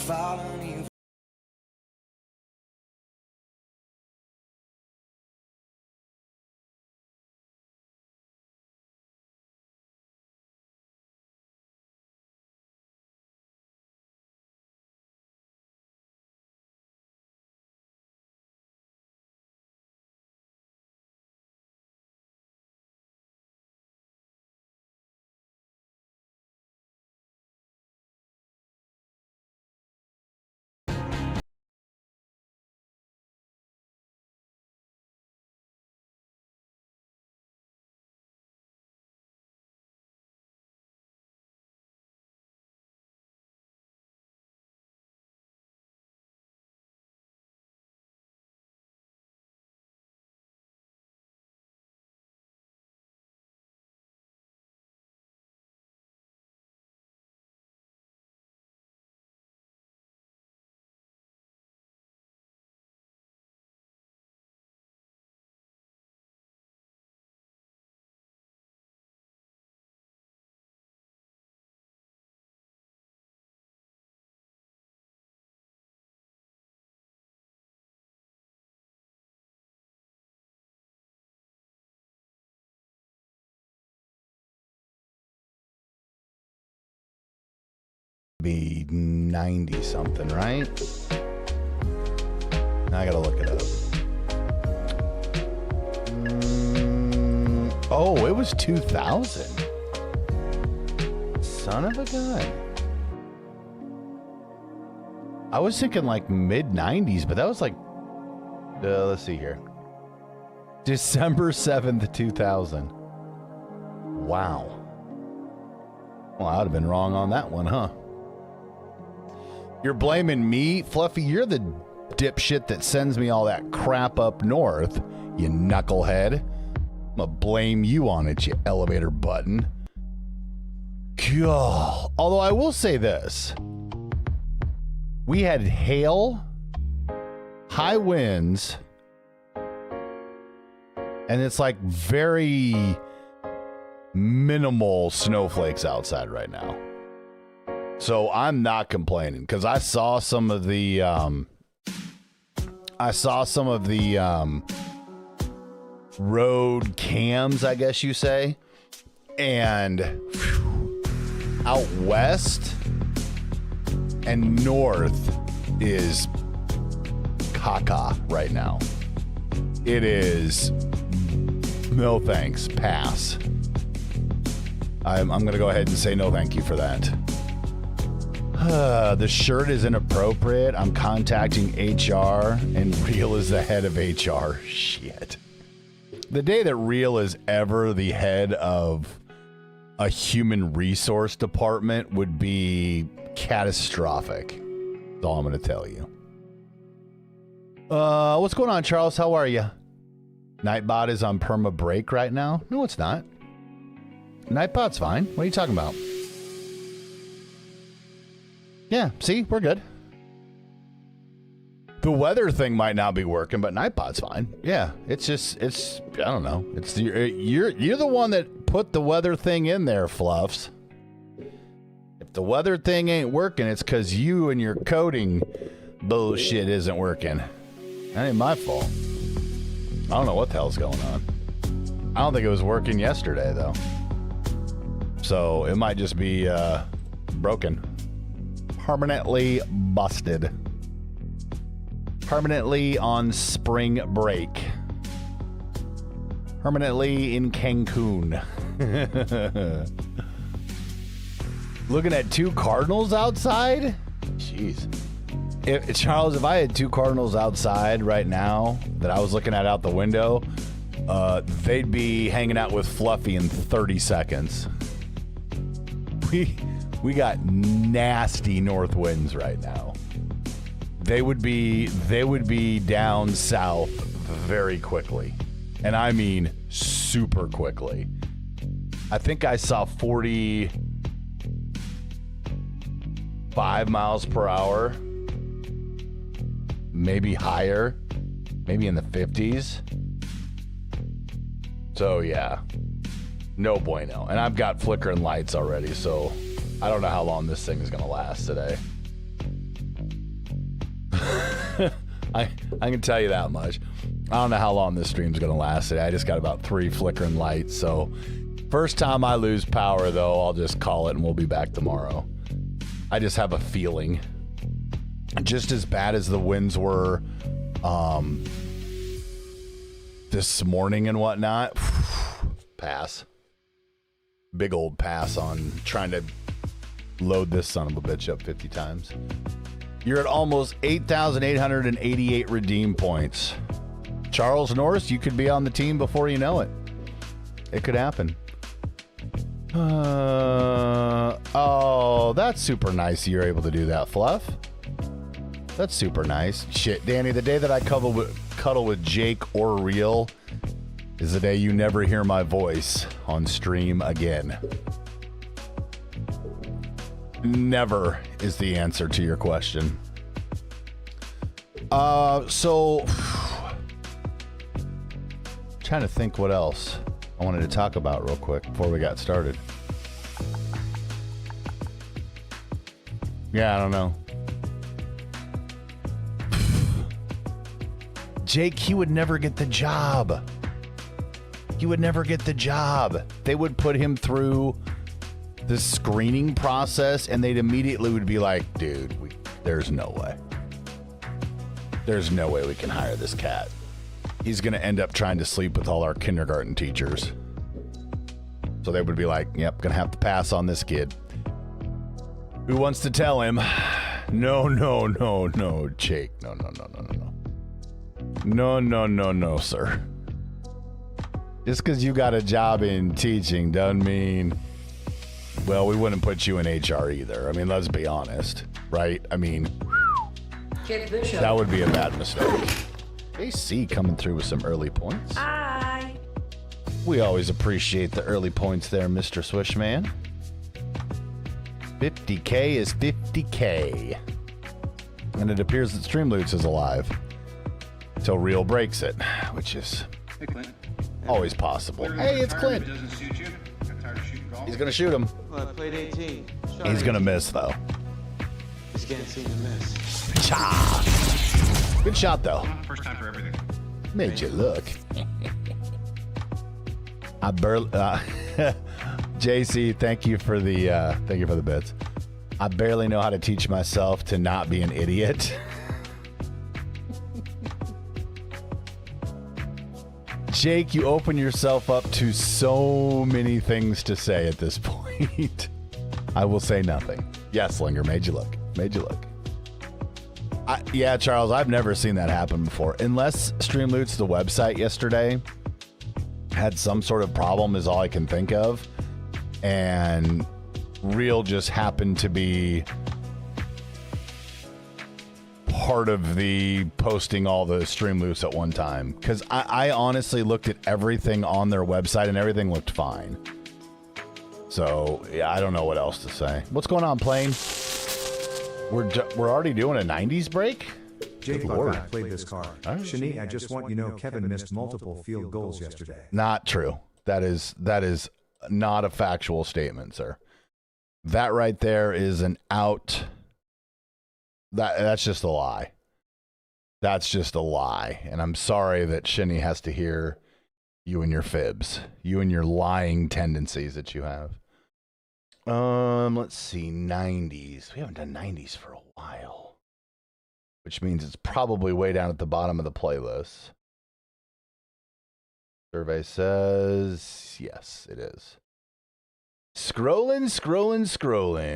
following you. Be 90 something, right? Now I gotta look it up. Oh, it was 2000. Son of a gun. I was thinking like mid 90s, but that was like, let's see here. December 7th, 2000. Wow. Well, I'd have been wrong on that one, huh? You're blaming me? Fluffy, you're the dipshit that sends me all that crap up north, you knucklehead. I'm gonna blame you on it, you elevator button. God. Although I will say this. We had hail, high winds, and it's like very minimal snowflakes outside right now. So I'm not complaining because I saw some of the road cams, I guess you say, and whew, out west and north is caca right now. It is no thanks, pass. I'm going to go ahead and say no thank you for that. The shirt is inappropriate. I'm contacting HR, and Real is the head of HR. Shit. The day that Real is ever the head of a human resource department would be catastrophic. That's all I'm going to tell you. What's going on, Charles? How are you? Nightbot is on perma break right now? No, it's not. Nightbot's fine. What are you talking about? Yeah, see, we're good. The weather thing might not be working, but Nightbot's fine. Yeah, it's I don't know. It's you're the one that put the weather thing in there, Fluffs. If the weather thing ain't working, it's because you and your coding bullshit isn't working. That ain't my fault. I don't know what the hell's going on. I don't think it was working yesterday, though. So it might just be broken. Permanently busted. Permanently on spring break. Permanently in Cancun. Looking at two cardinals outside? Jeez. Charles, if I had two cardinals outside right now that I was looking at out the window, they'd be hanging out with Fluffy in 30 seconds. We got nasty north winds right now. They would be down south very quickly. And I mean super quickly. I think I saw 45 miles per hour. Maybe higher. Maybe in the 50s. So yeah. No bueno. And I've got flickering lights already, so I don't know how long this thing is going to last today. I can tell you that much. I don't know how long this stream's going to last today. I just got about 3 flickering lights. So first time I lose power, though, I'll just call it and we'll be back tomorrow. I just have a feeling. Just as bad as the winds were this morning and whatnot, pass. Big old pass on trying to load this son of a bitch up 50 times. You're at almost 8,888 redeem points. Charles Norris, you could be on the team before you know it. It could happen. Oh, that's super nice you're able to do that, Fluff. That's super nice. Shit, Danny, the day that I cuddle with Jake or Real is the day you never hear my voice on stream again. Never is the answer to your question. So trying to think what else I wanted to talk about real quick before we got started. Yeah, I don't know. Jake, he would never get the job. He would never get the job. They would put him through the screening process and they'd immediately would be like, dude, there's no way. There's no way we can hire this cat. He's going to end up trying to sleep with all our kindergarten teachers. So they would be like, yep, going to have to pass on this kid. Who wants to tell him, no, Jake, no. No, sir. Just because you got a job in teaching doesn't mean, well, we wouldn't put you in HR either. I mean, let's be honest, right? I mean, that would be a bad mistake. AC coming through with some early points. Hi. We always appreciate the early points there, Mr. Swishman. 50K is 50K. And it appears that Streamloots is alive. Till Real breaks it, which is always possible. Hey, it's Clint. He's going to shoot him. Well, I played 18. He's going to miss, though. Just can't seem to miss. Cha! Good shot, though. First time for everything. Made you look. I barely... JC, thank you for the bits. I barely know how to teach myself to not be an idiot. Jake, you open yourself up to so many things to say at this point. I will say nothing. Yes, Linger, made you look. Yeah, Charles, I've never seen that happen before. Unless Streamloots, the website yesterday, had some sort of problem is all I can think of. And Real just happened to be part of the posting all the Streamloots at one time. Because I honestly looked at everything on their website and everything looked fine. So, yeah, I don't know what else to say. What's going on, Plane? We're already doing a 90s break? Jake played this card. Shani, I just want you to know Kevin missed multiple field goals yesterday. Not true. That is not a factual statement, sir. That right there is an out. That's just a lie. That's just a lie. And I'm sorry that Shinny has to hear you and your fibs, you and your lying tendencies that you have. Let's see, 90s. We haven't done 90s for a while, which means it's probably way down at the bottom of the playlist. Survey says yes, it is. Scrolling.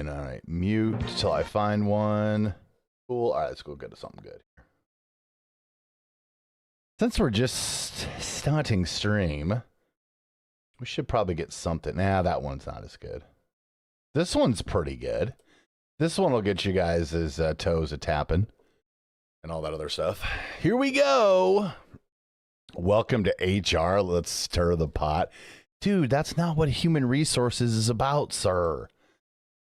All right, mute till I find one. Cool. All right, let's go get to something good here. Since we're just starting stream, we should probably get something. Nah, that one's not as good. This one's pretty good. This one will get you guys' toes a-tapping and all that other stuff. Here we go. Welcome to HR. Let's stir the pot. Dude, that's not what human resources is about, sir.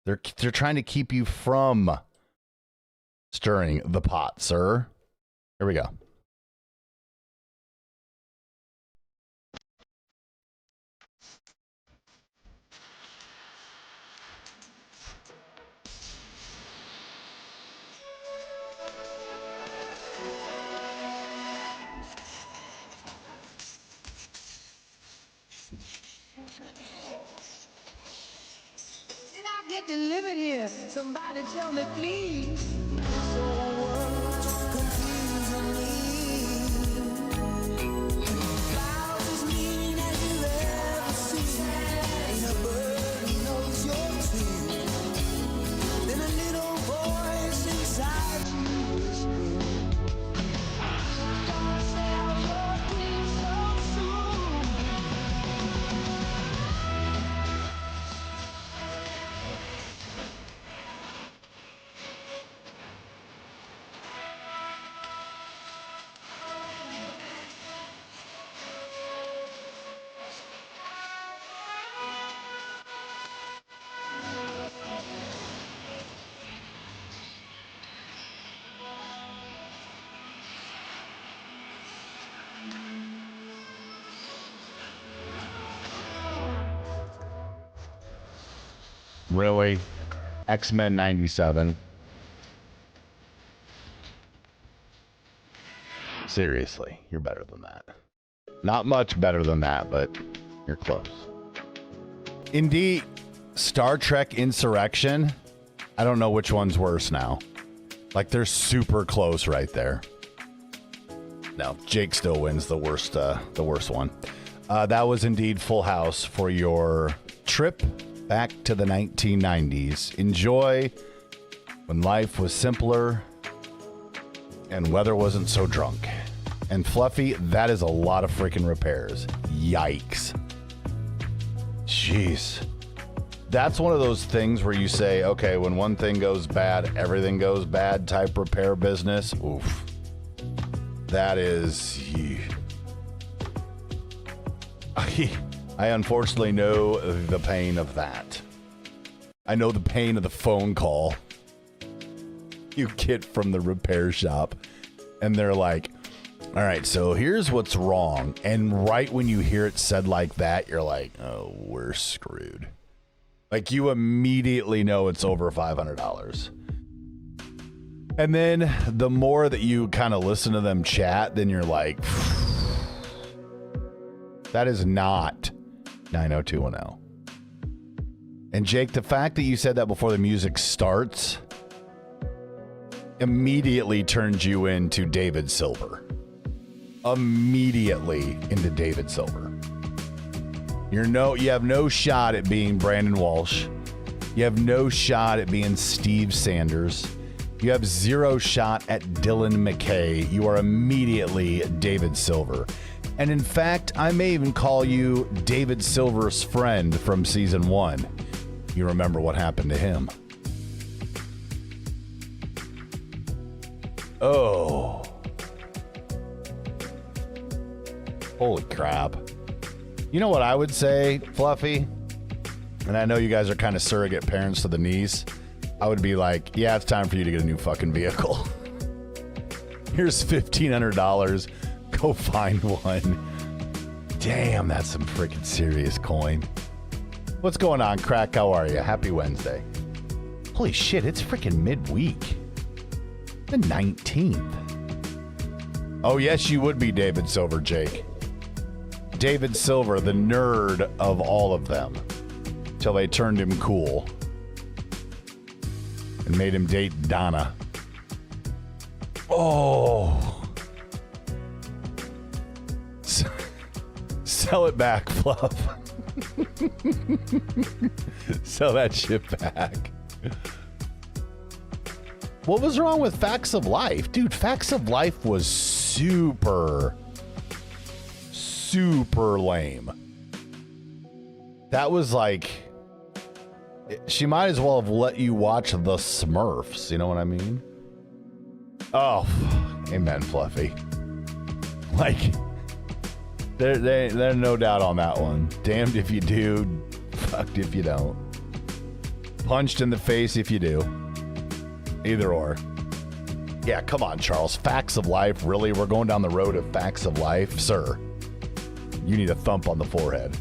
They're trying to keep you from stirring the pot, sir. Here we go. fucking living here. Somebody tell me, please. Really? X-Men 97. Seriously, you're better than that. Not much better than that, but you're close. Indeed, Star Trek Insurrection. I don't know which one's worse now. Like, they're super close right there. No, Jake still wins the worst one. That was indeed Full House for your trip back to the 1990s. Enjoy when life was simpler and weather wasn't so drunk. And Fluffy, that is a lot of freaking repairs. Yikes. Jeez. That's one of those things where you say, okay, when one thing goes bad, everything goes bad type repair business. Oof. That is... I unfortunately know the pain of that. I know the pain of the phone call you get from the repair shop, and they're like, all right, so here's what's wrong. And right when you hear it said like that, you're like, oh, we're screwed. Like, you immediately know it's over $500. And then the more that you kind of listen to them chat, then you're like, that is not 90210. And Jake, the fact that you said that before the music starts immediately turns you into David Silver. Immediately into David Silver. You have no shot at being Brandon Walsh. You have no shot at being Steve Sanders. You have zero shot at Dylan McKay. You are immediately David Silver. And in fact, I may even call you David Silver's friend from season 1. You remember what happened to him. Oh. Holy crap. You know what I would say, Fluffy? And I know you guys are kind of surrogate parents to the niece. I would be like, yeah, it's time for you to get a new fucking vehicle. Here's $1,500. Go find one. Damn, that's some freaking serious coin. What's going on, Crack? How are you? Happy Wednesday. Holy shit, it's freaking midweek. The 19th. Oh, yes, you would be David Silver, Jake. David Silver, the nerd of all of them. Till they turned him cool. And made him date Donna. Oh. Sell it back, Fluff. Sell that shit back. What was wrong with Facts of Life? Dude, Facts of Life was super lame. That was like... She might as well have let you watch The Smurfs. You know what I mean? Oh, amen, Fluffy. Like... There's no doubt on that one. Damned if you do, fucked if you don't. Punched in the face if you do. Either or. Yeah, come on, Charles. Facts of Life? Really? We're going down the road of Facts of Life? Sir, you need a thump on the forehead.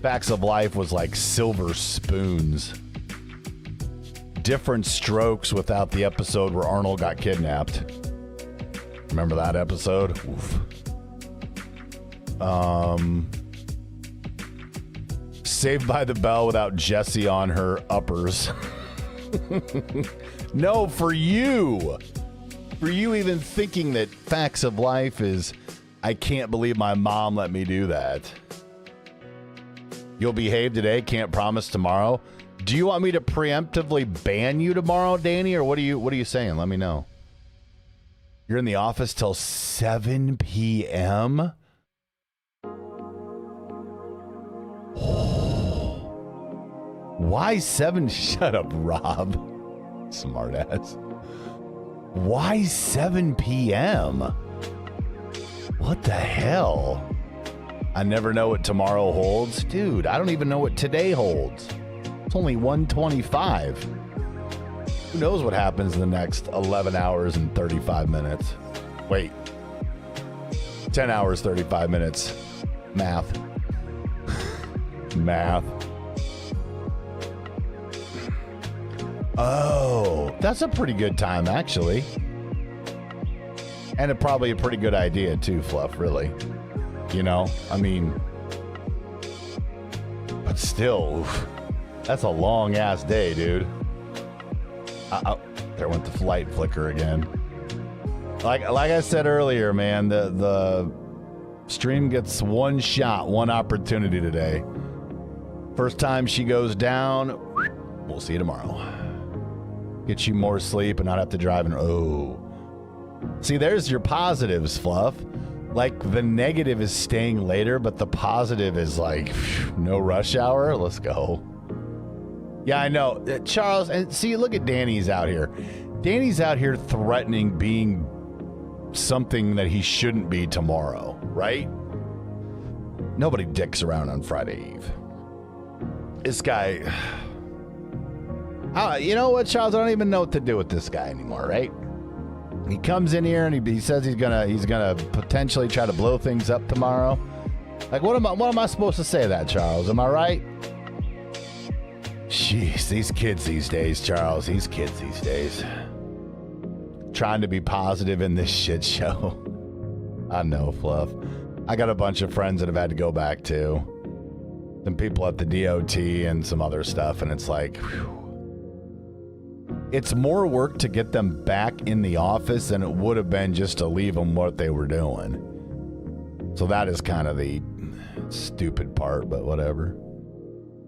Facts of Life was like Silver Spoons. Different Strokes without the episode where Arnold got kidnapped. Remember that episode? Oof. Saved by the Bell without Jessie on her uppers. No, for you. For you even thinking that facts of life is, I can't believe my mom let me do that. You'll behave today, can't promise tomorrow. Do you want me to preemptively ban you tomorrow, Danny, or what are you saying? Let me know. You're in the office till 7 p.m.? Why 7? Shut up, Rob. Smartass. Why 7 p.m.? What the hell? I never know what tomorrow holds. Dude, I don't even know what today holds. It's only 1:25. Who knows what happens in the next 11 hours and 35 minutes? Wait. 10 hours, 35 minutes. Math. Math. Oh, that's a pretty good time, actually. And probably a pretty good idea, too, Fluff, really. You know, I mean, but still, oof, that's a long-ass day, dude. There went the light flicker again. Like I said earlier, man, the stream gets one shot, one opportunity today. First time she goes down, we'll see you tomorrow. Get you more sleep and not have to drive. See, there's your positives, Fluff. Like, the negative is staying later, but the positive is like, no rush hour. Let's go. Yeah, I know. Charles, and see, look at Danny's out here. Danny's out here threatening being something that he shouldn't be tomorrow, right? Nobody dicks around on Friday Eve. This guy... you know what, Charles? I don't even know what to do with this guy anymore, right? He comes in here and he says he's gonna potentially try to blow things up tomorrow. Like, what am I supposed to say to that, Charles? Am I right? Jeez, these kids these days, Charles. These kids these days. Trying to be positive in this shit show. I know, Fluff. I got a bunch of friends that have had to go back too. Some people at the DOT and some other stuff, and it's like, whew. It's more work to get them back in the office than it would have been just to leave them what they were doing. So that is kind of the stupid part, but whatever.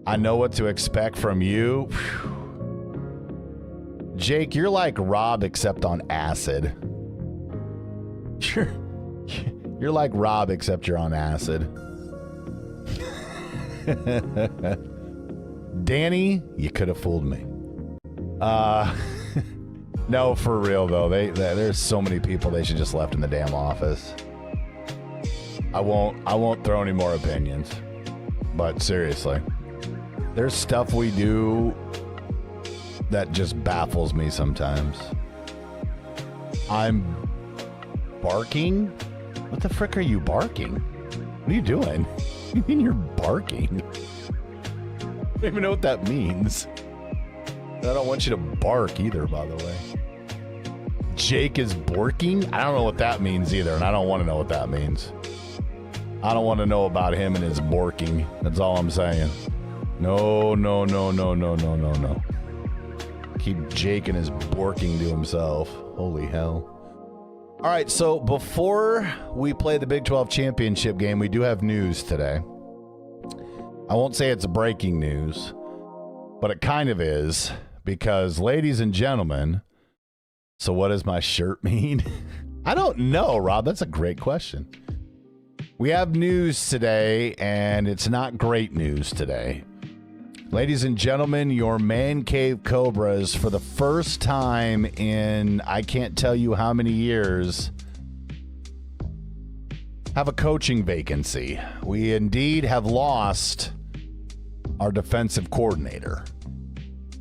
I know what to expect from you. Whew. Jake, you're like Rob except on acid. You're like Rob except you're on acid. Danny, you could have fooled me. No, for real though. There's so many people they should just left in the damn office. I won't throw any more opinions. But seriously, there's stuff we do that just baffles me sometimes. I'm barking? What the frick are you barking? What are you doing? What do you mean you're barking? I don't even know what that means. I don't want you to bark either, by the way. Jake is borking? I don't know what that means either, and I don't want to know what that means. I don't want to know about him and his borking. That's all I'm saying. No. Keep Jake and his borking to himself. Holy hell. All right, so before we play the Big 12 championship game, we do have news today. I won't say it's breaking news, but it kind of is. Because, ladies and gentlemen, so what does my shirt mean? I don't know, Rob. That's a great question. We have news today, and it's not great news today. Ladies and gentlemen, your Mancave Cobras, for the first time in I can't tell you how many years, have a coaching vacancy. We indeed have lost our defensive coordinator.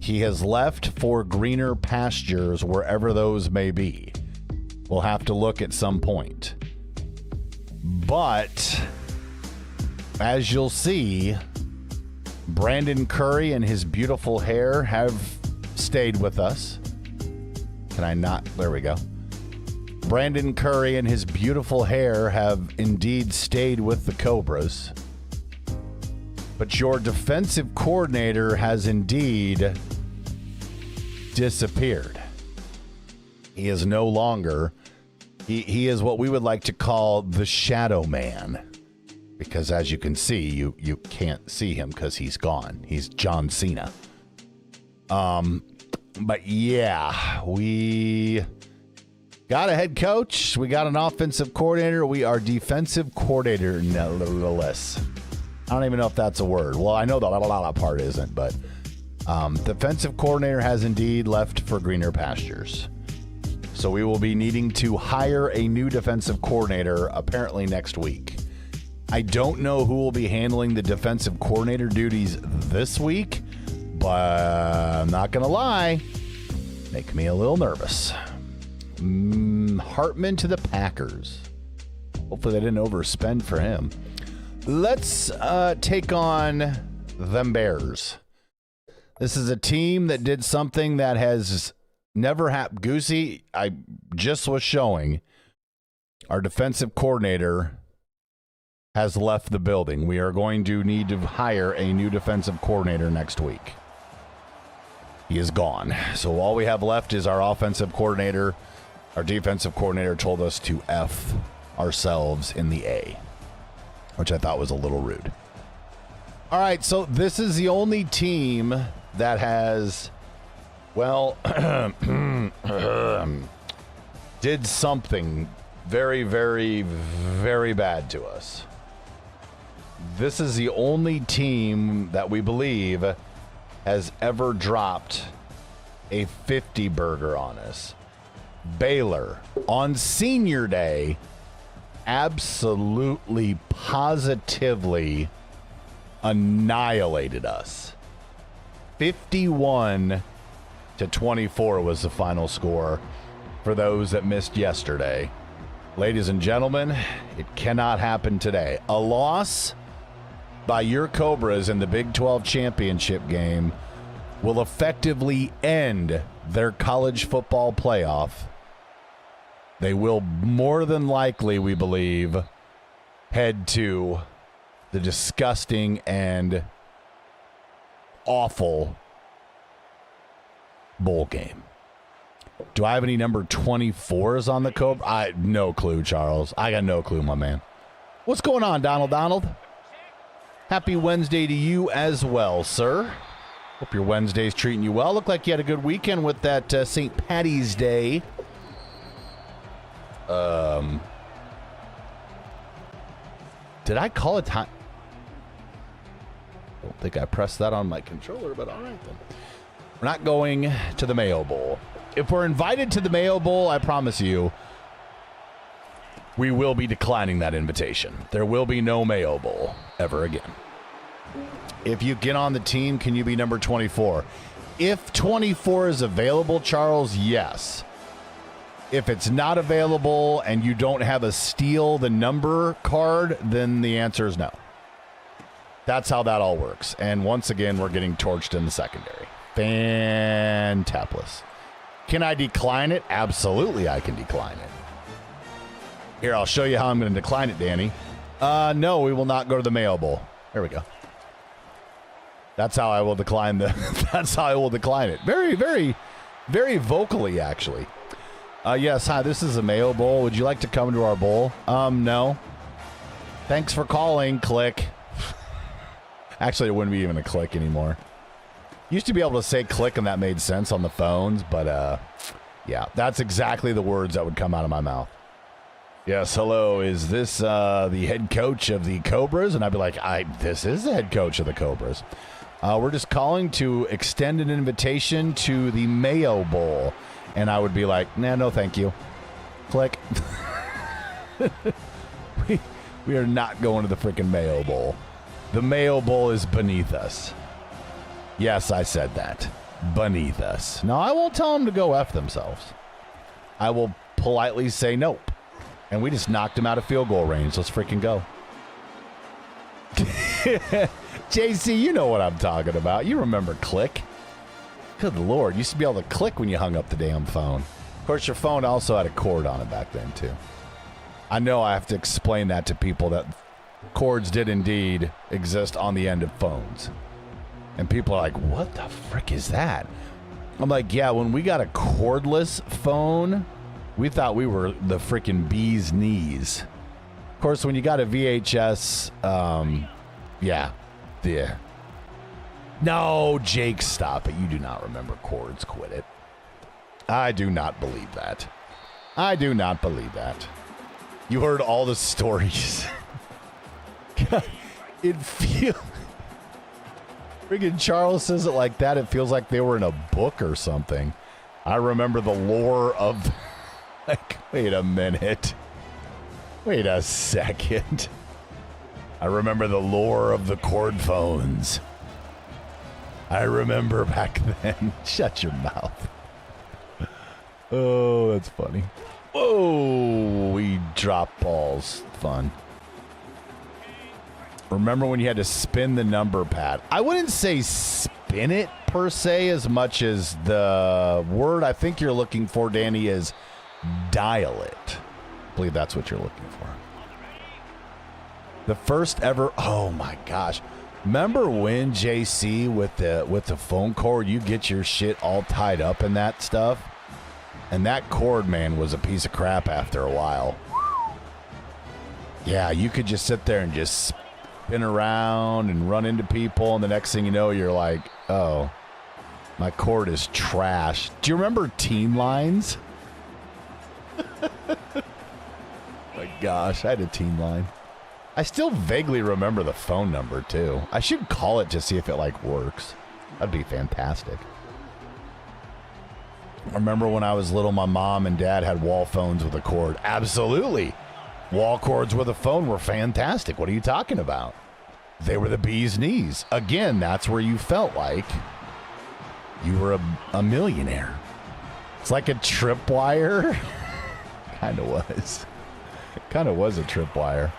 He has left for greener pastures, wherever those may be. We'll have to look at some point. But, as you'll see, Brandon Curry and his beautiful hair have stayed with us. Can I not? There we go. Brandon Curry and his beautiful hair have indeed stayed with the Cobras. But your defensive coordinator has indeed disappeared. He is no longer. He is what we would like to call the Shadow Man. Because as you can see, you can't see him because he's gone. He's John Cena. But yeah, we got a head coach. We got an offensive coordinator. We are defensive coordinator-less. I don't even know if that's a word. Well, I know the la part isn't, but defensive coordinator has indeed left for greener pastures. So we will be needing to hire a new defensive coordinator apparently next week. I don't know who will be handling the defensive coordinator duties this week, but I'm not going to lie, make me a little nervous. Hartman to the Packers. Hopefully they didn't overspend for him. Let's take on them Bears. This is a team that did something that has never happened. Goosey, I just was showing our defensive coordinator has left the building. We are going to need to hire a new defensive coordinator next week. He is gone. So all we have left is our offensive coordinator. Our defensive coordinator told us to F ourselves in the A, which I thought was a little rude. All right, so this is the only team that has, well, did something very, very, very bad to us. This is the only team that we believe has ever dropped a 50 burger on us. Baylor, on senior day, absolutely, positively annihilated us. 51-24 was the final score for those that missed yesterday. Ladies and gentlemen, it cannot happen today. A loss by your Cobras in the Big 12 championship game will effectively end their college football playoff. They will more than likely, we believe, head to the disgusting and awful bowl game. Do I have any number 24s on the Cobra? No clue, Charles. I got no clue, my man. What's going on, Donald? Happy Wednesday to you as well, sir. Hope your Wednesday's treating you well. Looked like you had a good weekend with that St. Patty's Day. Did I call it time? I don't think I pressed that on my controller, but all right then. We're not going to the Mayo Bowl. If we're invited to the Mayo Bowl, I promise you, we will be declining that invitation. There will be no Mayo Bowl ever again. If you get on the team, can you be number 24? If 24 is available, Charles, yes. If it's not available and you don't have a steal the number card, then the answer is no. That's how that all works. And once again, we're getting torched in the secondary. Fantabulous. Can I decline it? Absolutely, I can decline it. Here, I'll show you how I'm going to decline it, Danny. No, we will not go to the Mayo Bowl. There we go. That's how I will decline that's how I will decline it. Very, very, very vocally, actually. Yes, hi, this is a Mayo Bowl. Would you like to come to our bowl? No. Thanks for calling. Click. Actually, it wouldn't be even a click anymore. Used to be able to say click and that made sense on the phones, but yeah, that's exactly the words that would come out of my mouth. Yes, hello, is this the head coach of the Cobras? And I'd be like, this is the head coach of the Cobras. We're just calling to extend an invitation to the Mayo Bowl. And I would be like, nah, no thank you. Click. we are not going to the freaking Mayo Bowl. The Mayo Bowl is beneath us. Yes, I said that. Beneath us. No, I won't tell them to go F themselves. I will politely say nope. And we just knocked him out of field goal range. Let's freaking go. JC, you know what I'm talking about. You remember click. Good Lord. Used to be able to click when you hung up the damn phone. Of course, your phone also had a cord on it back then, too. I know I have to explain that to people that cords did indeed exist on the end of phones. And people are like, what the frick is that? I'm like, yeah, when we got a cordless phone, we thought we were the freaking bee's knees. Of course, when you got a VHS, yeah. No, Jake, stop it. You do not remember cords. Quit it. I do not believe that. I do not believe that. You heard all the stories. It feels... Friggin' Charles says it like that. It feels like they were in a book or something. I remember the lore of... Like, wait a minute. Wait a second. I remember the lore of the cord phones. I remember back then. Shut your mouth. Oh, that's funny. Whoa, we drop balls. Fun. Remember when you had to spin the number pad? I wouldn't say spin it per se as much as the word I think you're looking for, Danny, is dial it. I believe that's what you're looking for. The first ever, oh my gosh. Remember when, JC, with the phone cord, you get your shit all tied up in that stuff? And that cord, man, was a piece of crap after a while. Yeah, you could just sit there and just spin around and run into people, and the next thing you know, you're like, oh, my cord is trash. Do you remember Teen Lines? My gosh, I had a Teen Line. I still vaguely remember the phone number, too. I should call it to see if it, like, works. That'd be fantastic. I remember when I was little, my mom and dad had wall phones with a cord. Absolutely. Wall cords with a phone were fantastic. What are you talking about? They were the bee's knees. Again, that's where you felt like you were a millionaire. It's like a tripwire. Kind of was. Kind of was a tripwire.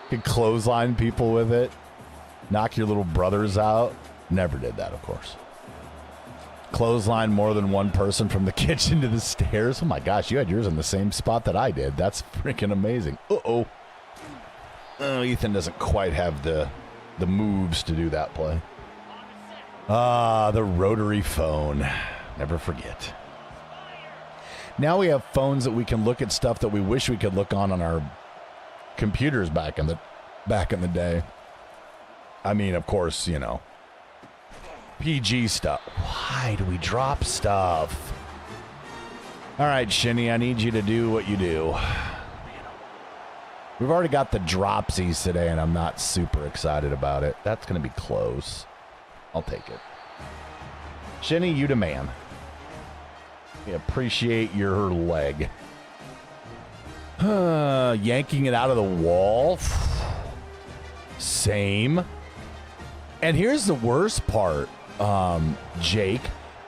You could clothesline people with it. Knock your little brothers out. Never did that, of course. Clothesline more than one person from the kitchen to the stairs. Oh my gosh, you had yours in the same spot that I did. That's freaking amazing. Uh-oh. Oh, Ethan doesn't quite have the moves to do that play. Ah, the rotary phone. Never forget. Now we have phones that we can look at stuff that we wish we could look on our computers back in the day. I mean, of course, you know, PG stuff. Why do we drop stuff? All right, Shinny, I need you to do what you do. We've already got the dropsies today, and I'm not super excited about it. That's going to be close. I'll take it. Shinny, you demand. We appreciate your leg. Yanking it out of the wall. Same. And here's the worst part, Jake.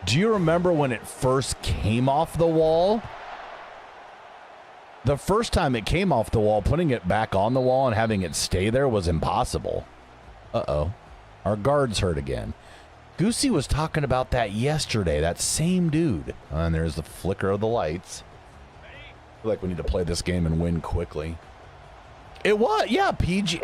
Do you remember when it first came off the wall? The first time it came off the wall, putting it back on the wall and having it stay there was impossible. Uh-oh. Our guard's hurt again. Goosey was talking about that yesterday, that same dude. And there's the flicker of the lights. I feel like we need to play this game and win quickly. It was, yeah, PG.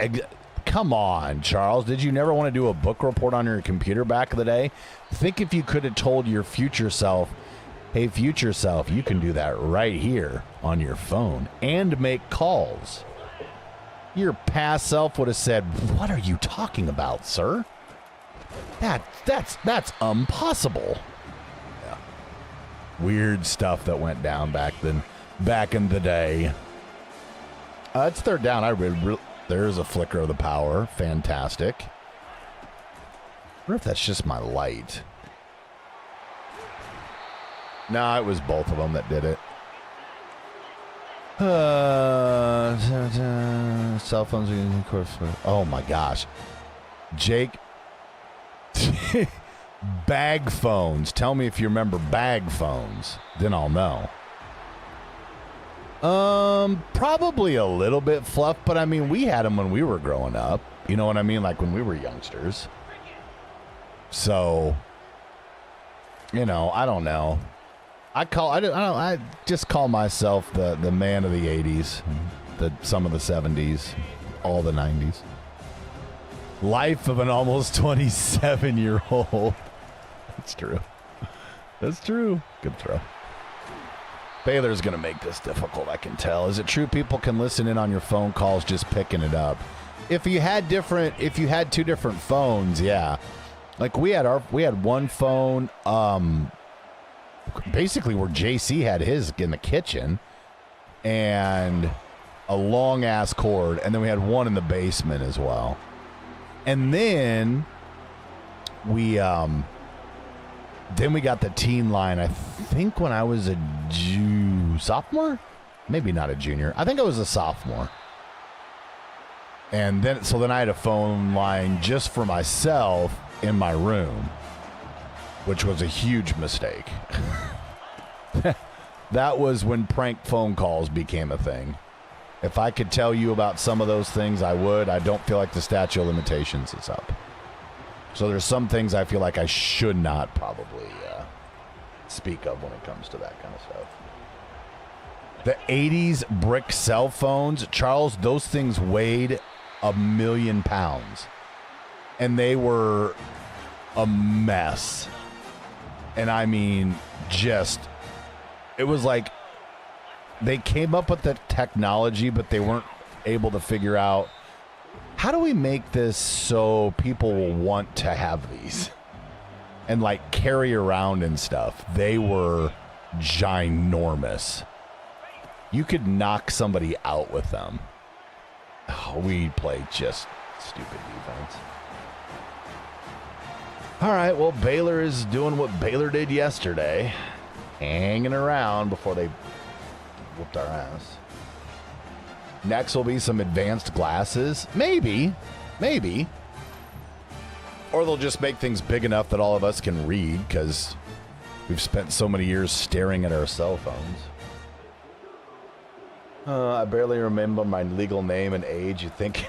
Come on, Charles. Did you never want to do a book report on your computer back in the day? Think if you could have told your future self, hey, future self, you can do that right here on your phone and make calls. Your past self would have said, what are you talking about, sir? That's impossible. Yeah. Weird stuff that went down back in the day. It's third down. There's a flicker of the power. Fantastic. I wonder if that's just my light. No, it was both of them that did it. Cell phones. Of course. Oh my gosh, Jake. Bag phones. Tell me if you remember bag phones. Then I'll know. Probably a little bit fluff, but I mean, we had them when we were growing up. You know what I mean? Like when we were youngsters. So, you know, I don't know. I just call myself the man of the 80s, some of the 70s, all the 90s. Life of an almost 27-year-old. It's true. That's true. Good throw. Baylor's going to make this difficult, I can tell. Is it true people can listen in on your phone calls just picking it up? If you had two different phones, yeah. Like we had one phone basically where JC had his in the kitchen and a long ass cord, and then we had one in the basement as well. And then we got the teen line, I think when I was a sophomore? Maybe not a junior. I think I was a sophomore. And then I had a phone line just for myself in my room, which was a huge mistake. That was when prank phone calls became a thing. If I could tell you about some of those things, I would. I don't feel like the statute of limitations is up. So there's some things I feel like I should not probably speak of when it comes to that kind of stuff. The 80s brick cell phones, Charles, those things weighed 1 million pounds. And they were a mess. And I mean, it was like they came up with the technology, but they weren't able to figure out, how do we make this so people will want to have these and like carry around and stuff? They were ginormous. You could knock somebody out with them. Oh, we played just stupid defense. All right, well, Baylor is doing what Baylor did yesterday, hanging around before they whooped our ass. Next will be some advanced glasses. Maybe. Or they'll just make things big enough that all of us can read because we've spent so many years staring at our cell phones. I barely remember my legal name and age, you think?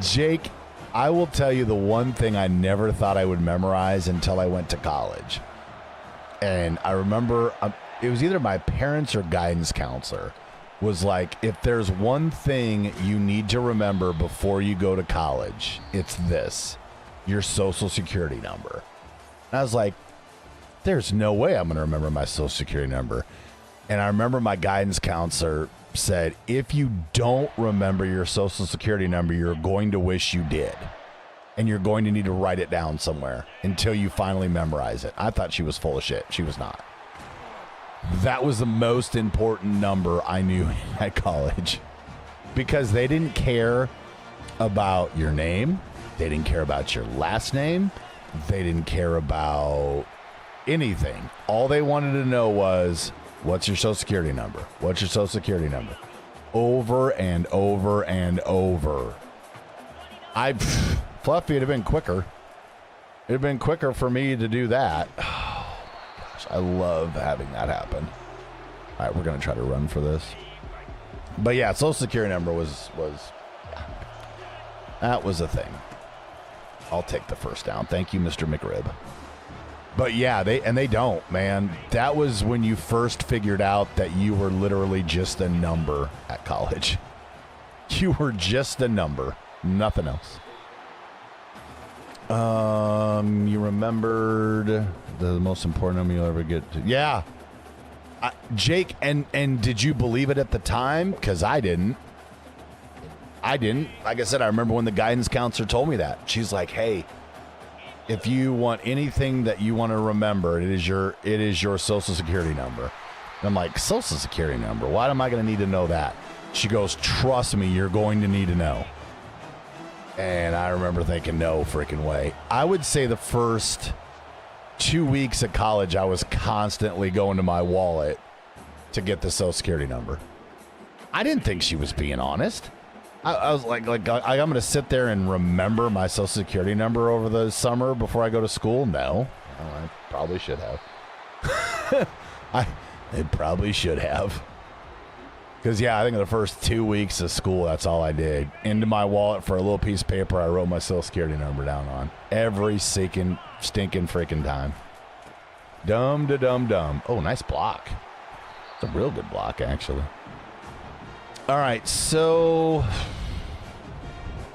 Jake, I will tell you the one thing I never thought I would memorize until I went to college. And I remember it was either my parents or guidance counselor was like, if there's one thing you need to remember before you go to college, it's this: your social security number. And I was like, there's no way I'm going to remember my social security number. And I remember my guidance counselor said, if you don't remember your social security number, you're going to wish you did. And you're going to need to write it down somewhere until you finally memorize it. I thought she was full of shit. She was not. That was the most important number I knew at college, because they didn't care about your name. They didn't care about your last name. They didn't care about anything. All they wanted to know was, what's your social security number? What's your social security number? Over and over and over. Fluffy, it'd have been quicker. It'd have been quicker for me to do that. Oh my gosh, I love having that happen. All right, we're going to try to run for this. But yeah, social security number was that was a thing. I'll take the first down. Thank you, Mr. McRib. But yeah, they don't, man. That was when you first figured out that you were literally just a number at college. You were just a number, nothing else. You remembered the most important number you'll ever get to. Yeah. Jake, and did you believe it at the time? Because I didn't. Like I said, I remember when the guidance counselor told me that. She's like, hey, if you want anything that you want to remember, it is your social security number. And I'm like, social security number? Why am I going to need to know that? She goes, trust me, you're going to need to know. And I remember thinking, no freaking way. I would say the first 2 weeks at college, I was constantly going to my wallet to get the social security number. I didn't think she was being honest. I was like I'm going to sit there and remember my social security number over the summer before I go to school? No. I probably should have. It probably should have. Because, yeah, I think in the first 2 weeks of school, that's all I did. Into my wallet for a little piece of paper, I wrote my social security number down on. Every stinking freaking time. Dumb. Oh, nice block. It's a real good block, actually. All right, so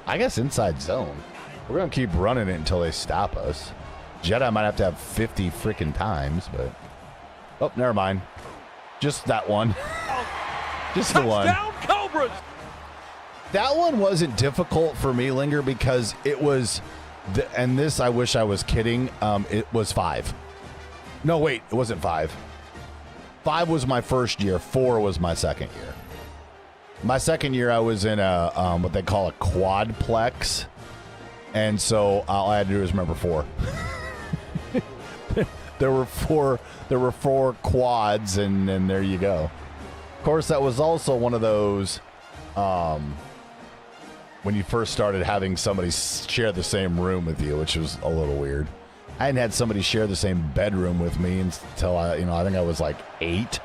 I guess inside zone. We're going to keep running it until they stop us. Jedi might have to have 50 freaking times, but... Oh, never mind. Just that one. Just the one. Touchdown, Cobras! That one wasn't difficult for me, Linger, because it was... and this, I wish I was kidding. It was 5. No, wait. It wasn't 5. 5 was my first year. 4 was my second year. My second year, I was in a what they call a quadplex. And so all I had to do was remember 4. There were four quads, and there you go. Of course, that was also one of those when you first started having somebody share the same room with you, which was a little weird. I hadn't had somebody share the same bedroom with me until I think I was like 8,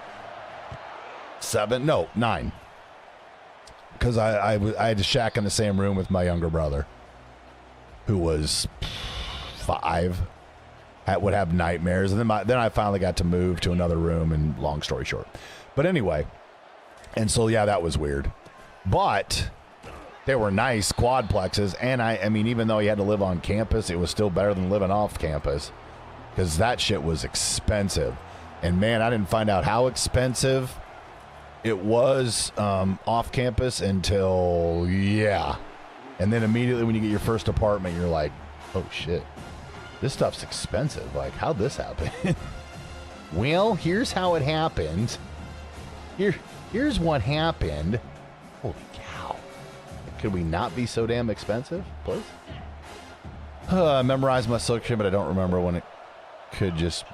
7, no, 9. Because I had to shack in the same room with my younger brother, who was 5. I would have nightmares, and then I finally got to move to another room, and long story short. But anyway, and so yeah, that was weird. But they were nice quadplexes, and I mean, even though you had to live on campus, it was still better than living off campus, because that shit was expensive. And man, I didn't find out how expensive it was off campus until, yeah. And then immediately when you get your first apartment, you're like, oh shit, this stuff's expensive. Like, how'd this happen? Well, here's how it happened. Here's what happened. Holy cow. Could we not be so damn expensive, please? I memorized my selection, but I don't remember when it could just...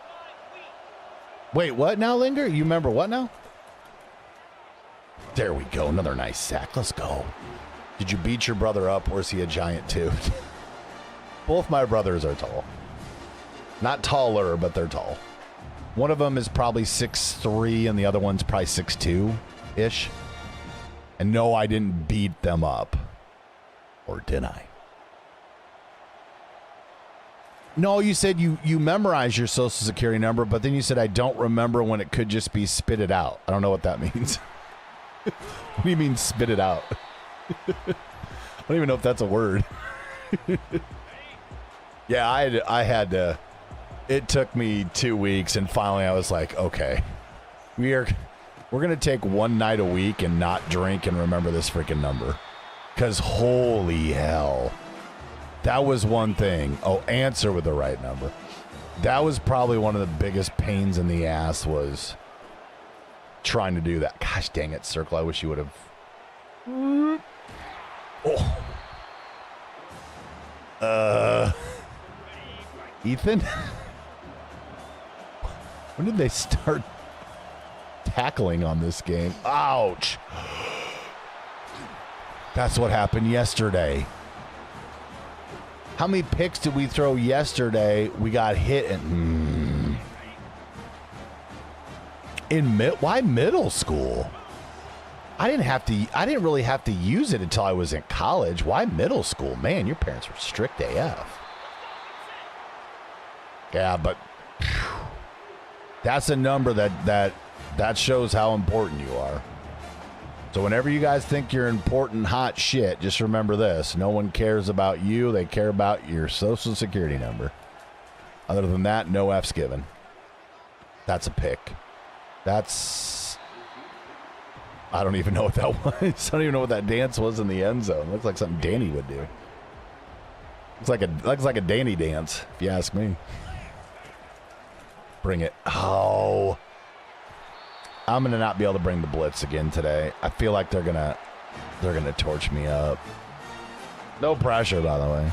Wait, what now, Linger? You remember what now? There we go. Another nice sack. Let's go. Did you beat your brother up, or is he a giant too? Both my brothers are tall. Not taller, but they're tall. One of them is probably 6'3", and the other one's probably 6'2"-ish. And no, I didn't beat them up. Or did I? No, you said you memorized your social security number, but then you said I don't remember when it could just be spit it out. I don't know what that means. What do you mean spit it out? I don't even know if that's a word. Yeah, I had to. It took me 2 weeks, and finally I was like, okay, we're gonna take one night a week and not drink and remember this freaking number, because holy hell, that was one thing. Oh, answer with the right number. That was probably one of the biggest pains in the ass, was trying to do that. Gosh dang it, Circle! I wish you would have. Oh. Ethan? When did they start tackling on this game? Ouch. That's what happened yesterday. How many picks did we throw yesterday? We got hit in why middle school? I didn't really have to use it until I was in college. Why middle school? Man, your parents were strict AF. Yeah, but that's a number that shows how important you are. So whenever you guys think you're important hot shit, just remember this. No one cares about you. They care about your social security number. Other than that, no F's given. That's a pick. I don't even know what that was. I don't even know what that dance was in the end zone. Looks like something Danny would do. Looks like a Danny dance, if you ask me. Bring it. Oh. I'm going to not be able to bring the blitz again today. I feel like they're going to torch me up. No pressure, by the way.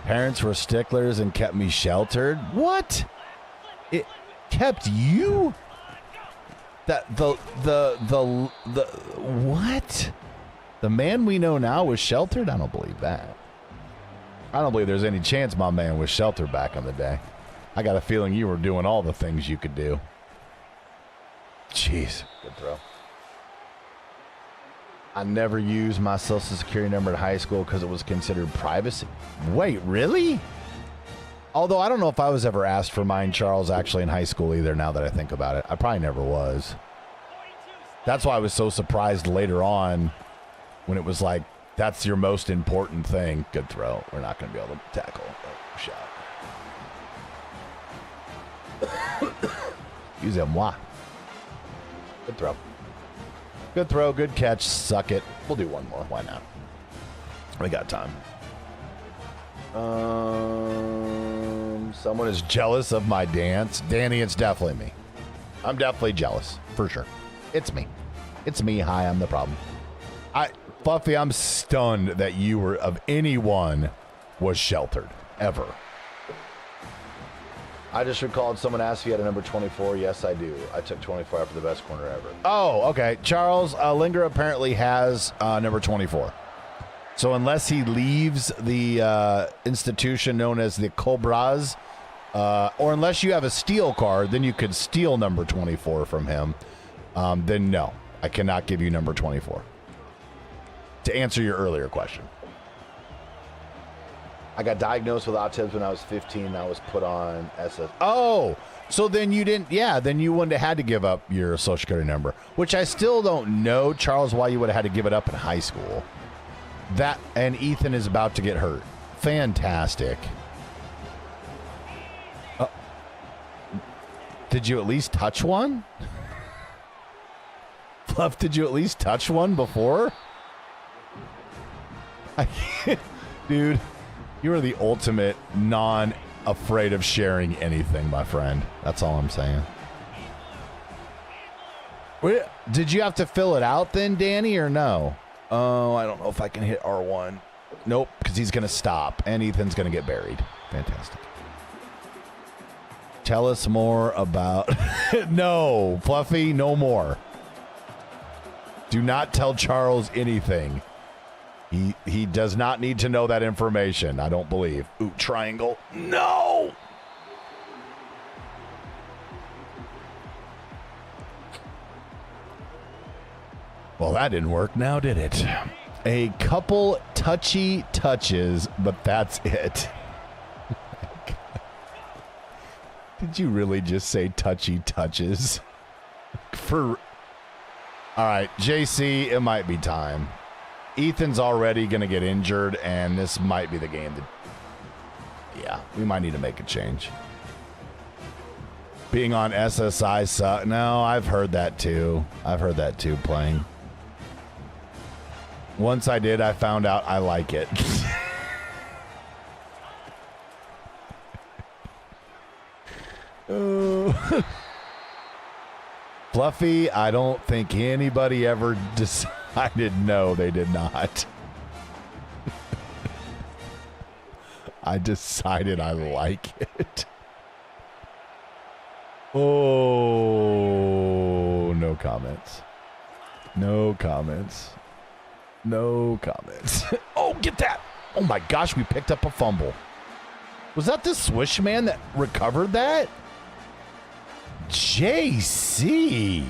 Parents were sticklers and kept me sheltered. What? It kept you? The what? The man we know now was sheltered? I don't believe that. I don't believe there's any chance my man was sheltered back in the day. I got a feeling you were doing all the things you could do. Jeez, good throw. I never used my social security number in high school because it was considered privacy. Wait, really? Although I don't know if I was ever asked for mine, Charles, actually in high school either, now that I think about it. I probably never was. That's why I was so surprised later on when it was like, that's your most important thing. Good throw. We're not going to be able to tackle. Oh, shot. Excusez-moi. Good throw. Good throw, good catch. Suck it. We'll do one more. Why not? We got time. Someone is jealous of my dance. Danny, it's definitely me. I'm definitely jealous, for sure. It's me. It's me. Hi, I'm the problem. Fluffy, I'm stunned that you were, of anyone, was sheltered. Ever. I just recalled someone asked if you had a number 24. Yes, I do. I took 24 after the best corner ever. Oh, okay. Charles Linger apparently has number 24. So unless he leaves the institution known as the Cobras, or unless you have a steal card, then you could steal number 24 from him. Then no, I cannot give you number 24. To answer your earlier question. I got diagnosed with autism when I was 15. I was put on SS. Oh, so then you didn't, yeah, then you wouldn't have had to give up your social security number, which I still don't know, Charles, why you would have had to give it up in high school. That, and Ethan is about to get hurt. Fantastic. Did you at least touch one? Fluff, did you at least touch one before? Dude, you are the ultimate non-afraid of sharing anything, my friend. That's all I'm saying. Wait, did you have to fill it out then, Danny, or no? Oh, I don't know if I can hit R1. Nope, because he's going to stop, and Ethan's going to get buried. Fantastic. Tell us more about... No, Fluffy, no more. Do not tell Charles anything. He does not need to know that information, I don't believe. Ooh, triangle. No! Well, that didn't work now, did it? A couple touchy touches, but that's it. Did you really just say touchy touches? All right, JC, it might be time. Ethan's already going to get injured, and this might be the game that... Yeah, we might need to make a change. Being on SSI sucks. No, I've heard that too. I've heard that too, playing. Once I did, I found out I like it. Fluffy, I don't think anybody ever decided no, they did not. I decided I like it. Oh, no comments. No comments. No comments. Oh, get that. Oh my gosh, we picked up a fumble. Was that the Swish man that recovered that? JC.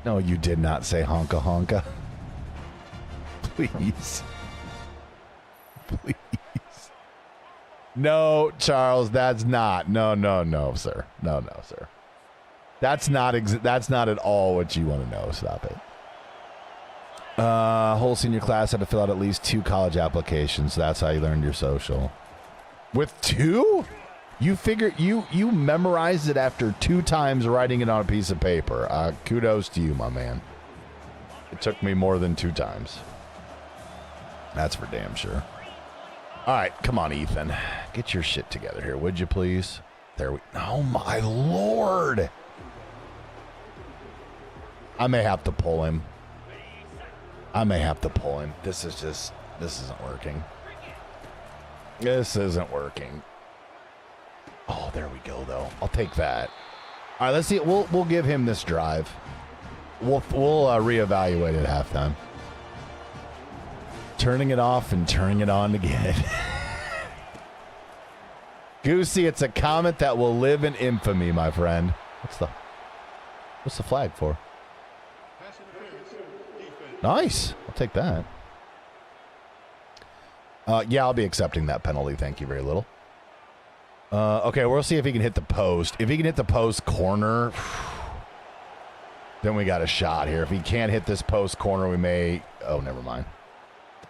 No, you did not say honka honka. Please. Please. No, Charles, that's not. No, sir. No, sir. That's not at all what you want to know. Stop it. Whole senior class had to fill out at least 2 college applications. That's how you learned your social. With 2? You figure you memorized it after 2 times writing it on a piece of paper. Kudos to you, my man. It took me more than 2 times. That's for damn sure. All right, come on, Ethan. Get your shit together here, would you please? There we... Oh, my Lord. I may have to pull him. This isn't working. This isn't working. Oh, there we go, though. I'll take that. All right, let's see. We'll give him this drive. We'll reevaluate at halftime. Turning it off and turning it on again. Goosey, it's a comment that will live in infamy, my friend. What's the flag for? Nice. I'll take that. Yeah, I'll be accepting that penalty. Thank you very little. Okay, we'll see if he can hit the post. If he can hit the post corner, then we got a shot here. If he can't hit this post corner, we may... Oh, never mind.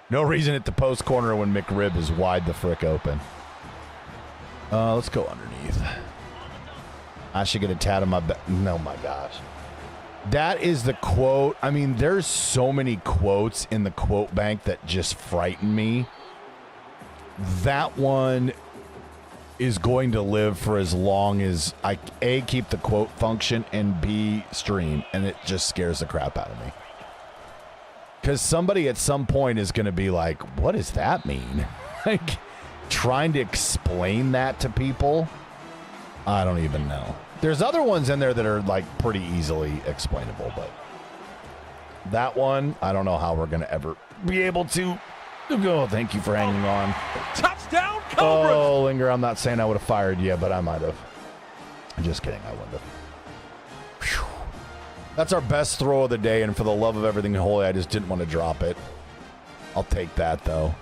No reason at the post corner when McRib is wide the frick open. Let's go underneath. I should get a tat on my back. No, my gosh. That is the quote. I mean, there's so many quotes in the quote bank that just frighten me. That one is going to live for as long as I, A, keep the quote function, and B, stream, and it just scares the crap out of me. Because somebody at some point is going to be like, what does that mean? Like, trying to explain that to people, I don't even know. There's other ones in there that are, like, pretty easily explainable, but that one, I don't know how we're going to ever be able to. Oh, thank you for hanging on. Touchdown, Cobras! Oh, Linger, I'm not saying I would have fired you, but I might have. Just kidding, I wouldn't have. Whew. That's our best throw of the day, and for the love of everything holy, I just didn't want to drop it. I'll take that, though.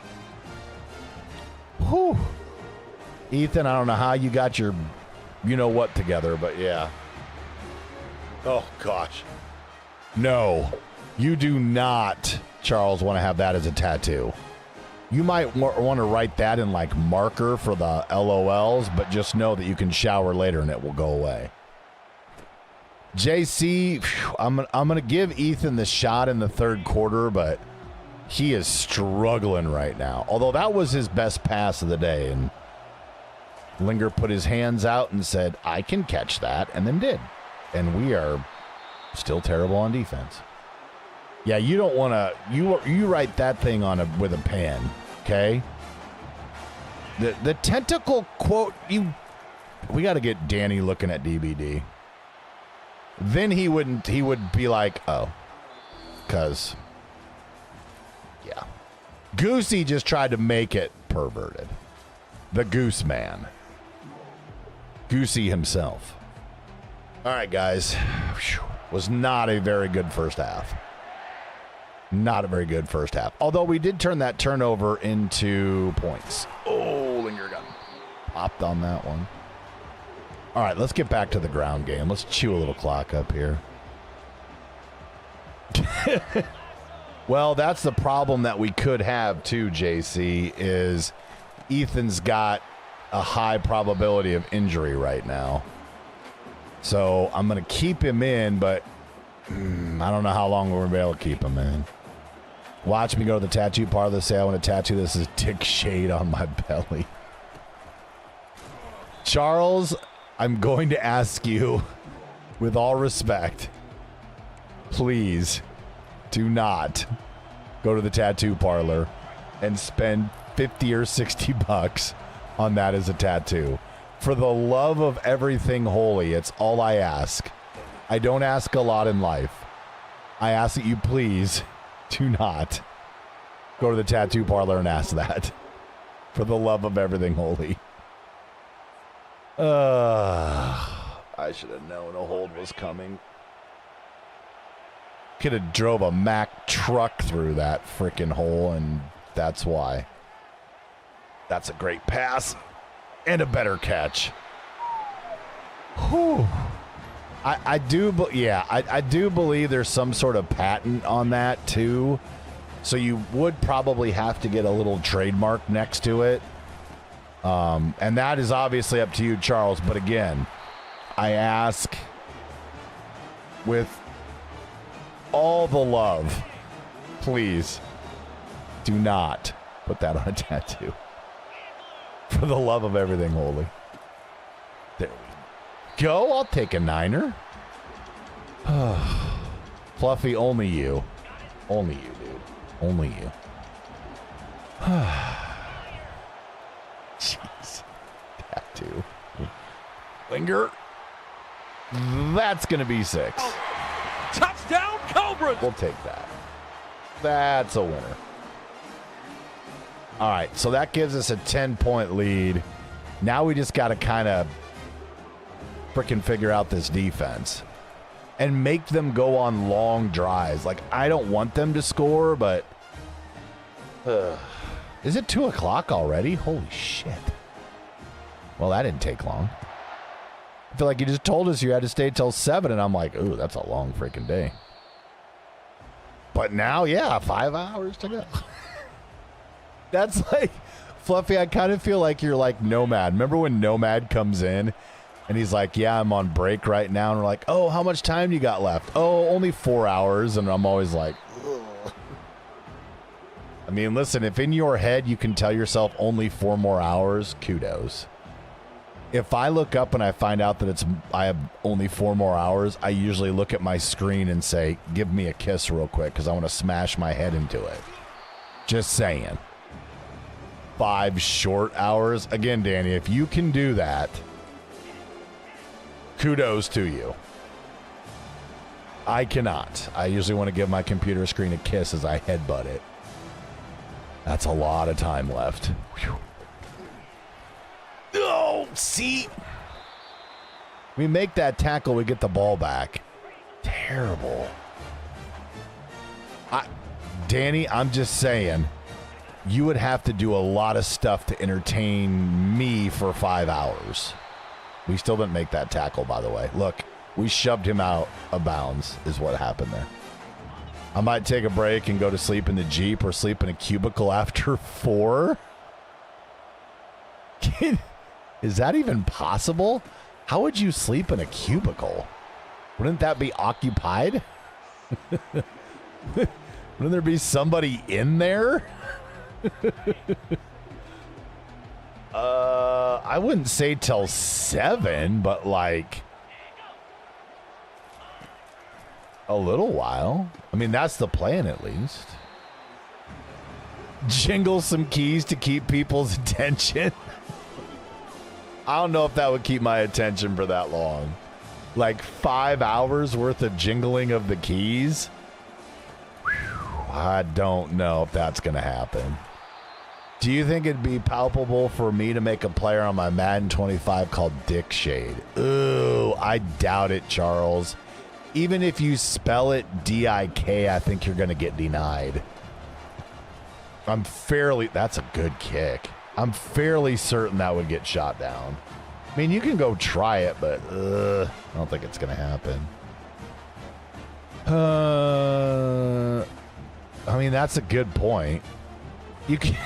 Whew. Ethan, I don't know how you got your you-know-what together, but yeah. Oh, gosh. No, you do not, Charles, want to have that as a tattoo. You might want to write that in, like, marker for the LOLs, but just know that you can shower later and it will go away. JC, I'm going to give Ethan the shot in the third quarter, but he is struggling right now. Although that was his best pass of the day, and Linger put his hands out and said, I can catch that, and then did. And we are still terrible on defense. Yeah, you don't want to, you write that thing on with a pen, okay? The tentacle quote, we got to get Danny looking at DBD. Then he would be like, oh, because, yeah. Goosey just tried to make it perverted. The Goose Man. Goosey himself. All right, guys. Whew. Was not a very good first half. Not a very good first half. Although we did turn that turnover into points. Oh, Linger got popped on that one. All right, let's get back to the ground game. Let's chew a little clock up here. Well, that's the problem that we could have too, JC, is Ethan's got a high probability of injury right now. So I'm going to keep him in, but I don't know how long we're going to be able to keep him in. Watch me go to the tattoo parlor, say I want to tattoo this as Dick Shade on my belly. Charles, I'm going to ask you, with all respect, please do not go to the tattoo parlor and spend 50 or 60 bucks on that as a tattoo. For the love of everything holy, it's all I ask. I don't ask a lot in life. I ask that you please do not go to the tattoo parlor and ask that. For the love of everything holy. I should have known a hold was coming. Could have drove a Mack truck through that freaking hole, and that's why. That's a great pass and a better catch. Whew. I do believe there's some sort of patent on that too. So you would probably have to get a little trademark next to it. And that is obviously up to you, Charles. But again, I ask with all the love, please do not put that on a tattoo. For the love of everything holy. There we go. I'll take a niner. Fluffy, only you. Only you, dude. Only you. Jeez. Tattoo. Linger. That's going to be 6. Touchdown, Cobras! We'll take that. That's a winner. All right, so that gives us a 10-point lead. Now we just got to kind of freaking figure out this defense and make them go on long drives. Like, I don't want them to score, but is it 2 o'clock already? Holy shit. Well, that didn't take long. I feel like you just told us you had to stay till 7, and I'm like, ooh, that's a long freaking day. But now, yeah, 5 hours to go. That's like, Fluffy, I kind of feel like you're like Nomad. Remember when Nomad comes in And he's like, yeah, I'm on break right now. And we're like, oh, how much time you got left? Oh, only 4 hours. And I'm always like, ugh. I mean, listen, if in your head you can tell yourself only 4 more hours, kudos. If I look up and I find out that I have only 4 more hours, I usually look at my screen and say, give me a kiss real quick because I want to smash my head into it. Just saying. 5 short hours. Again, Danny, if you can do that, kudos to you. I cannot. I usually want to give my computer screen a kiss as I headbutt it. That's a lot of time left. Whew. Oh, see? We make that tackle, we get the ball back. Terrible. Danny, I'm just saying, you would have to do a lot of stuff to entertain me for 5 hours. We still didn't make that tackle, by the way. Look, we shoved him out of bounds is what happened there. I might take a break and go to sleep in the Jeep or sleep in a cubicle after 4. Is that even possible? How would you sleep in a cubicle? Wouldn't that be occupied? Wouldn't there be somebody in there? I wouldn't say till 7, but like a little while. I mean, that's the plan at least. Jingle some keys to keep people's attention. I don't know if that would keep my attention for that long. Like 5 hours worth of jingling of the keys? Whew, I don't know if that's going to happen. Do you think it'd be palpable for me to make a player on my Madden 25 called Dick Shade? Ooh, I doubt it, Charles. Even if you spell it D-I-K, I think you're going to get denied. That's a good kick. I'm fairly certain that would get shot down. I mean, you can go try it, but I don't think it's going to happen. I mean, that's a good point. You can.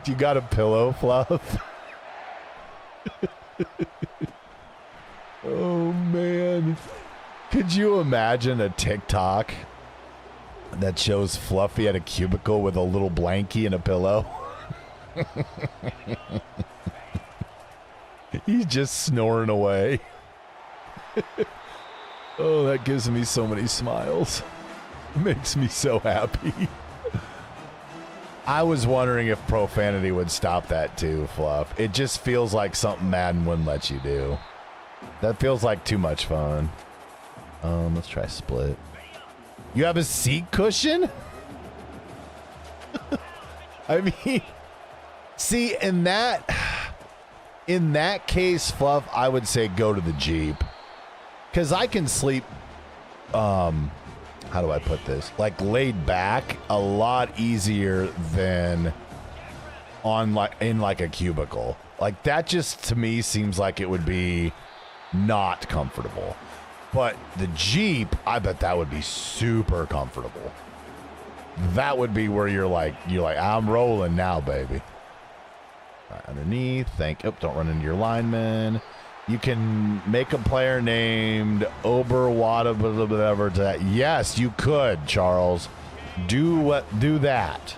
You got a pillow, Fluff? Oh, man. Could you imagine a TikTok that shows Fluffy at a cubicle with a little blankie and a pillow? He's just snoring away. Oh, that gives me so many smiles. It makes me so happy. I was wondering if profanity would stop that too, Fluff. It just feels like something Madden wouldn't let you do. That feels like too much fun. Let's try split. You have a seat cushion? I mean, see, in that case, Fluff, I would say go to the Jeep. Because I can sleep, how do I put this? Like laid back a lot easier than in a cubicle. Like that just to me seems like it would be not comfortable. But the Jeep, I bet that would be super comfortable. That would be where you're like, I'm rolling now, baby. All right, underneath, don't run into your lineman. You can make a player named Oberwada, whatever to that. Yes, you could, Charles. Do that.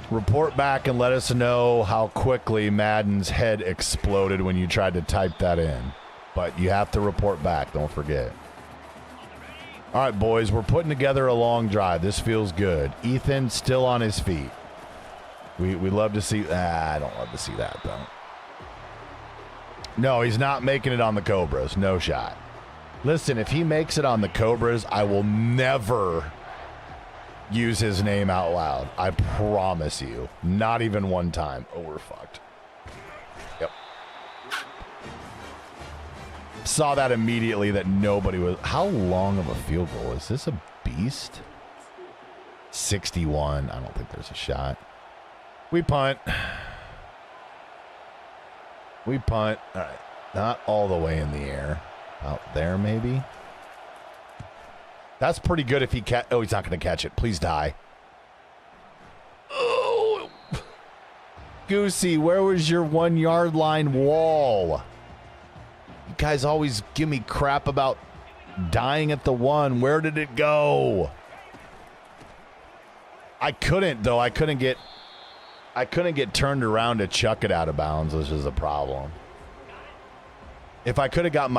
Report back and let us know how quickly Madden's head exploded when you tried to type that in. But you have to report back, don't forget. All right, boys, we're putting together a long drive. This feels good. Ethan still on his feet. We love to see. I don't love to see that, though. No, he's not making it on the Cobras. No shot. Listen, if he makes it on the Cobras, I will never use his name out loud. I promise you. Not even one time. Oh, we're fucked. Yep. Saw that immediately that nobody was. How long of a field goal? Is this a beast? 61. I don't think there's a shot. We punt. We punt. All right. Not all the way in the air. Out there, maybe. That's pretty good if he oh, he's not going to catch it. Please die. Oh. Goosey, where was your 1 yard line wall? You guys always give me crap about dying at the 1. Where did it go? I couldn't, though. I couldn't get turned around to chuck it out of bounds, which is a problem. If I could have got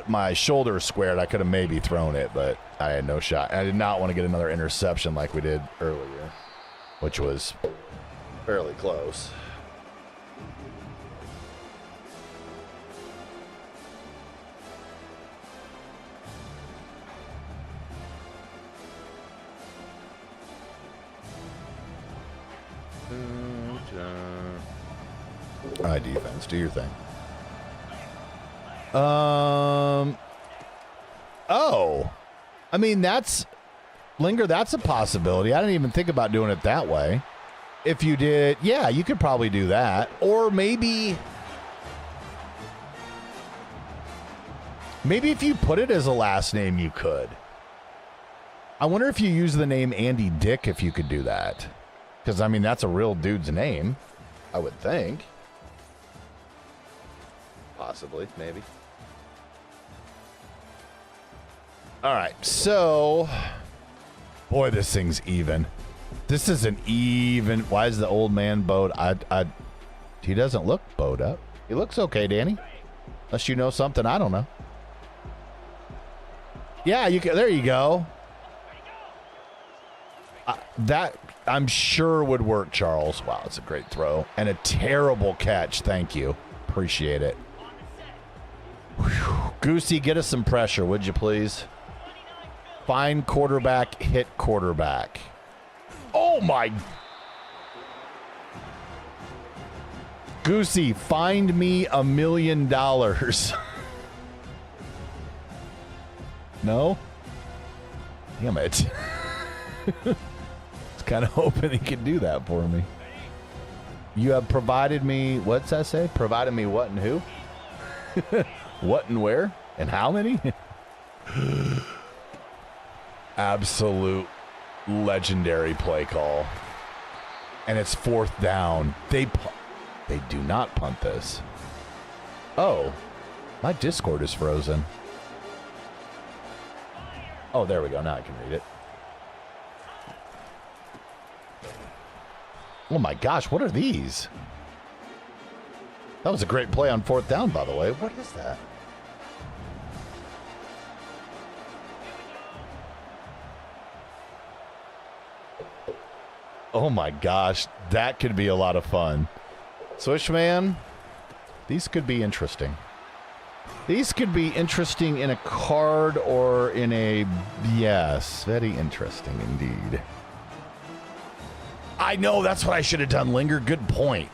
my shoulder squared, I could have maybe thrown it, but I had no shot. I did not want to get another interception like we did earlier, which was fairly close. All right, defense, do your thing. Oh, I mean, that's a possibility. I didn't even think about doing it that way. If you did, yeah, you could probably do that. Or maybe if you put it as a last name, you could. I wonder if you use the name Andy Dick, if you could do that. Because, I mean, that's a real dude's name, I would think. Possibly, maybe. All right, so, boy, this thing's even. This is an even. Why is the old man bowed? He doesn't look bowed up. He looks okay, Danny. Unless you know something I don't know. Yeah, you can. There you go. That I'm sure would work, Charles. Wow, it's a great throw and a terrible catch. Thank you, appreciate it. Whew. Goosey, get us some pressure, would you please? Find quarterback, hit quarterback. Oh, my. Goosey, find me $1 million. No? Damn it. I was kind of hoping he could do that for me. You have provided me, what's that say? Provided me what and who? What and where? And how many? Absolute legendary play call. And it's 4th down. They do not punt this. Oh, my Discord is frozen. Oh, there we go. Now I can read it. Oh my gosh, what are these? That was a great play on 4th down, by the way. What is that? Oh my gosh, that could be a lot of fun. Swishman, these could be interesting. These could be interesting in a card or in a... Yes, very interesting indeed. I know, that's what I should have done, Linger. Good point.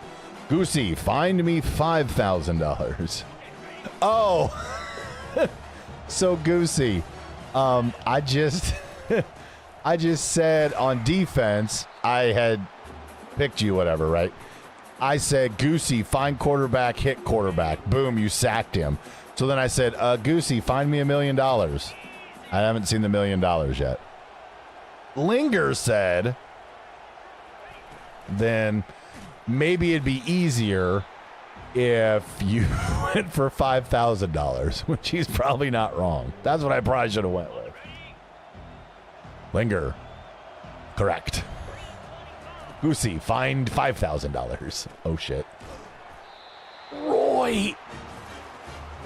Goosey, find me $5,000. Oh. So, Goosey, I just said on defense, I had picked you, whatever, right? I said, Goosey, find quarterback, hit quarterback. Boom, you sacked him. So then I said, Goosey, find me $1 million. I haven't seen the $1 million yet. Linger said, then maybe it'd be easier if you went for $5,000, which he's probably not wrong. That's what I probably should have went with. Linger, correct. Goosey, find $5,000. Oh, shit. Roy.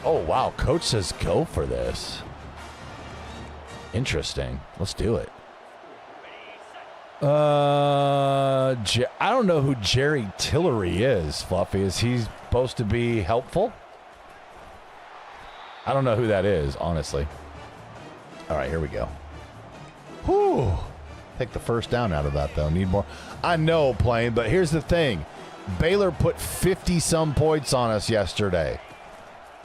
Oh, wow. Coach says go for this. Interesting. Let's do it. I don't know who Jerry Tillery is, Fluffy. Is he supposed to be helpful? I don't know who that is, honestly. All right, here we go. Whew. Take the first down out of that, though. Need more. I know, Plain, but here's the thing. Baylor put 50-some points on us yesterday.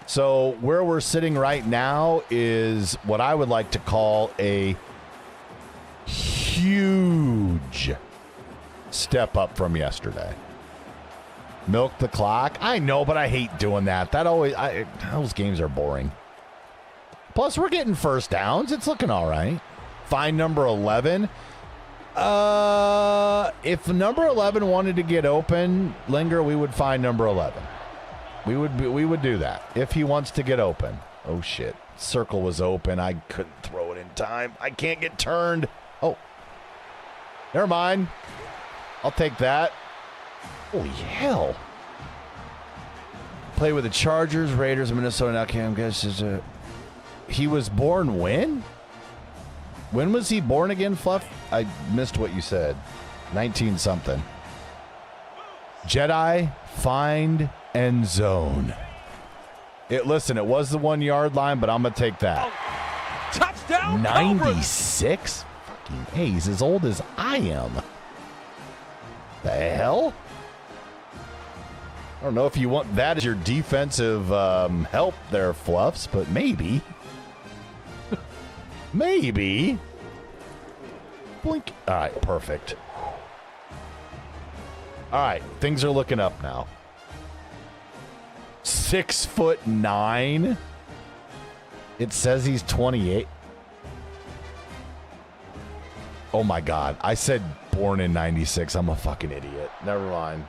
So where we're sitting right now is what I would like to call a huge step up from yesterday. Milk the clock. I know, but I hate doing that. Those games are boring. Plus, we're getting first downs. It's looking all right. Find number 11. If number 11 wanted to get open, Linger, we would find number 11. We would do that if he wants to get open. Oh shit! Circle was open. I couldn't throw it in time. I can't get turned. Oh, never mind. I'll take that. Holy hell! Play with the Chargers, Raiders, Minnesota. Now, Cam guess he was born when? When was he born again, Fluff? I missed what you said. 19 something. Jedi, find, end zone. Listen, it was the 1 yard line, but I'm going to take that. Touchdown, 96? Fucking hey, he's as old as I am. The hell? I don't know if you want that as your defensive help there, Fluffs, but maybe. Maybe. Blink. All right, perfect. All right, things are looking up now. 6'9". It says he's 28. Oh my God. I said born in 96. I'm a fucking idiot. Never mind.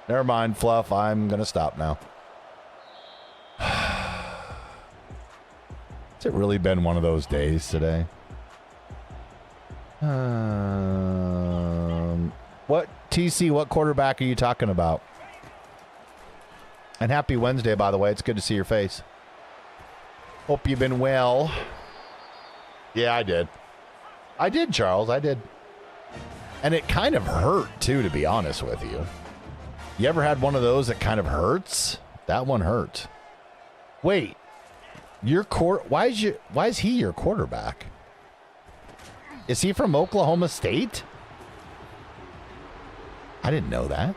Never mind, Fluff. I'm going to stop now. Has it really been one of those days today? What, TC, what quarterback are you talking about? And happy Wednesday, by the way. It's good to see your face. Hope you've been well. Yeah, I did. I did, Charles. I did. And it kind of hurt, too, to be honest with you. You ever had one of those that kind of hurts? That one hurt. Wait. Why is he your quarterback? Is he from Oklahoma State? I didn't know that.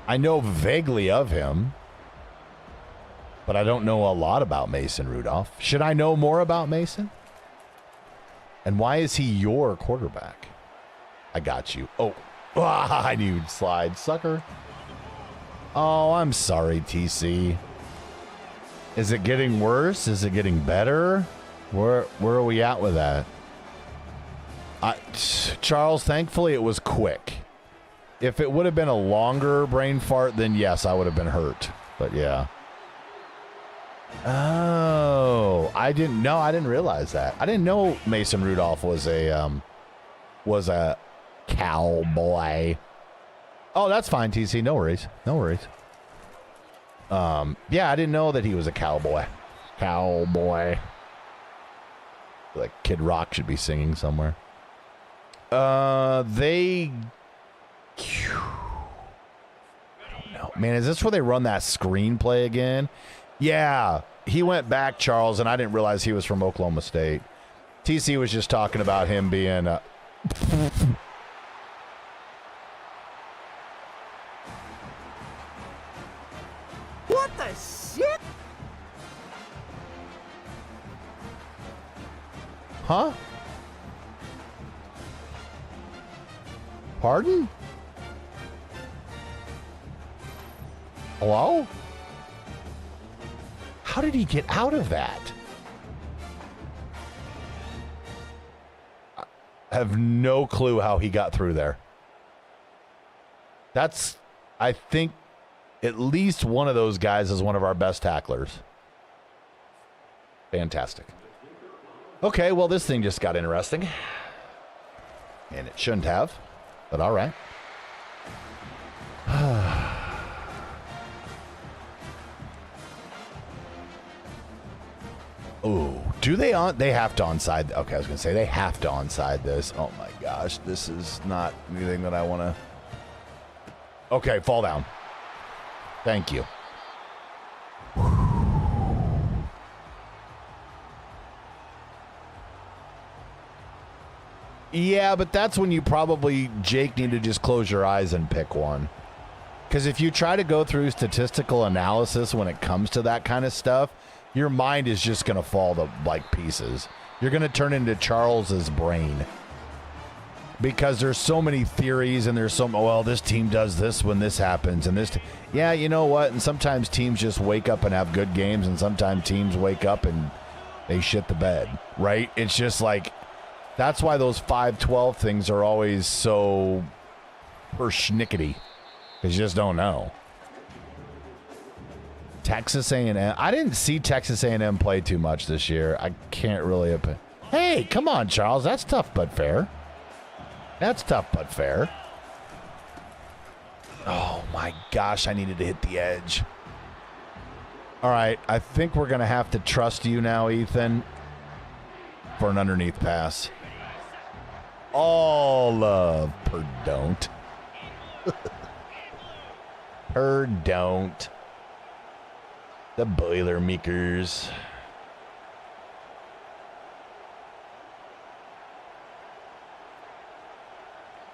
I know vaguely of him, but I don't know a lot about Mason Rudolph. Should I know more about Mason? And why is he your quarterback? I got you. Oh, I knew you'd slide, sucker. Oh, I'm sorry, TC. Is it getting worse? Is it getting better? Where are we at with that? Charles, thankfully it was quick. If it would have been a longer brain fart, then yes, I would have been hurt. But yeah. Oh, I didn't realize that. I didn't know Mason Rudolph was a cowboy. Oh, that's fine, TC. No worries. No worries. Yeah, I didn't know that he was a cowboy. Cowboy. Like Kid Rock should be singing somewhere. I don't know. Man, is this where they run that screenplay again? Yeah, he went back, Charles, and I didn't realize he was from Oklahoma State. TC was just talking about him being... What the shit? Huh? Pardon? Hello? How did he get out of that? I have no clue how he got through there. That's, I think, at least one of those guys is one of our best tacklers. Fantastic. Okay, well, this thing just got interesting. And it shouldn't have, but all right. Oh, do they have to onside? Okay, I was going to say they have to onside this. Oh my gosh, this is not anything that I want to. Okay, fall down. Thank you. Yeah, but that's when you probably, Jake, need to just close your eyes and pick one. Because if you try to go through statistical analysis when it comes to that kind of stuff, your mind is just going to fall to like pieces. You're going to turn into Charles's brain. Because there's so many theories and there's well, this team does this when this happens. And this, yeah, you know what? And sometimes teams just wake up and have good games. And sometimes teams wake up and they shit the bed, right? It's just like, That's why those 5-12 things are always so persnickety. Because you just don't know. Texas A&M. I didn't see Texas A&M play too much this year. I can't really. Hey, come on, Charles. That's tough but fair. That's tough but fair. Oh, my gosh. I needed to hit the edge. All right. I think we're going to have to trust you now, Ethan, for an underneath pass. All of don't. Don't. The Boilermakers.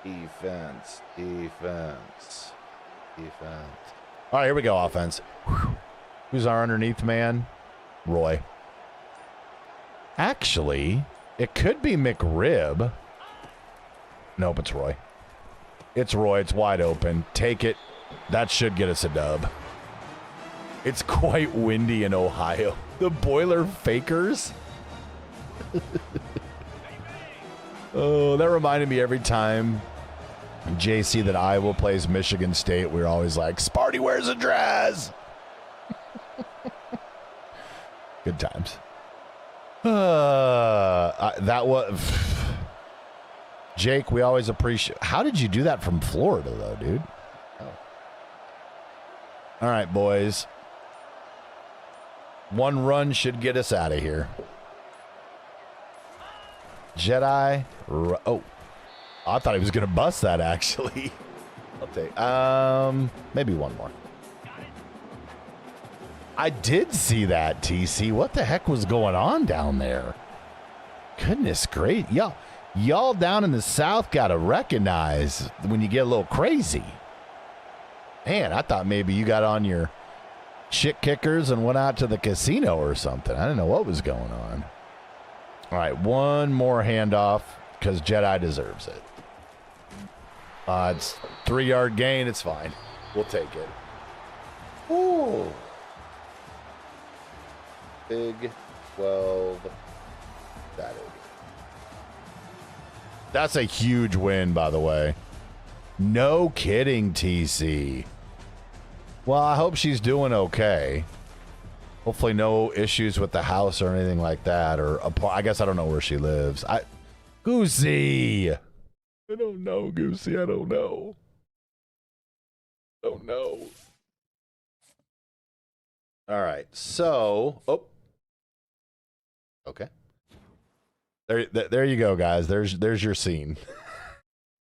Defense. All right, here we go, offense. Whew. Who's our underneath man? Roy. Actually, it could be McRib. Nope, it's Roy. It's Roy. It's wide open. Take it. That should get us a dub. It's quite windy in Ohio. The Boiler Fakers? Oh, that reminded me every time JC that Iowa plays Michigan State, we're always like, Sparty wears a dress. Good times. That was... Jake, we always appreciate... How did you do that from Florida, though, dude? Oh. All right, boys. One run should get us out of here. Jedi. Oh. I thought he was going to bust that, actually. I'll take... maybe one more. I did see that, TC. What the heck was going on down there? Goodness great. Y'all down in the South got to recognize when you get a little crazy. Man, I thought maybe you got on your shit kickers and went out to the casino or something. I didn't know what was going on. All right, one more handoff because Jedi deserves it. It's 3-yard gain. It's fine. We'll take it. Ooh. Big 12. That is. That's a huge win, by the way. No kidding, TC. Well, I hope she's doing okay. Hopefully no issues with the house or anything like that. Or I guess I don't know where she lives. Goosey. I don't know, Goosey. I don't know. Don't know. All right. So, okay. There you go, guys. There's your scene.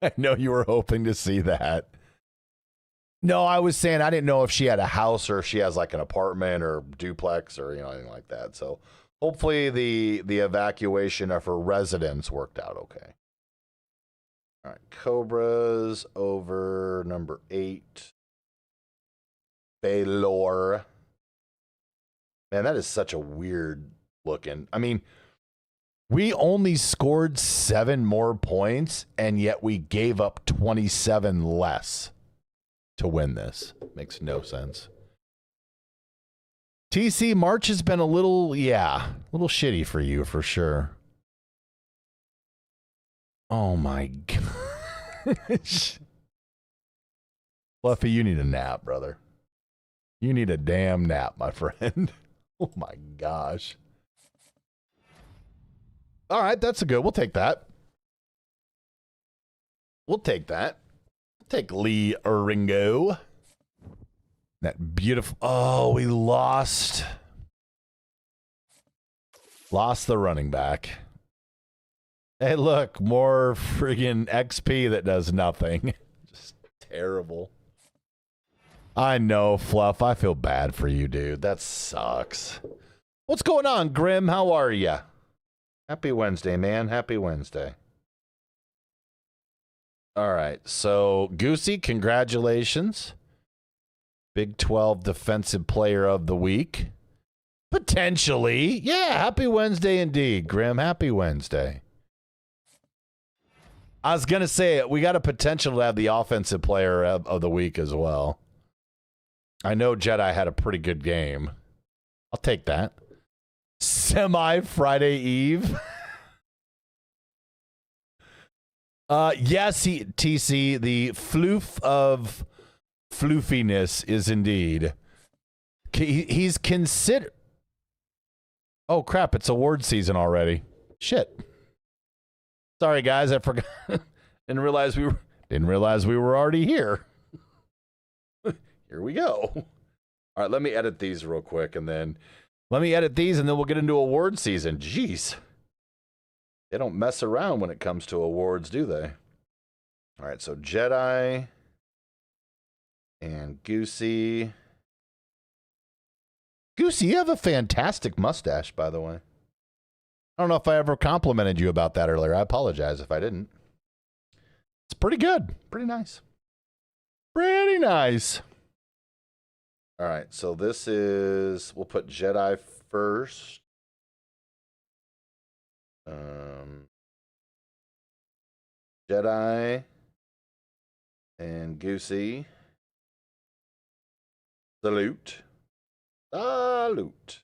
I know you were hoping to see that. No, I was saying I didn't know if she had a house or if she has like an apartment or duplex or anything like that. So hopefully the evacuation of her residence worked out okay. All right, Cobras over number 8. Baylor. Man, that is such a weird looking. I mean, we only scored 7 more points, and yet we gave up 27 less to win this. Makes no sense. TC, March has been a little shitty for you for sure. Oh my gosh. Fluffy, you need a nap, brother. You need a damn nap, my friend. Oh my gosh. All right, that's a good. We'll take that. We'll take that. We'll take Lee Ringo. That beautiful. Oh, we lost. Lost the running back. Hey, look, more friggin' XP that does nothing. Just terrible. I know, Fluff. I feel bad for you, dude. That sucks. What's going on, Grim? How are ya? Happy Wednesday, man. Happy Wednesday. All right. So, Goosey, congratulations. Big 12 Defensive Player of the Week. Potentially. Yeah, happy Wednesday indeed, Grim. Happy Wednesday. I was going to say, we got a potential to have the Offensive Player of the Week as well. I know Jedi had a pretty good game. I'll take that. Semi-Friday Eve. Yes, TC, the floof of floofiness is indeed. He's considered. Oh crap! It's award season already. Shit. Sorry guys, I forgot. didn't realize we were already here. Here we go. All right, let me edit these real quick, and then we'll get into award season. Jeez. They don't mess around when it comes to awards, do they? All right, so Jedi and Goosey. Goosey, you have a fantastic mustache, by the way. I don't know if I ever complimented you about that earlier. I apologize if I didn't. It's pretty good. Pretty nice. Pretty nice. All right, so this is, we'll put Jedi first. Jedi and Goosey. Salute. Salute.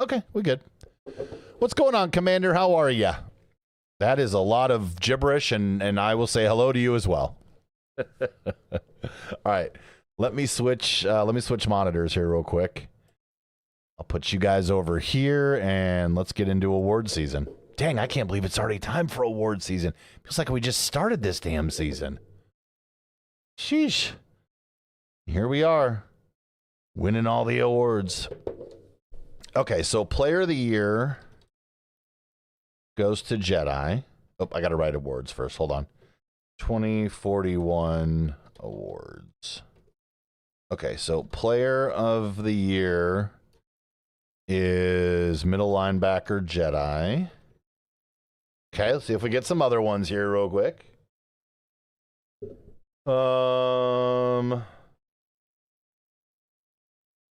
Okay, we good. What's going on, Commander? How are ya? That is a lot of gibberish, and I will say hello to you as well. All right, let me switch monitors here real quick. I'll put you guys over here, and let's get into award season. Dang, I can't believe it's already time for award season. Feels like we just started this damn season. Sheesh. Here we are, winning all the awards. Okay, so Player of the Year goes to Jedi. Oh, I got to write awards first. Hold on. 2041 awards. Okay, so Player of the Year is middle linebacker Jedi. Okay, let's see if we get some other ones here real quick.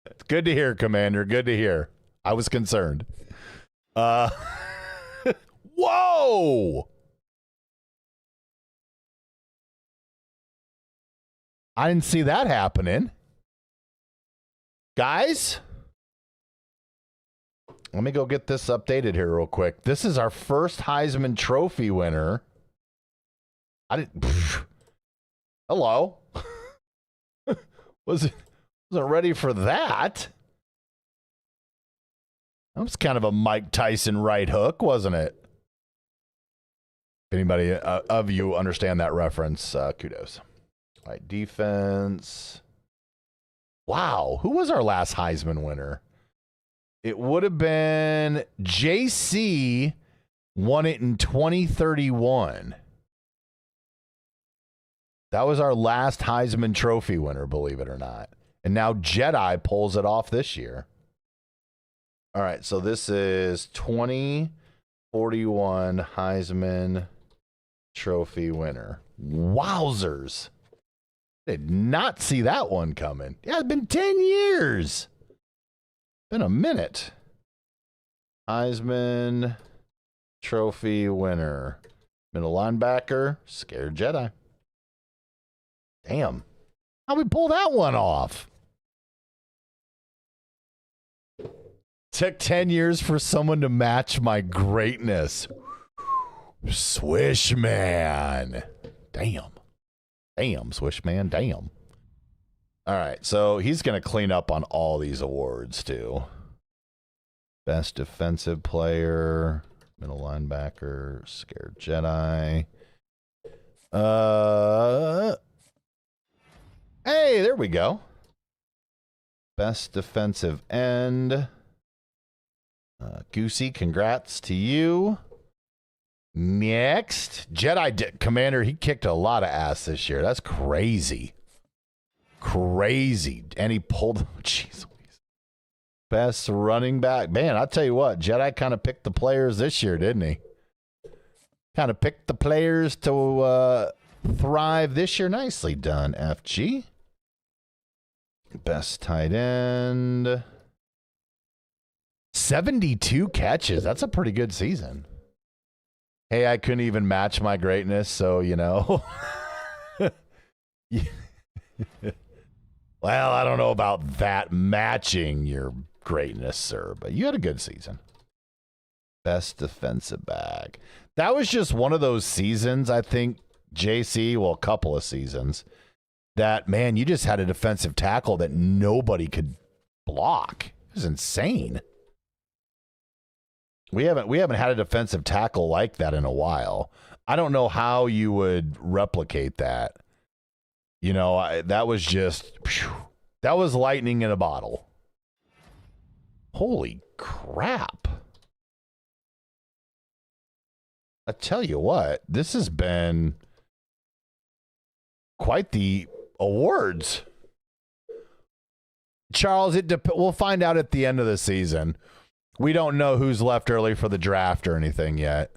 It's good to hear, Commander. Good to hear. I was concerned. Whoa! I didn't see that happening. Guys? Let me go get this updated here real quick. This is our first Heisman Trophy winner. Hello? Wasn't ready for that. That was kind of a Mike Tyson right hook, wasn't it? If anybody of you understand that reference, kudos. All right, defense. Wow, who was our last Heisman winner? It would have been JC, won it in 2031. That was our last Heisman Trophy winner, believe it or not. And now Jedi pulls it off this year. All right, so this is 2041 Heisman Trophy winner. Wowzers. Did not see that one coming. Yeah, it's been 10 years. Been a minute. Heisman Trophy winner. Middle linebacker, Scared Jedi. Damn. How'd we pull that one off? Took 10 years for someone to match my greatness. Swish man. Damn. Damn, Swish man. Damn. All right, so he's going to clean up on all these awards, too. Best defensive player, middle linebacker, Scared Jedi. Hey, there we go. Best defensive end. Goosey, congrats to you. Next, Commander, he kicked a lot of ass this year. That's crazy. Crazy. And he pulled, jeez. Best running back. Man, I'll tell you what, Jedi kind of picked the players this year, didn't he? Kind of picked the players to thrive this year. Nicely done, FG. Best tight end. 72 catches. That's a pretty good season. Hey, I couldn't even match my greatness, so, you know. Well, I don't know about that matching your greatness, sir, but you had a good season. Best defensive back. That was just one of those seasons, I think, JC, well, a couple of seasons, that, man, you just had a defensive tackle that nobody could block. It was insane. We haven't had a defensive tackle like that in a while. I don't know how you would replicate that. You know, that was just, that was lightning in a bottle. Holy crap. I tell you what, this has been quite the awards. Charles, we'll find out at the end of the season. We don't know who's left early for the draft or anything yet.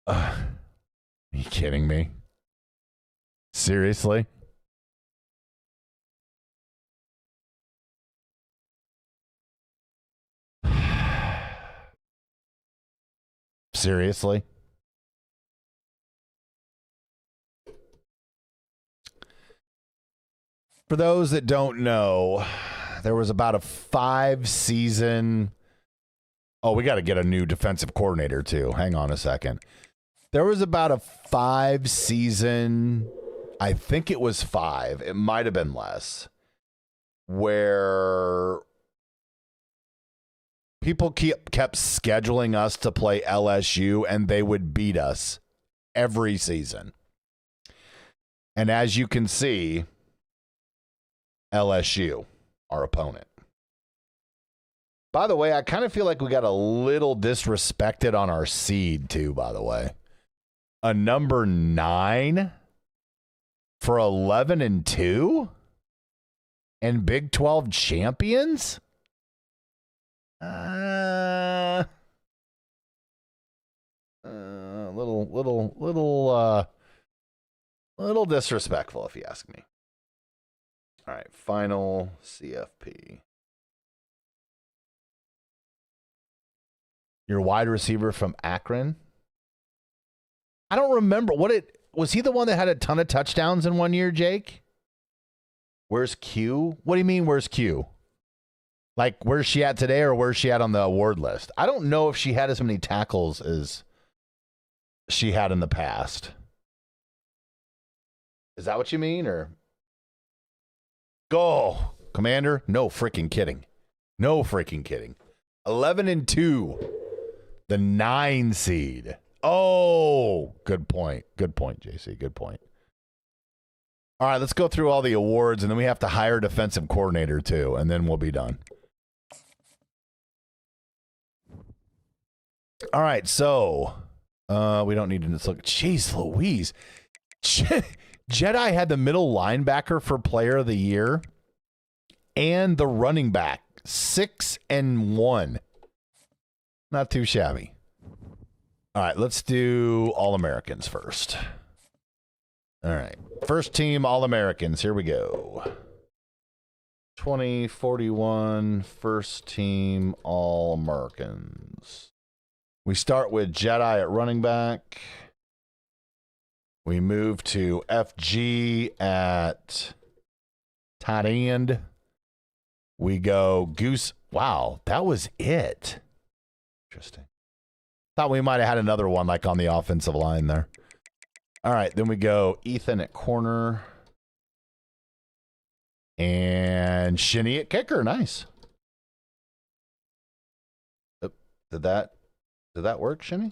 Are you kidding me? Seriously? Seriously? For those that don't know, there was about a 5-season... Oh, we got to get a new defensive coordinator, too. Hang on a second. There was about a 5-season... I think it was 5. It might have been less. Where people kept scheduling us to play LSU, and they would beat us every season. And as you can see, LSU, our opponent. By the way, I kind of feel like we got a little disrespected on our seed, too, by the way. A number 9 for 11-2 and Big 12 champions? Little disrespectful, if you ask me. All right, final CFP. Your wide receiver from Akron. I don't remember was he the one that had a ton of touchdowns in one year, Jake? Where's Q? What do you mean, where's Q? Like, where's she at today, or where's she at on the award list? I don't know if she had as many tackles as she had in the past. Is that what you mean, or? Go, Commander. No freaking kidding. No freaking kidding. 11-2. The 9 seed. Oh, good point. Good point, JC. Good point. All right, let's go through all the awards, and then we have to hire a defensive coordinator, too, and then we'll be done. All right, so we don't need to look. Jeez Louise. Jedi had the middle linebacker for player of the year and the running back. 6-1. Not too shabby. All right, let's do All-Americans first. All right, first team All-Americans. Here we go. 2041 first team All-Americans. We start with Jedi at running back. We move to FG at tight end. We go Goose. Wow, that was it. Interesting. Thought we might have had another one like on the offensive line there. All right, then we go Ethan at corner. And Shinny at kicker. Nice. Oh, did that work, Shinny?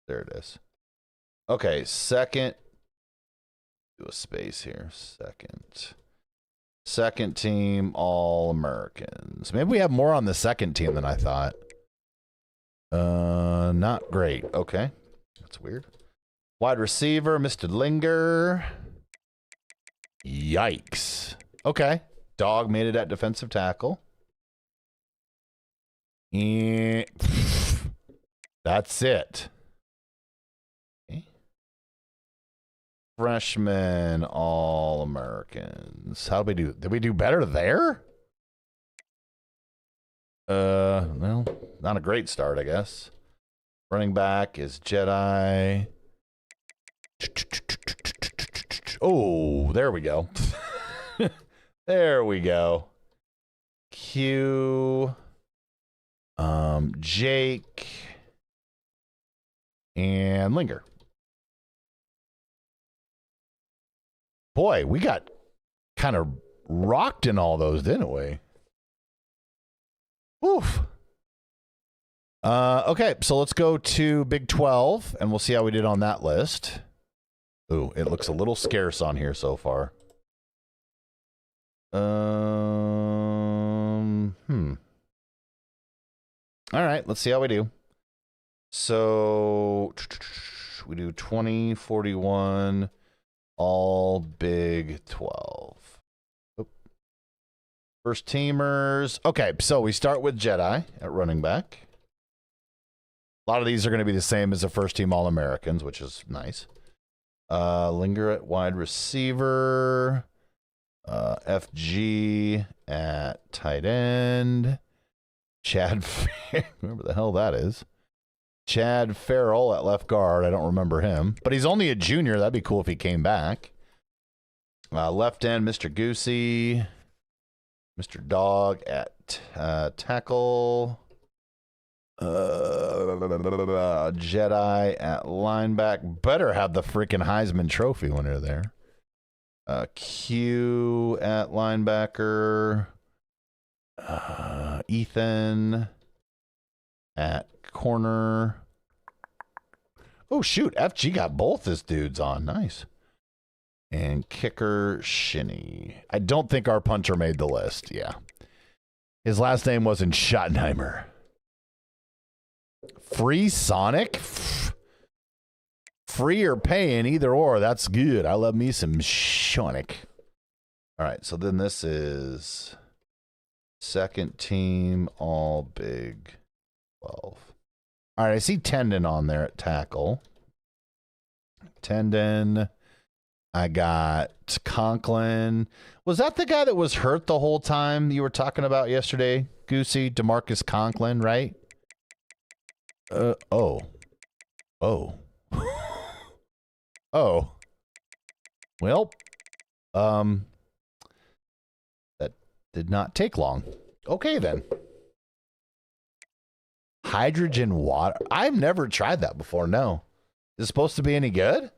There it is. Okay, second. Do a space here. Second team All-Americans. Maybe we have more on the second team than I thought. Not great. Okay. That's weird. Wide receiver, Mr. Linger. Yikes. Okay. Dog made it at defensive tackle. And that's it. Okay. Freshman All-Americans. How did we do? Did we do better there? Well, not a great start, I guess. Running back is Jedi. Oh, there we go. There we go. Q. Jake, and Linger. Boy, we got kind of rocked in all those, didn't we? Oof. Okay, so let's go to Big 12, and we'll see how we did on that list. Ooh, it looks a little scarce on here so far. All right, let's see how we do. So we do 20, 41, all Big 12. Oop. First teamers. Okay, so we start with Jedi at running back. A lot of these are going to be the same as the first team All-Americans, which is nice. Linger at wide receiver. FG at tight end. Chad, remember the hell that is. Chad Farrell at left guard. I don't remember him, but he's only a junior. That'd be cool if he came back. Left end, Mr. Goosey. Mr. Dog at tackle. Jedi at linebacker. Better have the freaking Heisman Trophy winner there. Q at linebacker. Ethan at corner. Oh, shoot. FG got both his dudes on. Nice. And kicker, Shinny. I don't think our punter made the list. Yeah. His last name wasn't Schottenheimer. Free Sonic? Free or paying, either or. That's good. I love me some Sonic. All right, so then this is second team, all Big 12. All right, I see Tendon on there at tackle. Tendon. I got Conklin. Was that the guy that was hurt the whole time you were talking about yesterday, Goosey? DeMarcus Conklin, right? Oh. Oh. Oh. Well, that did not take long. Okay, then. Hydrogen water. I've never tried that before, no. Is it supposed to be any good?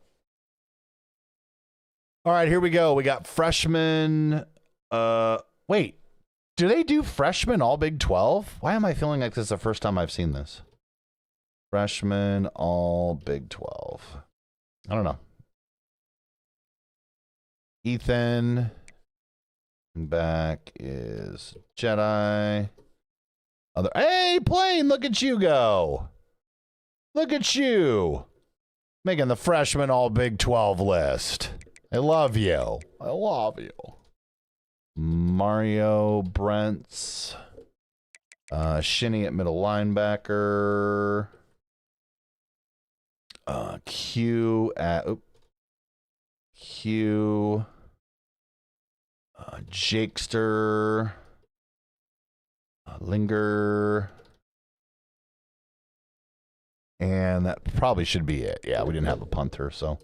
All right, here we go. We got freshmen. Wait. Do they do freshmen all Big 12? Why am I feeling like this is the first time I've seen this? Freshmen all Big 12. I don't know. Ethan. Back is Jedi. Hey, Plane, look at you go. Look at you. Making the freshman all Big 12 list. I love you. I love you. Mario Brents. Shinny at middle linebacker. Q at Q. Jakester. Linger. And that probably should be it. Yeah, we didn't have a punter, so.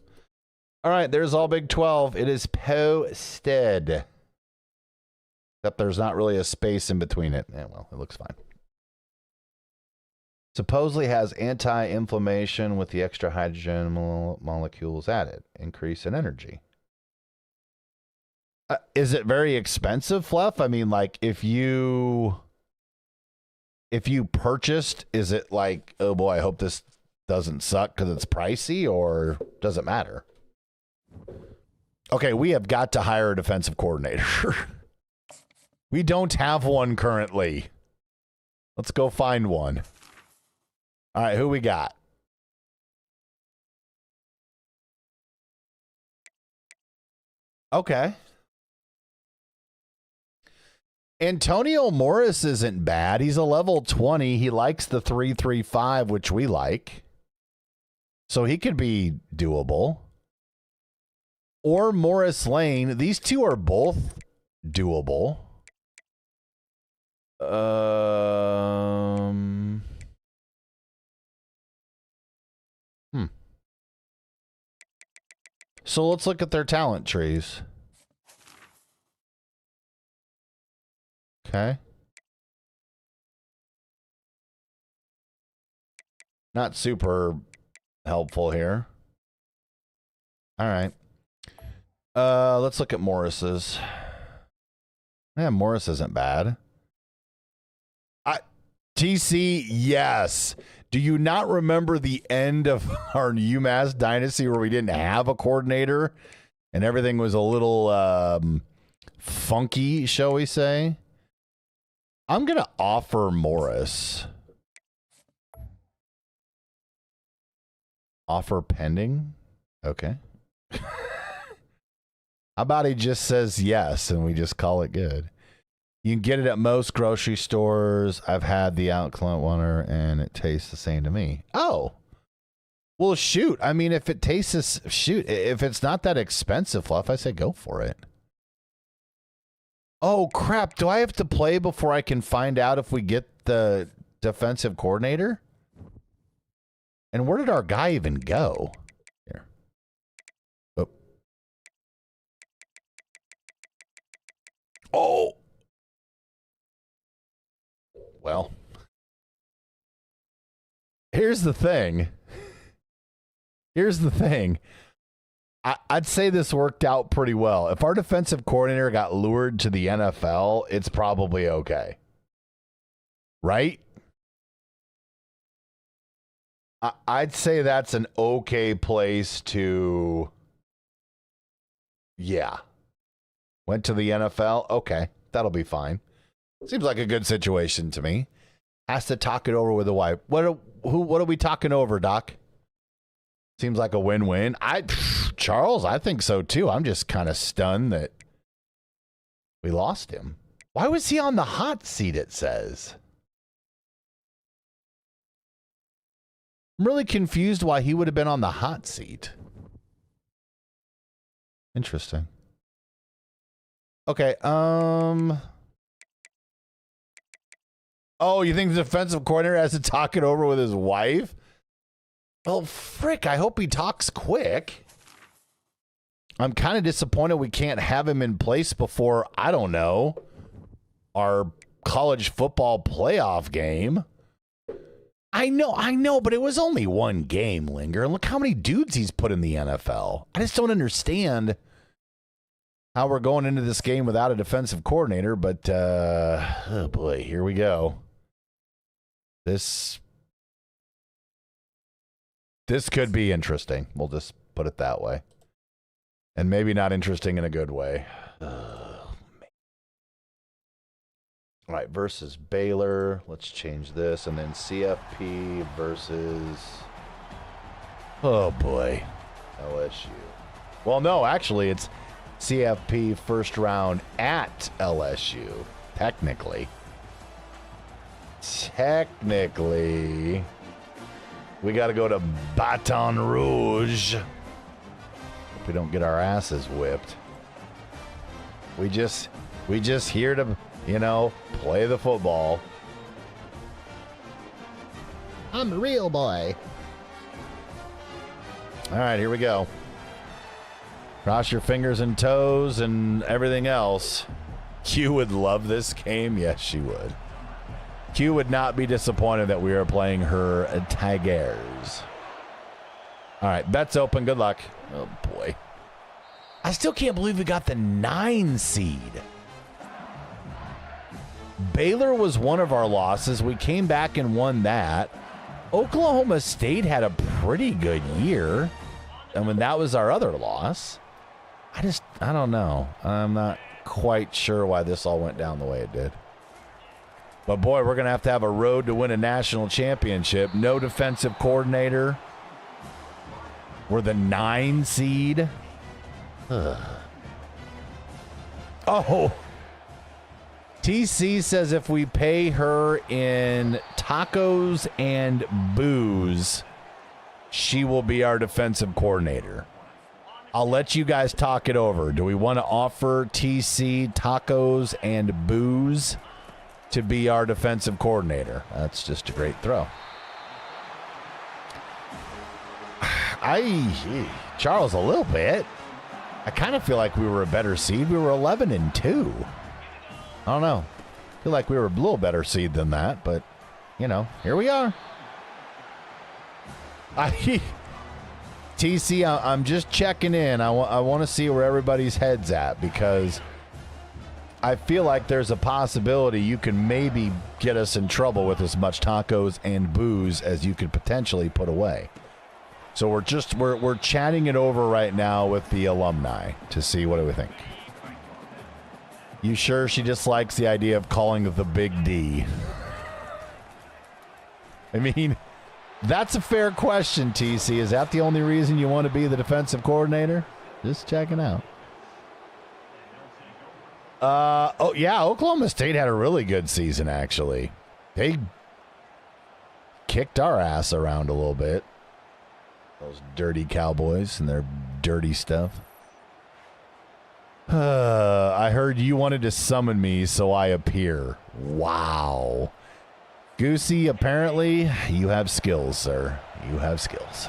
All right, there's all Big 12. It is posted. Except there's not really a space in between it. Yeah, well, it looks fine. Supposedly has anti-inflammation with the extra hydrogen molecules added. Increase in energy. Is it very expensive, Fluff? I mean, like, if you purchased, is it like, oh boy, I hope this doesn't suck because it's pricey, or does it matter? Okay, we have got to hire a defensive coordinator. We don't have one currently. Let's go find one. All right, who we got? Okay. Antonio Morris isn't bad. He's a level 20. He likes the 3-3-5, which we like. So he could be doable. Or Morris Lane. These two are both doable. So let's look at their talent trees. Okay. Not super helpful here. All right. Let's look at Morris's. Yeah, Morris isn't bad. TC, yes. Do you not remember the end of our UMass Dynasty where we didn't have a coordinator and everything was a little funky, shall we say? I'm going to offer Morris. Offer pending? Okay. How about he just says yes and we just call it good? You can get it at most grocery stores. I've had the Outclunt Water and it tastes the same to me. Oh. Well, shoot. I mean, if it tastes, shoot. If it's not that expensive, Fluff, I say go for it. Oh, crap. Do I have to play before I can find out if we get the defensive coordinator? And where did our guy even go? Here. Oh. Oh. Well, here's the thing. I'd say this worked out pretty well. If our defensive coordinator got lured to the NFL, it's probably okay. Right? I'd say that's an okay place to... Yeah. Went to the NFL? Okay, that'll be fine. Seems like a good situation to me. Has to talk it over with the wife. What are we talking over, Doc? Seems like a win-win. Charles, I think so too. I'm just kind of stunned that we lost him. Why was he on the hot seat, it says? I'm really confused why he would have been on the hot seat. Interesting. Okay, Oh, you think the defensive coordinator has to talk it over with his wife? Well, frick, I hope he talks quick. I'm kind of disappointed we can't have him in place before, I don't know, our college football playoff game. I know, but it was only one game, Linger. Look how many dudes he's put in the NFL. I just don't understand how we're going into this game without a defensive coordinator, but, oh boy, here we go. This could be interesting. We'll just put it that way. And maybe not interesting in a good way. All right, versus Baylor. Let's change this. And then CFP versus... Oh, boy. LSU. Well, no, actually, it's CFP first round at LSU. Technically. We got to go to Baton Rouge. Hope we don't get our asses whipped. We just here to, play the football. I'm a real boy. All right, here we go. Cross your fingers and toes and everything else. Q would love this game. Yes, she would. Q would not be disappointed that we are playing her Tigers. All right, bets open. Good luck. Oh, boy. I still can't believe we got the 9 seed. Baylor was one of our losses. We came back and won that. Oklahoma State had a pretty good year. I mean, that was our other loss. I don't know. I'm not quite sure why this all went down the way it did. But, boy, we're going to have a road to win a national championship. No defensive coordinator. We're the 9 seed. Ugh. Oh. TC says if we pay her in tacos and booze, she will be our defensive coordinator. I'll let you guys talk it over. Do we want to offer TC tacos and booze to be our defensive coordinator? That's just a great throw. Charles, a little bit. I kind of feel like we were a better seed. We were 11-2. I don't know. I feel like we were a little better seed than that, but, here we are. TC, I'm just checking in. I want to see where everybody's head's at because I feel like there's a possibility you can maybe get us in trouble with as much tacos and booze as you could potentially put away. So we're chatting it over right now with the alumni to see what do we think. You sure she just likes the idea of calling the Big D? I mean, that's a fair question, TC. Is that the only reason you want to be the defensive coordinator? Just checking out. Oh, yeah, Oklahoma State had a really good season, actually. They kicked our ass around a little bit. Those dirty Cowboys and their dirty stuff. I heard you wanted to summon me, so I appear. Wow. Goosey, apparently, you have skills, sir. You have skills.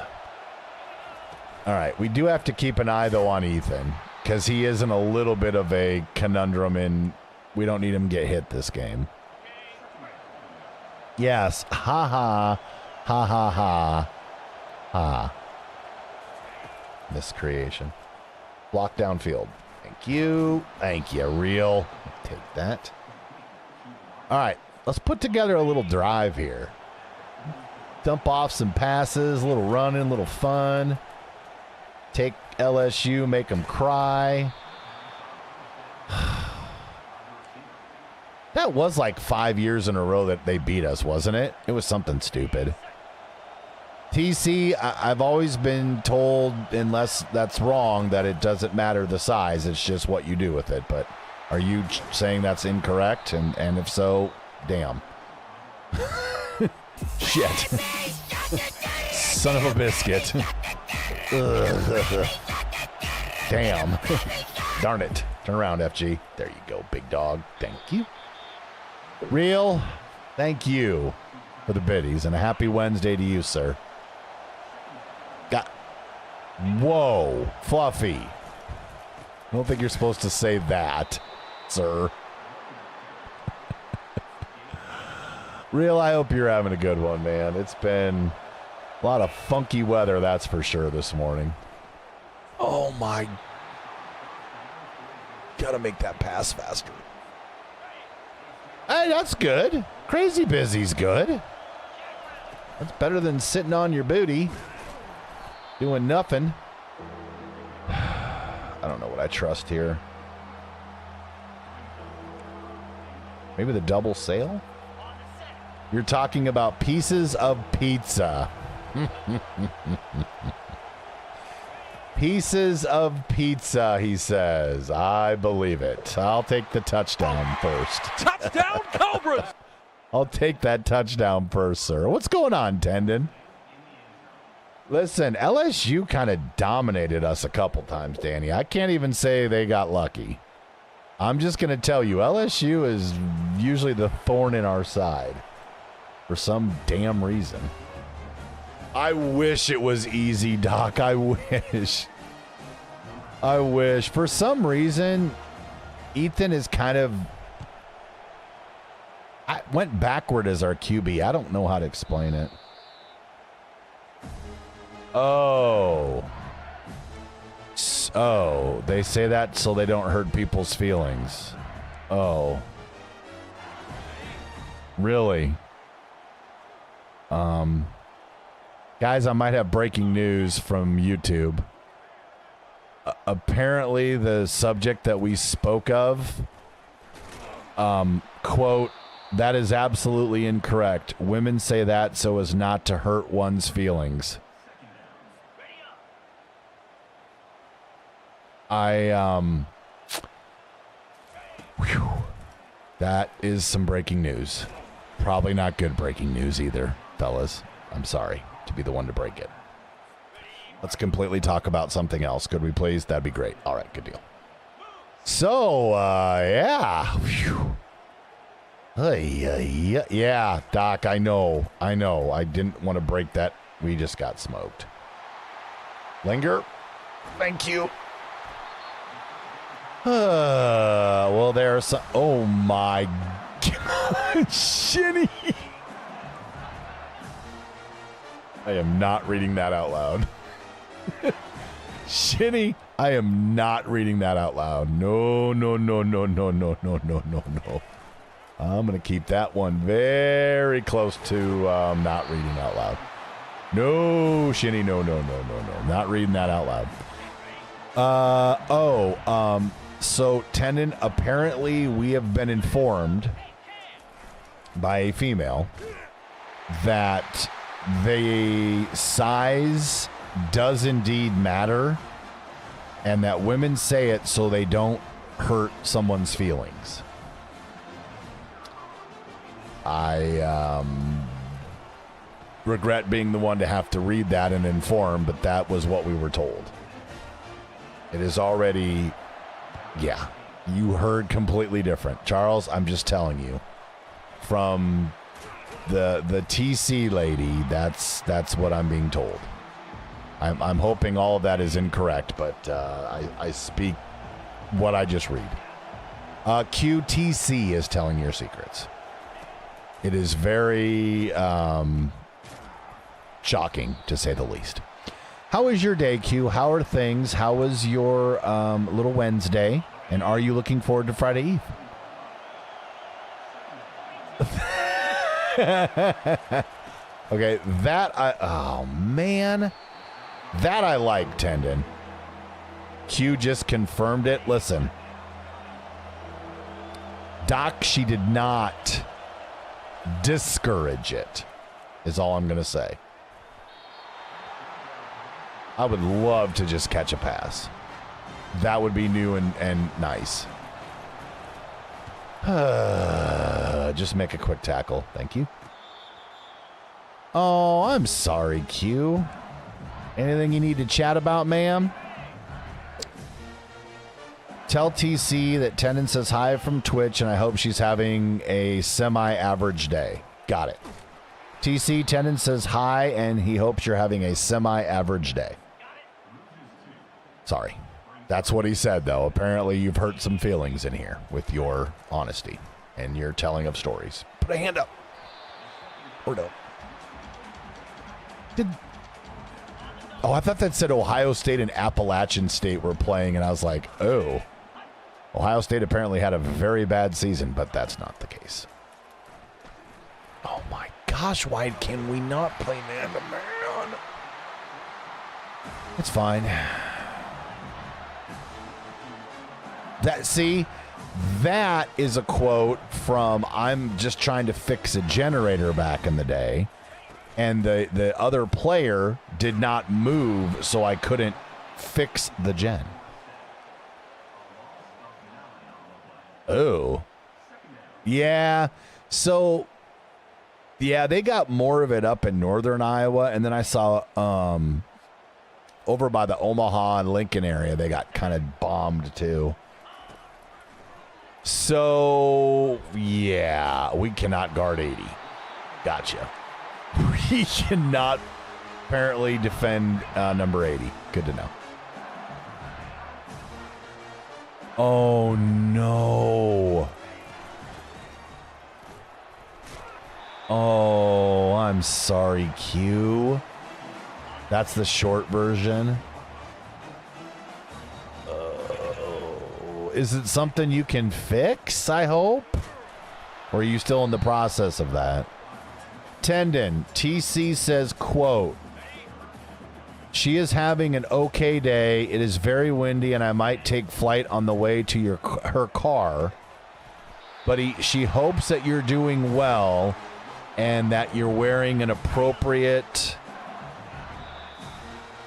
All right, we do have to keep an eye, though, on Ethan, because he is in a little bit of a conundrum, and we don't need him to get hit this game. Yes. Ha ha. Ha ha ha. Ha. Miscreation. Block downfield. Thank you. Thank you, Real. Take that. All right. Let's put together a little drive here. Dump off some passes, a little running, a little fun. Take LSU, make them cry. That was like 5 years in a row that they beat us, wasn't it? It was something stupid. TC, I've always been told, unless that's wrong, that it doesn't matter the size. It's just what you do with it. But are you saying that's incorrect? And if so, damn. Shit. Son of a biscuit. Damn. Darn it. Turn around, FG. There you go, big dog. Thank you. Real, thank you for the biddies, and a happy Wednesday to you, sir. Whoa, Fluffy. I don't think you're supposed to say that, sir. Real, I hope you're having a good one, man. It's been a lot of funky weather, that's for sure, this morning. Oh, my. Gotta make that pass faster. Hey, that's good. Crazy busy's good. That's better than sitting on your booty, doing nothing. I don't know what I trust here. Maybe the double sale? You're talking about pieces of pizza. Pieces of pizza, he says. I believe it. I'll take the touchdown first. Touchdown, Cobras! I'll take that touchdown first, sir. What's going on, Tendon? Listen, LSU kind of dominated us a couple times, Danny. I can't even say they got lucky. I'm just going to tell you, LSU is usually the thorn in our side for some damn reason. I wish it was easy, Doc. I wish. I wish. For some reason, Ethan is kind of... I went backward as our QB. I don't know how to explain it. Oh. Oh, they say that so they don't hurt people's feelings. Oh. Really? Guys, I might have breaking news from YouTube. Apparently, the subject that we spoke of, quote, that is absolutely incorrect. Women say that so as not to hurt one's feelings. That is some breaking news. Probably not good breaking news either, fellas. I'm sorry to be the one to break it. Let's completely talk about something else. Could we please? That'd be great. All right, good deal. So, yeah. Whew. Yeah, Doc, I know. I didn't want to break that. We just got smoked. Linger. Thank you. Well, there's some... Oh, my God. Shinny. I am not reading that out loud. Shinny, I am not reading that out loud. No, no, no, no, no, no, no, no, no, no. I'm going to keep that one very close to not reading out loud. No, Shinny, no, no, no, no, no. Not reading that out loud. So, Tendon, apparently we have been informed by a female that the size does indeed matter, and that women say it so they don't hurt someone's feelings. I regret being the one to have to read that and inform, but that was what we were told. It is already, yeah, you heard completely different. Charles, I'm just telling you. From the TC lady, that's what I'm being told. I'm hoping all of that is incorrect, but I speak what I just read. QTC is telling your secrets. It is very shocking, to say the least. How was your day, Q? How are things? How was your little Wednesday? And are you looking forward to Friday Eve? Okay, oh man, that I like, Tendon. Q just confirmed it. Listen, Doc, she did not discourage it, is all I'm gonna say. I would love to just catch a pass. That would be new and nice. Just make a quick tackle. Thank you. Oh, I'm sorry, Q. Anything you need to chat about, ma'am? Tell TC that Tendon says hi from Twitch, and I hope she's having a semi-average day. Got it. TC, Tendon says hi, and he hopes you're having a semi-average day. Sorry. That's what he said, though. Apparently, you've hurt some feelings in here with your honesty and your telling of stories. Put a hand up. Or no. I thought that said Ohio State and Appalachian State were playing, and I was like, oh. Ohio State apparently had a very bad season, but that's not the case. Oh, my gosh. Why can we not play man-to-man? It's fine. That is a quote from I'm just trying to fix a generator back in the day, and the other player did not move, so I couldn't fix the gen. Oh. Yeah. So, yeah, they got more of it up in northern Iowa, and then I saw over by the Omaha and Lincoln area, they got kind of bombed too. So, yeah, we cannot guard 80. Gotcha. We cannot apparently defend number 80. Good to know. Oh, no. Oh, I'm sorry, Q. That's the short version. Is it something you can fix, I hope? Or are you still in the process of that? Tendon, TC says, quote, she is having an okay day. It is very windy, and I might take flight on the way to her car. But she hopes that you're doing well and that you're wearing an appropriate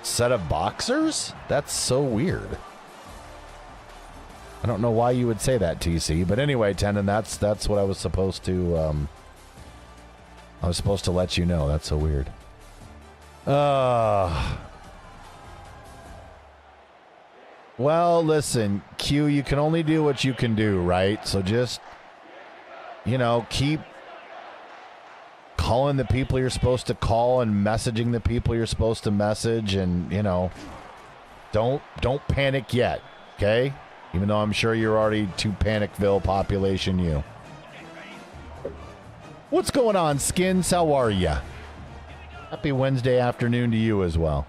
set of boxers? That's so weird. I don't know why you would say that, TC. But anyway, Tendon, that's what I was supposed to let you know. That's so weird. Well, listen, Q, you can only do what you can do, right? So just, keep calling the people you're supposed to call and messaging the people you're supposed to message, and, don't panic yet, okay? Even though I'm sure you're already too Panicville population you. What's going on, Skins? How are ya? Happy Wednesday afternoon to you as well.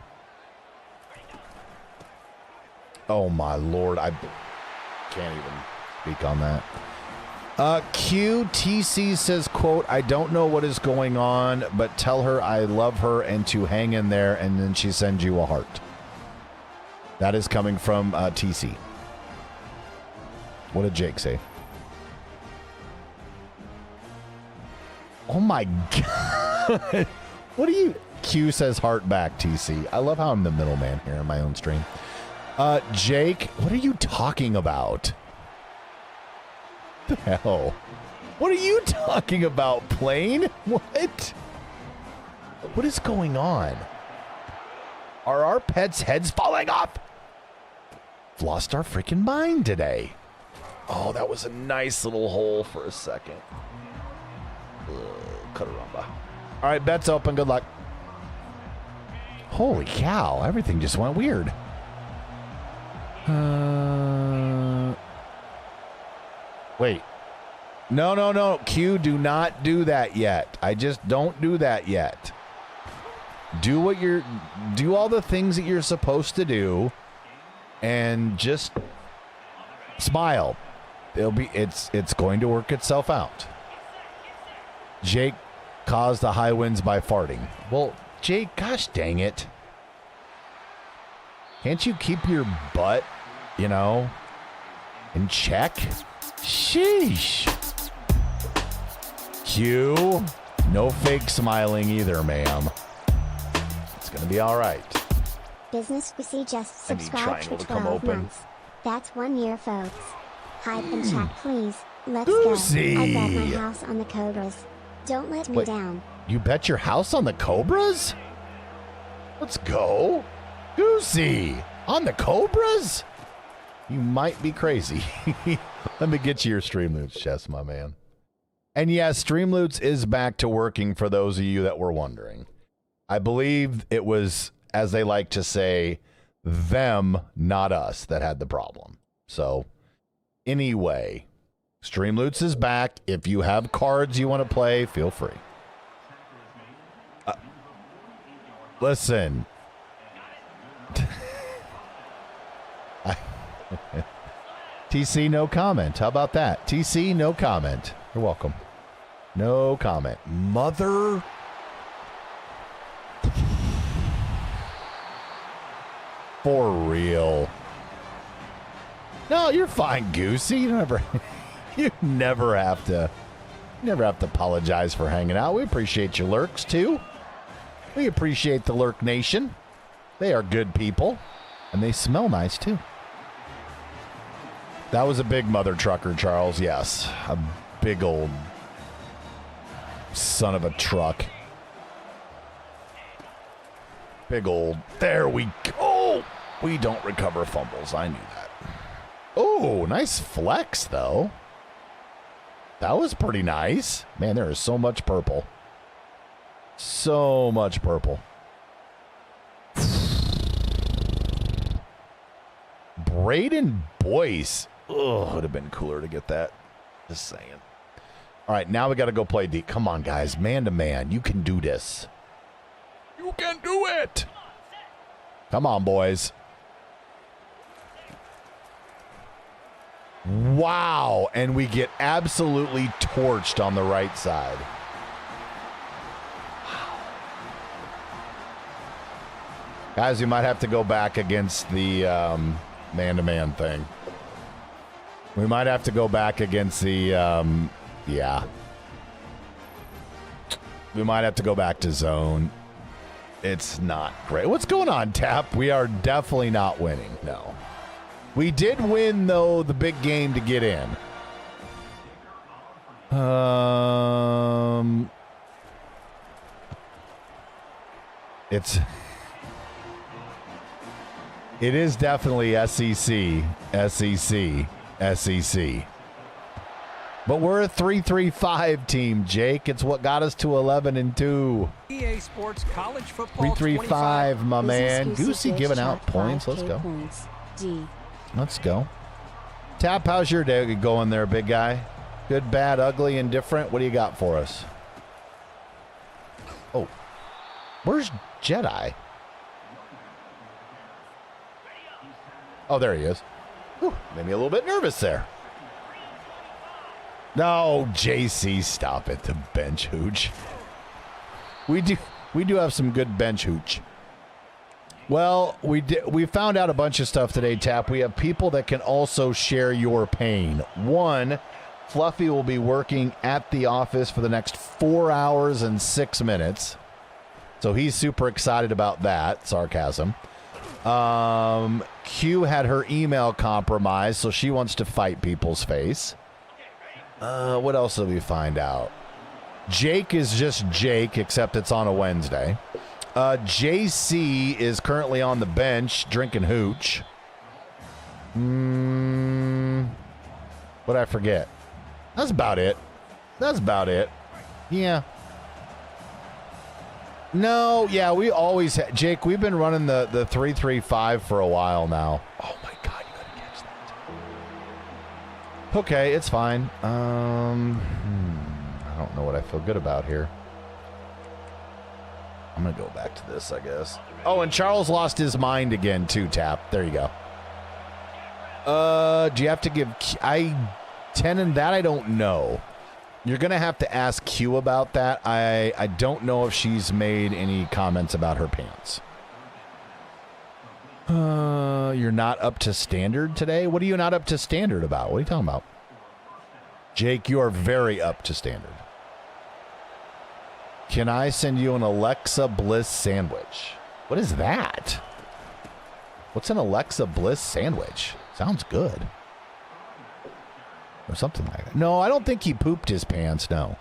Oh, my Lord. I can't even speak on that. QTC says, quote, I don't know what is going on, but tell her I love her and to hang in there, and then she sends you a heart. That is coming from TC. What did Jake say? Oh, my God. What do you... Q says heart back, TC. I love how I'm the middleman here in my own stream. Jake, what are you talking about? What the hell? What are you talking about, Plane? What? What is going on? Are our pets' heads falling off? I've lost our freaking mind today. Oh, that was a nice little hole for a second. Caramba. All right, bets open. Good luck. Holy cow. Everything just went weird. Wait. No. Q, do not do that yet. I just don't do that yet. Do all the things that you're supposed to do and just smile. It's going to work itself out. Jake caused the high winds by farting. Well, Jake, gosh dang it. Can't you keep your butt, in check? Sheesh. Q, no fake smiling either, ma'am. It's going to be all right. Business PC just subscribed for 12 months. That's 1 year, folks. Hype and chat, please. Let's Goosey. go. I bet my house on the Cobras. Don't let me down. You bet your house on the Cobras? Let's go. Goosey, on the Cobras? You might be crazy. Let me get you your Streamloots, Chess, my man. And yes, Streamloots is back to working for those of you that were wondering. I believe it was, as they like to say, them, not us, that had the problem. So, anyway, Streamloots is back. If you have cards you want to play, feel free. Listen. TC, no comment. How about that? TC, no comment. You're welcome. No comment. Mother. For real. No, you're fine, Goosey. You never have to apologize for hanging out. We appreciate your lurks too. We appreciate the Lurk Nation. They are good people, and they smell nice too. That was a big mother trucker, Charles. Yes, a big old son of a truck. Big old. There we go. We don't recover fumbles. I knew that. Oh, nice flex, though. That was pretty nice. Man, there is so much purple. So much purple. Braden Boyce. Ugh, would have been cooler to get that. Just saying. All right, now we got to go play D. Come on, guys. Man to man. You can do this. You can do it. Come on, boys. Wow. And we get absolutely torched on the right side. Wow. Guys, we might have to go back against the man-to-man thing. We might have to go back against the, yeah. We might have to go back to zone. It's not great. What's going on, Tap? We are definitely not winning. No. We did win, though, the big game to get in. It is definitely SEC. But we're a 3-3-5 team, Jake. It's what got us to 11-2. EA Sports College Football 3-3-5, my man. Goosey giving out points. Let's go. Let's go. Tap, how's your day going there, big guy? Good, bad, ugly, indifferent? What do you got for us? Oh. Where's Jedi? Oh, there he is. Whew, made me a little bit nervous there. No, JC, stop it. The bench hooch. We do have some good bench hooch. Well, we found out a bunch of stuff today, Tap. We have people that can also share your pain. One, Fluffy will be working at the office for the next 4 hours and 6 minutes. So he's super excited about that. Sarcasm. Q had her email compromised, so she wants to fight people's face. What else did we find out? Jake is just Jake, except it's on a Wednesday. JC is currently on the bench drinking hooch. What'd I forget? That's about it. That's about it. Yeah. No, yeah, we always Jake, we've been running the 3-3-5 for a while now. Oh my god, you gotta catch that. Okay, it's fine. I don't know what I feel good about here. I'm gonna go back to this, I guess. Oh, and Charles lost his mind again too, Tap. There you go. Do you have to give 10 and that? I don't know. You're going to have to ask Q about that. I don't know if she's made any comments about her pants. You're not up to standard today? What are you not up to standard about? What are you talking about? Jake, you are very up to standard. Can I send you an Alexa Bliss sandwich? What is that? What's an Alexa Bliss sandwich? Sounds good. Or something like that. No, I don't think he pooped his pants, no.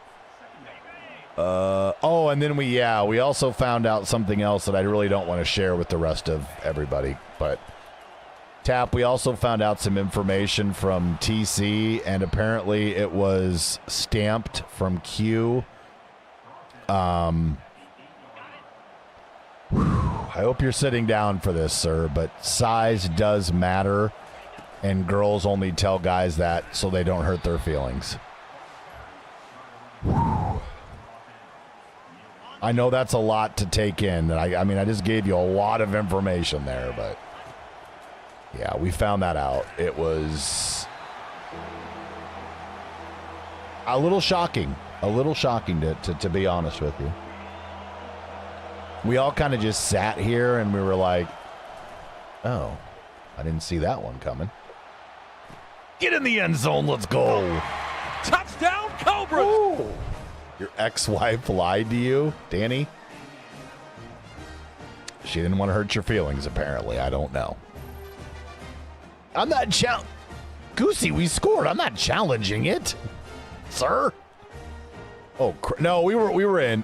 Oh, and then we also found out something else that I really don't want to share with the rest of everybody. But, Tap, we also found out some information from TC, and apparently it was stamped from Q. I hope you're sitting down for this, sir, but size does matter. And girls only tell guys that so they don't hurt their feelings. Whew. I know that's a lot to take in. I mean, I just gave you a lot of information there, but yeah, we found that out. It was a little shocking. A little shocking to be honest with you. We all kind of just sat here and we were like, oh, I didn't see that one coming. Get in the end zone. Let's go. Touchdown, Cobras. Ooh. Your ex-wife lied to you, Danny? She didn't want to hurt your feelings, apparently. I don't know. I'm not Goosey, we scored. I'm not challenging it, sir. Oh, no, we were in.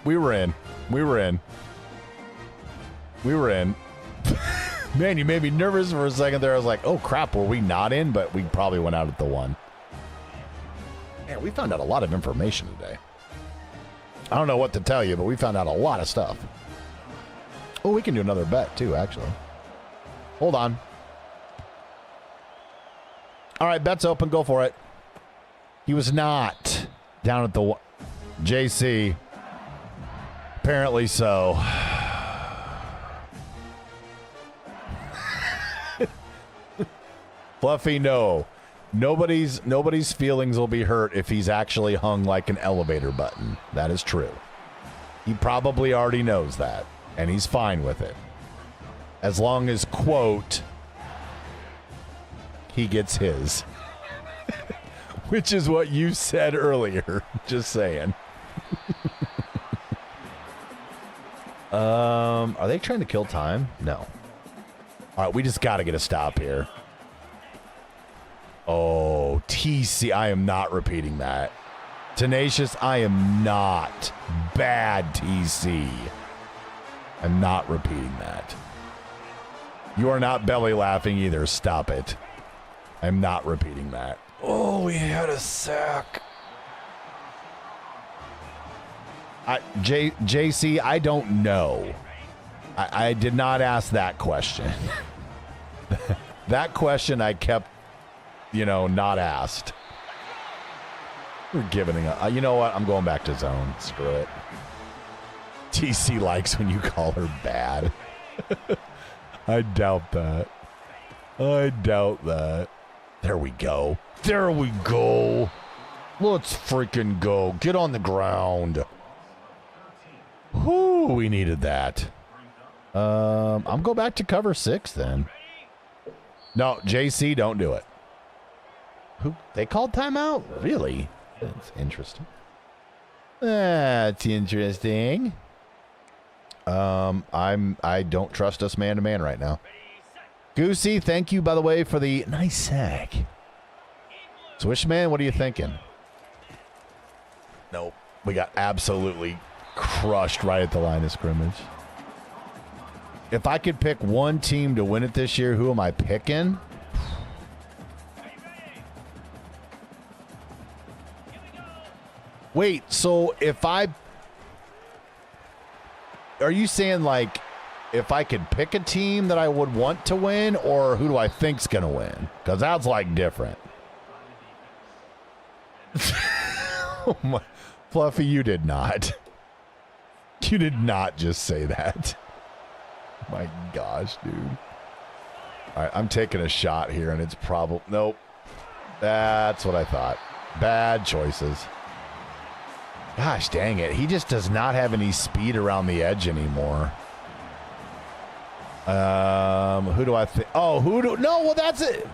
Man, you made me nervous for a second there. I was like, oh, crap, were we not in? But we probably went out at the 1. Man, we found out a lot of information today. I don't know what to tell you, but we found out a lot of stuff. Oh, we can do another bet, too, actually. Hold on. All right, bet's open. Go for it. He was not down at the 1. JC. Apparently so. Fluffy, no. Nobody's feelings will be hurt if he's actually hung like an elevator button. That is true. He probably already knows that, and he's fine with it. As long as, quote, he gets his. Which is what you said earlier. Just saying. Are they trying to kill time? No. All right, we just got to get a stop here. Oh, TC, I am not repeating that. Tenacious, I am not. Bad TC. I'm not repeating that. You are not belly laughing either. Stop it. I'm not repeating that. Oh, we had a sack. JC, I don't know. I did not ask that question. That question I kept, not asked. We're giving up. You know what? I'm going back to zone. Screw it. TC likes when you call her bad. I doubt that. I doubt that. There we go. There we go. Let's freaking go. Get on the ground. Whoo, we needed that. I'll go back to cover 6 then. No, JC, don't do it. Who? They called timeout? Really? That's interesting. That's interesting. I don't trust us man to man right now. Goosey, thank you by the way for the nice sack. Swishman, what are you thinking? Nope. We got absolutely crushed right at the line of scrimmage. If I could pick one team to win it this year, who am I picking? Wait, so if I... Are you saying, like, if I could pick a team that I would want to win, or who do I think's going to win? Because that's, like, different. Oh my, Fluffy, you did not. You did not just say that. My gosh, dude. All right, I'm taking a shot here, and it's probably... Nope. That's what I thought. Bad choices. Gosh dang it. He just does not have any speed around the edge anymore. Who do I think? Oh, who do... No, well, that's it.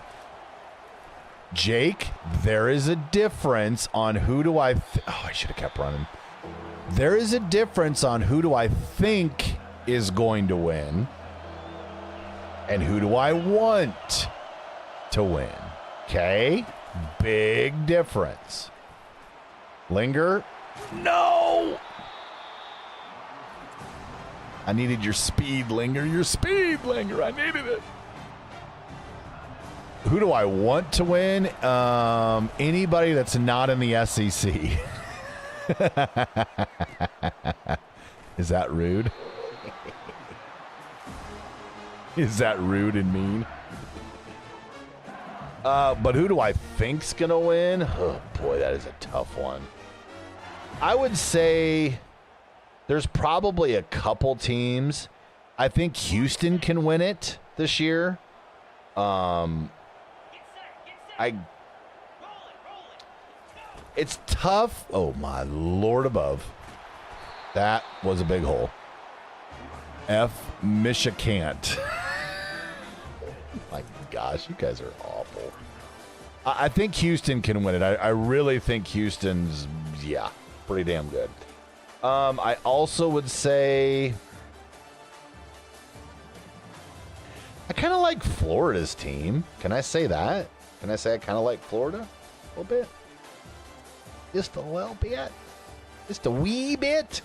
Jake, there is a difference on who do I... Oh, I should have kept running. There is a difference on who do I think is going to win and who do I want to win. Okay? Big difference. Linger... No! I needed your speed, Linger. Your speed, Linger. I needed it. Who do I want to win? Anybody that's not in the SEC. Is that rude? Is that rude and mean? But who do I think's going to win? Oh, boy, that is a tough one. I would say there's probably a couple teams. I think Houston can win it this year. It's tough. Oh, my Lord above. That was a big hole. F. Michicant. My gosh, you guys are awful. I think Houston can win it. I really think Houston's, yeah, pretty damn good. I also would say I kind of like Florida's team. Can I say that? Can I say I kind of like Florida a little bit? Just a little bit. Just a wee bit.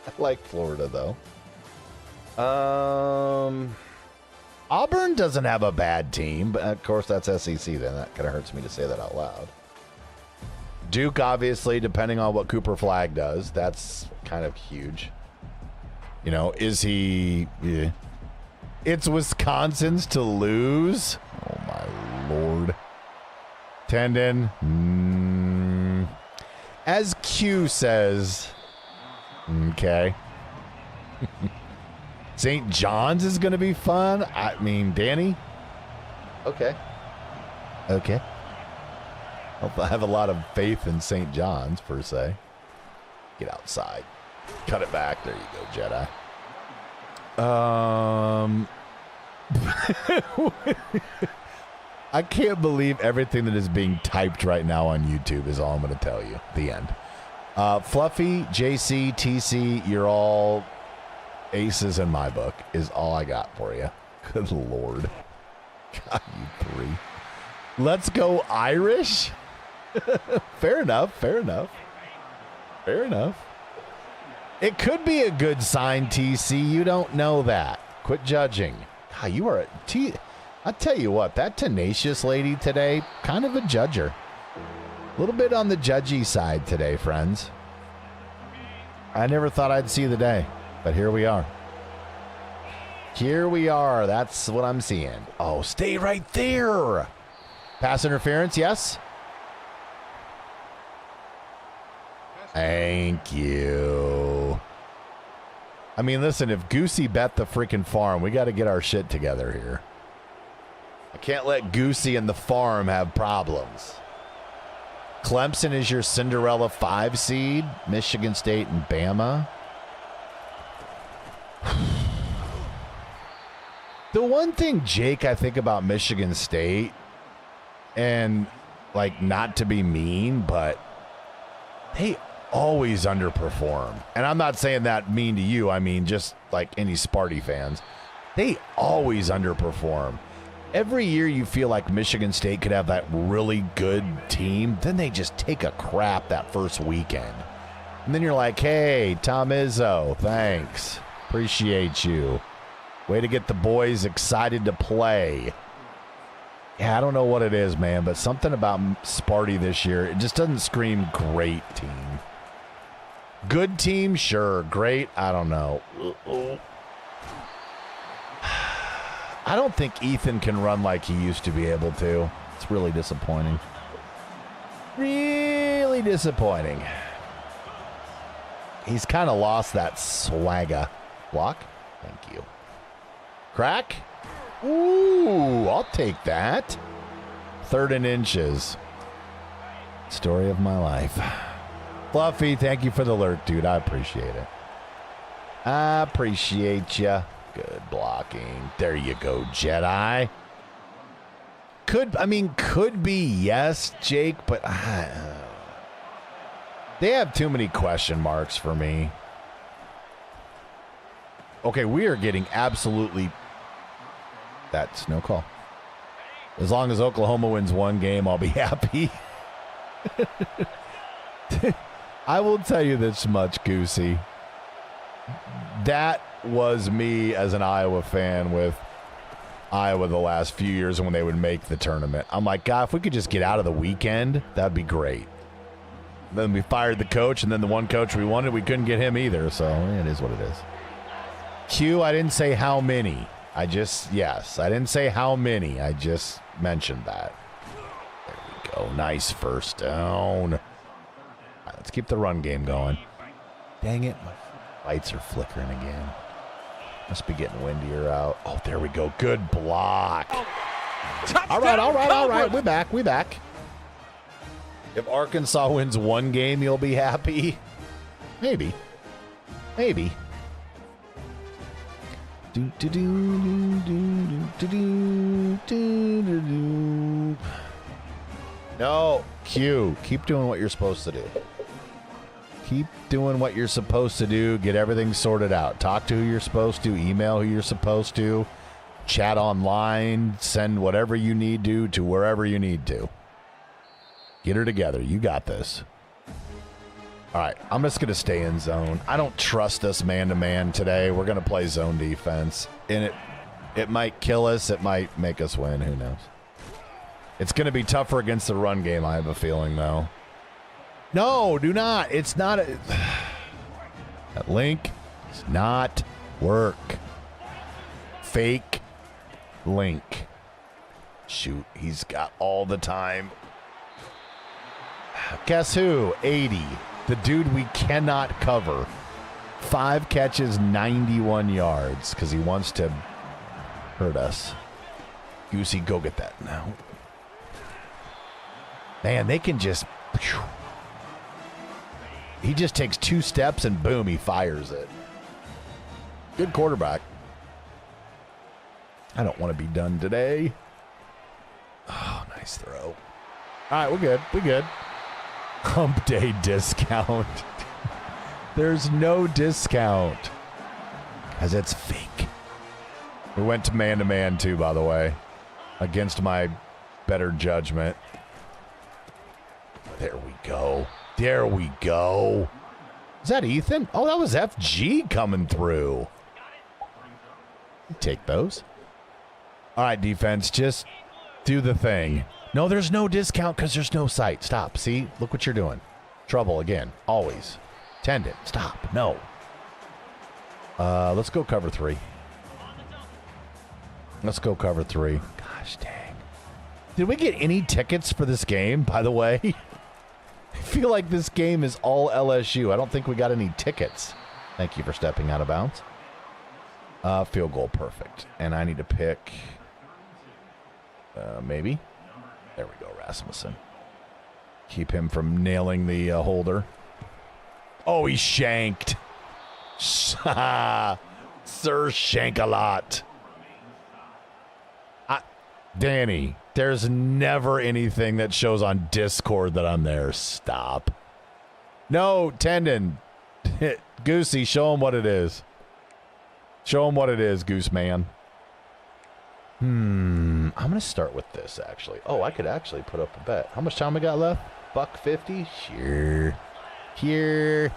I like Florida, though. Auburn doesn't have a bad team, but of course that's SEC then. That kind of hurts me to say that out loud. Duke, obviously, depending on what Cooper Flagg does, that's kind of huge. You know, is he... Yeah. It's Wisconsin's to lose? Oh, my Lord. Tendon. As Q says... Okay. St. John's is going to be fun. I mean, Danny? Okay. Okay. I have a lot of faith in St. John's, per se. Get outside. Cut it back. There you go, Jedi. I can't believe everything that is being typed right now on YouTube is all I'm going to tell you. The end. Fluffy, JC, TC, you're all aces in my book, is all I got for you. Good Lord. God, you three. Let's go Irish. Fair enough. Fair enough. Fair enough. It could be a good sign, TC. You don't know that. Quit judging. God, you are I tell you what, that tenacious lady today, kind of a judger. A little bit on the judgy side today, friends. I never thought I'd see the day, but here we are. Here we are. That's what I'm seeing. Oh, stay right there. Pass interference, yes? Thank you. I mean, listen, if Goosey bet the freaking farm, we got to get our shit together here. I can't let Goosey and the farm have problems. Clemson is your Cinderella 5 seed. Michigan State and Bama. The one thing, Jake, I think about Michigan State, and like not to be mean, but they always underperform. And I'm not saying that mean to you. I mean, just like any Sparty fans, they always underperform. Every year you feel like Michigan State could have that really good team. Then they just take a crap that first weekend. And then you're like, hey, Tom Izzo, thanks. Appreciate you. Way to get the boys excited to play. Yeah, I don't know what it is, man, but something about Sparty this year, it just doesn't scream great team. Good team, sure. Great, I don't know. I don't think Ethan can run like he used to be able to. It's really disappointing. Really disappointing. He's kind of lost that swagger. Block? Thank you. Crack? Ooh, I'll take that. 3rd and inches. Story of my life. Fluffy, thank you for the alert, dude. I appreciate it. I appreciate you. Good blocking. There you go, Jedi. Could be yes, Jake, but they have too many question marks for me. Okay, we are getting absolutely... That's no call. As long as Oklahoma wins one game, I'll be happy. I will tell you this much, Goosey. That was me as an Iowa fan with Iowa the last few years when they would make the tournament. I'm like, God, if we could just get out of the weekend, that'd be great. Then we fired the coach, and then the one coach we wanted, we couldn't get him either. So it is what it is. Q, I didn't say how many. I didn't say how many. I just mentioned that. There we go. Nice first down. All right, let's keep the run game going. Dang it. My lights are flickering again. Must be getting windier out. Oh, there we go. Good block. All right. We're back. If Arkansas wins one game, you'll be happy. Maybe. No, Q. Keep doing what you're supposed to do. Keep doing what you're supposed to do. Get everything sorted out. Talk to who you're supposed to. Email who you're supposed to. Chat online. Send whatever you need to wherever you need to. Get her together. You got this. All right, I'm just going to stay in zone. I don't trust us man-to-man today. We're going to play zone defense. And it might kill us. It might make us win. Who knows? It's going to be tougher against the run game, I have a feeling, though. No, do not. It's not. That link does not work. Fake link. Shoot, he's got all the time. Guess who? 80. The dude we cannot cover. 5 catches, 91 yards, because he wants to hurt us. Goosey, go get that now. Man, they can just... Whew. He just takes 2 steps and boom, he fires it. Good quarterback. I don't want to be done today. Oh, nice throw. All right, we're good. We're good. Hump day discount. There's no discount. Because it's fake. We went to man-to-man too, by the way. Against my better judgment. There we go. There we go. Is that Ethan? Oh, that was FG coming through. Take those. All right, defense, just do the thing. No, there's no discount because there's no sight. Stop. See? Look what you're doing. Trouble again. Always. Tendon. Stop. No. Let's go cover 3. Let's go cover 3. Gosh dang. Did we get any tickets for this game, by the way? I feel like this game is all LSU. I don't think we got any tickets. Thank you for stepping out of bounds. Field goal, perfect. And I need to pick, maybe. There we go, Rasmussen. Keep him from nailing the holder. Oh, he shanked. Sir Shank-a-lot. Danny, there's never anything that shows on Discord that I'm there. Stop. No, Tendon. Goosey, show him what it is. Show him what it is, Goose Man. I'm going to start with this, actually. Oh, I could actually put up a bet. How much time we got left? $1.50? Sure. Here.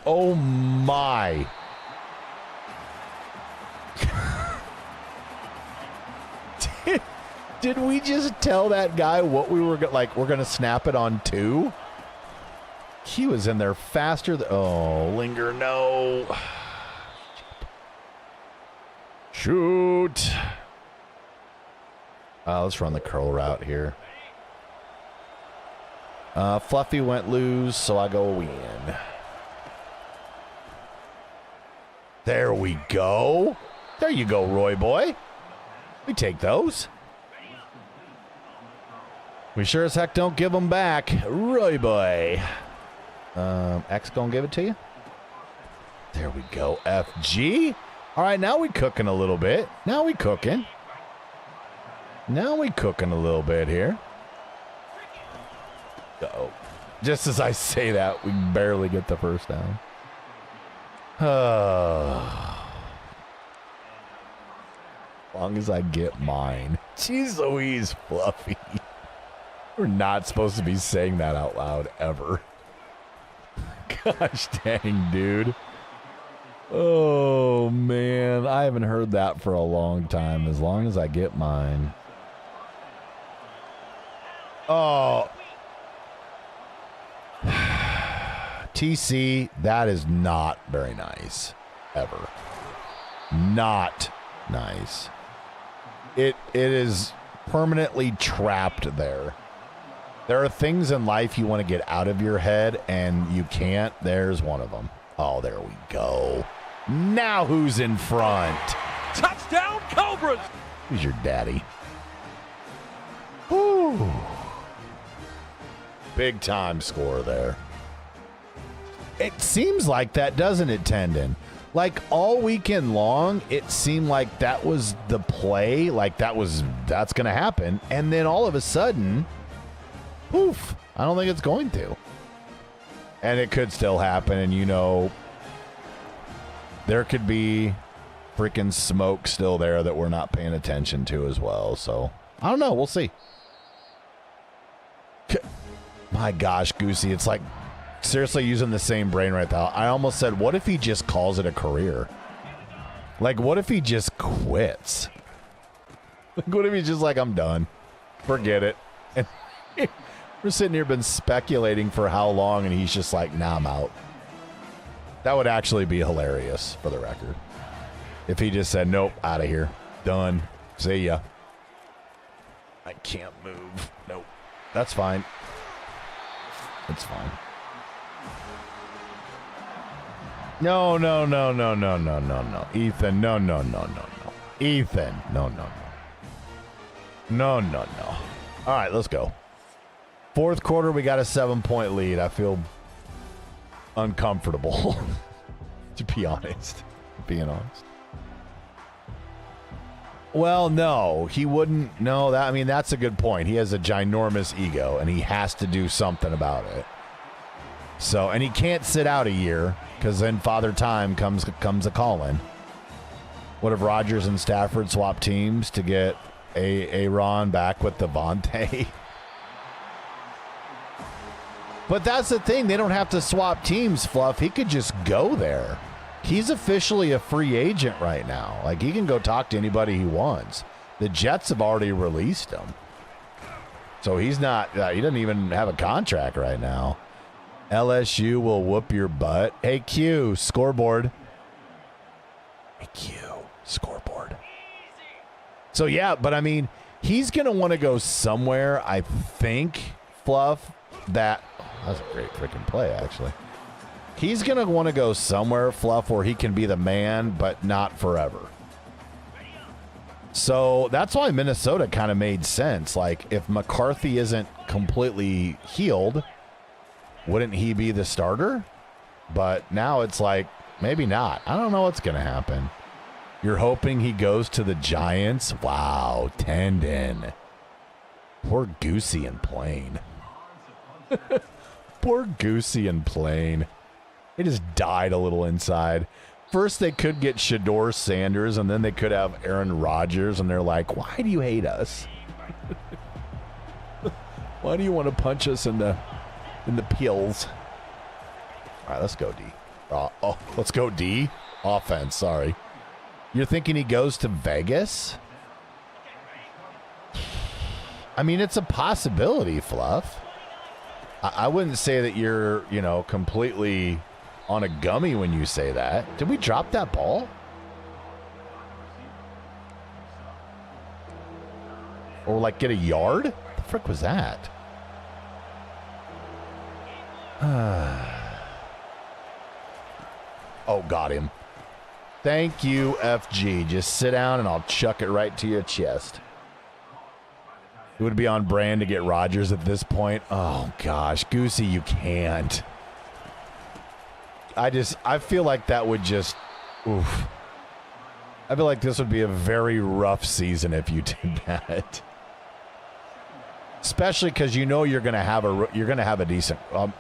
Oh, my. Did we just tell that guy what we were like? We're gonna snap it on 2. He was in there faster. Oh, linger, no. Shoot. Let's run the curl route here. Fluffy went lose, so I go win. There we go. There you go, Roy boy. We take those. We sure as heck don't give them back. Roy boy. X gonna give it to you. There we go. FG. All right, now we cooking a little bit. Now we cooking. Now we cooking a little bit here. Uh-oh. Just as I say that, we barely get the first down. Long as I get mine. Jeez Louise, Fluffy. We're not supposed to be saying that out loud ever. Gosh dang, dude. Oh, man. I haven't heard that for a long time. As long as I get mine. Oh. TC, that is not very nice. Ever. Not nice. It is permanently trapped there. There are things in life you want to get out of your head, and you can't. There's one of them. Oh, there we go. Now who's in front? Touchdown, Cobras! Who's your daddy? Woo. Big time score there. It seems like that, doesn't it, Tendon? Like all weekend long, it seemed like that was the play. Like that's going to happen. And then all of a sudden, poof, I don't think it's going to. And it could still happen. And, you know, there could be freaking smoke still there that we're not paying attention to as well. So, I don't know. We'll see. My gosh, Goosey, it's like seriously using the same brain right now. I almost said, what if he just calls it a career? Like, what if he just quits? Like, what if he's just like, I'm done. Forget it. And we're sitting here been speculating for how long, and he's just like, nah, I'm out. That would actually be hilarious, for the record. If he just said, nope, out of here. Done. See ya. I can't move. Nope. That's fine. It's fine. No. Ethan, no. Ethan, no. No. All right, let's go. Fourth quarter, we got a 7-point lead. I feel uncomfortable, to be honest. Being honest. Well, no, he wouldn't. No, I mean, that's a good point. He has a ginormous ego, and he has to do something about it. So, and he can't sit out a year, because then Father Time comes a calling. What if Rodgers and Stafford swap teams to get Aaron back with Devontae? But that's the thing. They don't have to swap teams, Fluff. He could just go there. He's officially a free agent right now. Like, he can go talk to anybody he wants. The Jets have already released him. So he's not, he doesn't even have a contract right now. LSU will whoop your butt. Hey, Q, scoreboard. Hey, Q, scoreboard. So, yeah, but I mean, he's going to want to go somewhere, I think, Fluff, that was a great freaking play, actually. He's going to want to go somewhere, Fluff, where he can be the man, but not forever. So that's why Minnesota kind of made sense. Like, if McCarthy isn't completely healed, wouldn't he be the starter? But now it's like, maybe not. I don't know what's going to happen. You're hoping he goes to the Giants? Wow, tendon. Poor Goosey and Plain. Poor Goosey and Plain. He just died a little inside. First, they could get Shador Sanders, and then they could have Aaron Rodgers, and they're like, why do you hate us? Why do you want to punch us in the peels? All right, let's go D. Let's go D. Offense, sorry. You're thinking he goes to Vegas? I mean, it's a possibility, Fluff. I wouldn't say that you're, completely on a gummy when you say that. Did we drop that ball? Or, like, get a yard? What the frick was that? Oh, got him. Thank you, FG. Just sit down and I'll chuck it right to your chest. It would be on brand to get Rodgers at this point. Oh, gosh. Goosey, you can't. I feel like that would just, oof. I feel like this would be a very rough season if you did that. Especially because you're going to have a decent, I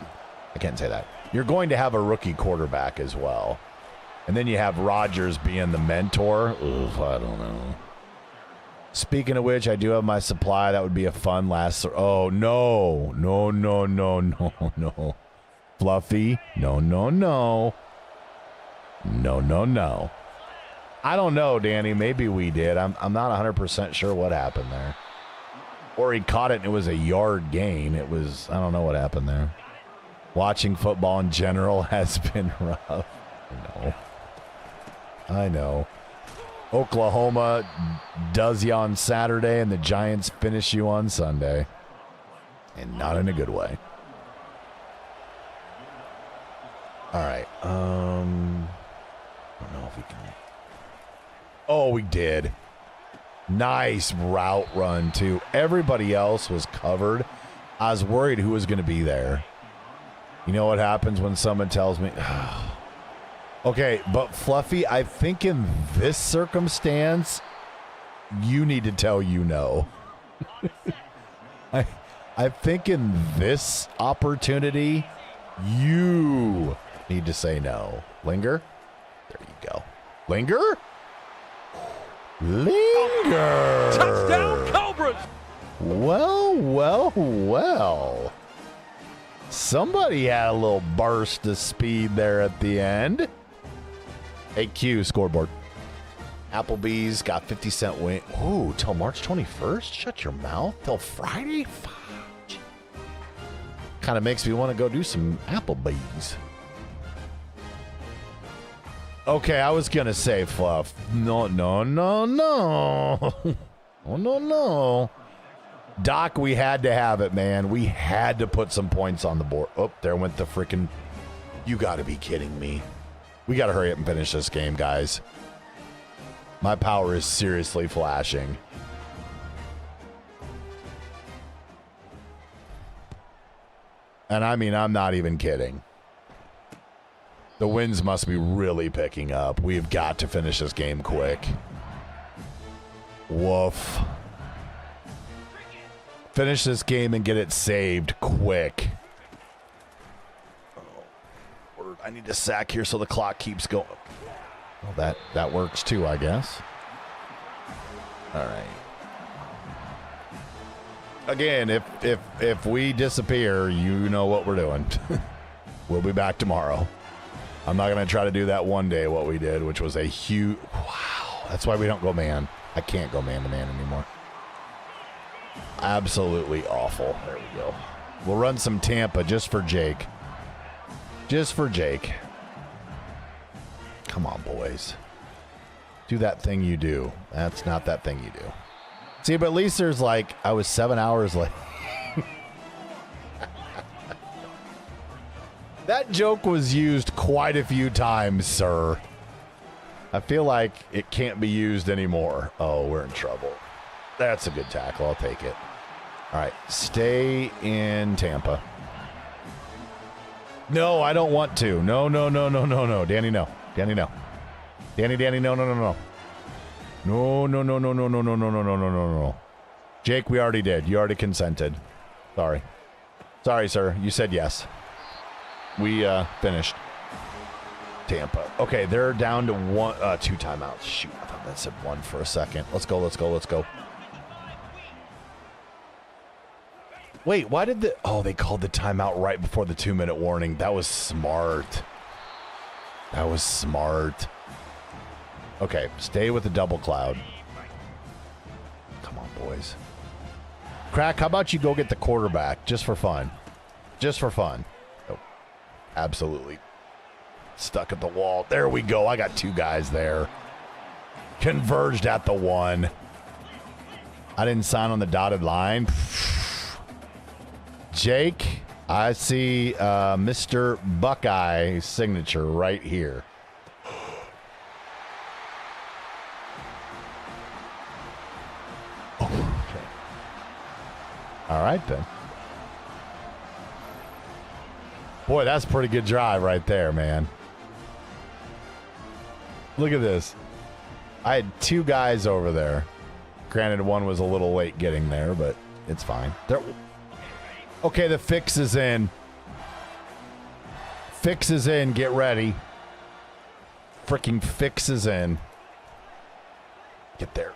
can't say that. You're going to have a rookie quarterback as well. And then you have Rodgers being the mentor. Oof, I don't know. Speaking of which, I do have my supply. That would be a fun last. Oh, no. No. Fluffy. No. No. I don't know, Danny. Maybe we did. I'm not 100% sure what happened there. Or he caught it and it was a yard gain. I don't know what happened there. Watching football in general has been rough. I know. Oklahoma does you on Saturday and the Giants finish you on Sunday. And not in a good way. All right. I don't know if we can. Oh, we did. Nice route run, too. Everybody else was covered. I was worried who was going to be there. You know what happens when someone tells me... Okay, but Fluffy, I think in this circumstance, you need to tell no. I think in this opportunity, you need to say no. Linger? There you go. Linger? Linger! Touchdown, Cobras! Well. Somebody had a little burst of speed there at the end. AQ scoreboard. Applebee's got 50-cent wing. Ooh, till March 21st? Shut your mouth. Till Friday? Fudge. Kind of makes me want to go do some Applebee's. Okay, I was going to say, Fluff. No. No. Doc, we had to have it, man. We had to put some points on the board. Oh, there went the freaking... You got to be kidding me. We got to hurry up and finish this game, guys. My power is seriously flashing. And I mean, I'm not even kidding. The winds must be really picking up. We've got to finish this game quick. Woof. Finish this game and get it saved quick. I need to sack here so the clock keeps going. Well, that works too, I guess. All right. Again, if we disappear, you know what we're doing. We'll be back tomorrow. I'm not going to try to do that one day what we did, which was a huge... Wow. That's why we don't go man. I can't go man-to-man anymore. Absolutely awful. There we go. We'll run some Tampa just for Jake. Just for Jake. Come on, boys. Do that thing you do. That's not that thing you do. See, but at least there's like, I was 7 hours late. That joke was used quite a few times, sir. I feel like it can't be used anymore. Oh, we're in trouble. That's a good tackle. I'll take it. All right, stay in Tampa. No, I don't want to. No. Danny, no. Danny, no. Danny, no. No. Jake, we already did. You already consented. Sorry. Sorry, sir. You said yes. We finished. Tampa. Okay, they're down to 2 timeouts. Shoot, I thought that said 1 for a second. Let's go. Wait, why did they called the timeout right before the 2-minute warning. That was smart. Okay, stay with the double cloud. Come on, boys. Crack, how about you go get the quarterback just for fun? Nope. Absolutely. Stuck at the wall. There we go. I got 2 guys there. Converged at the 1. I didn't sign on the dotted line. Jake, I see Mr. Buckeye signature right here. Okay. All right, then. Boy, that's a pretty good drive right there, man. Look at this. I had 2 guys over there. Granted, one was a little late getting there, but it's fine. Okay, the fix is in. Fix is in. Get ready. Freaking fix is in. Get there.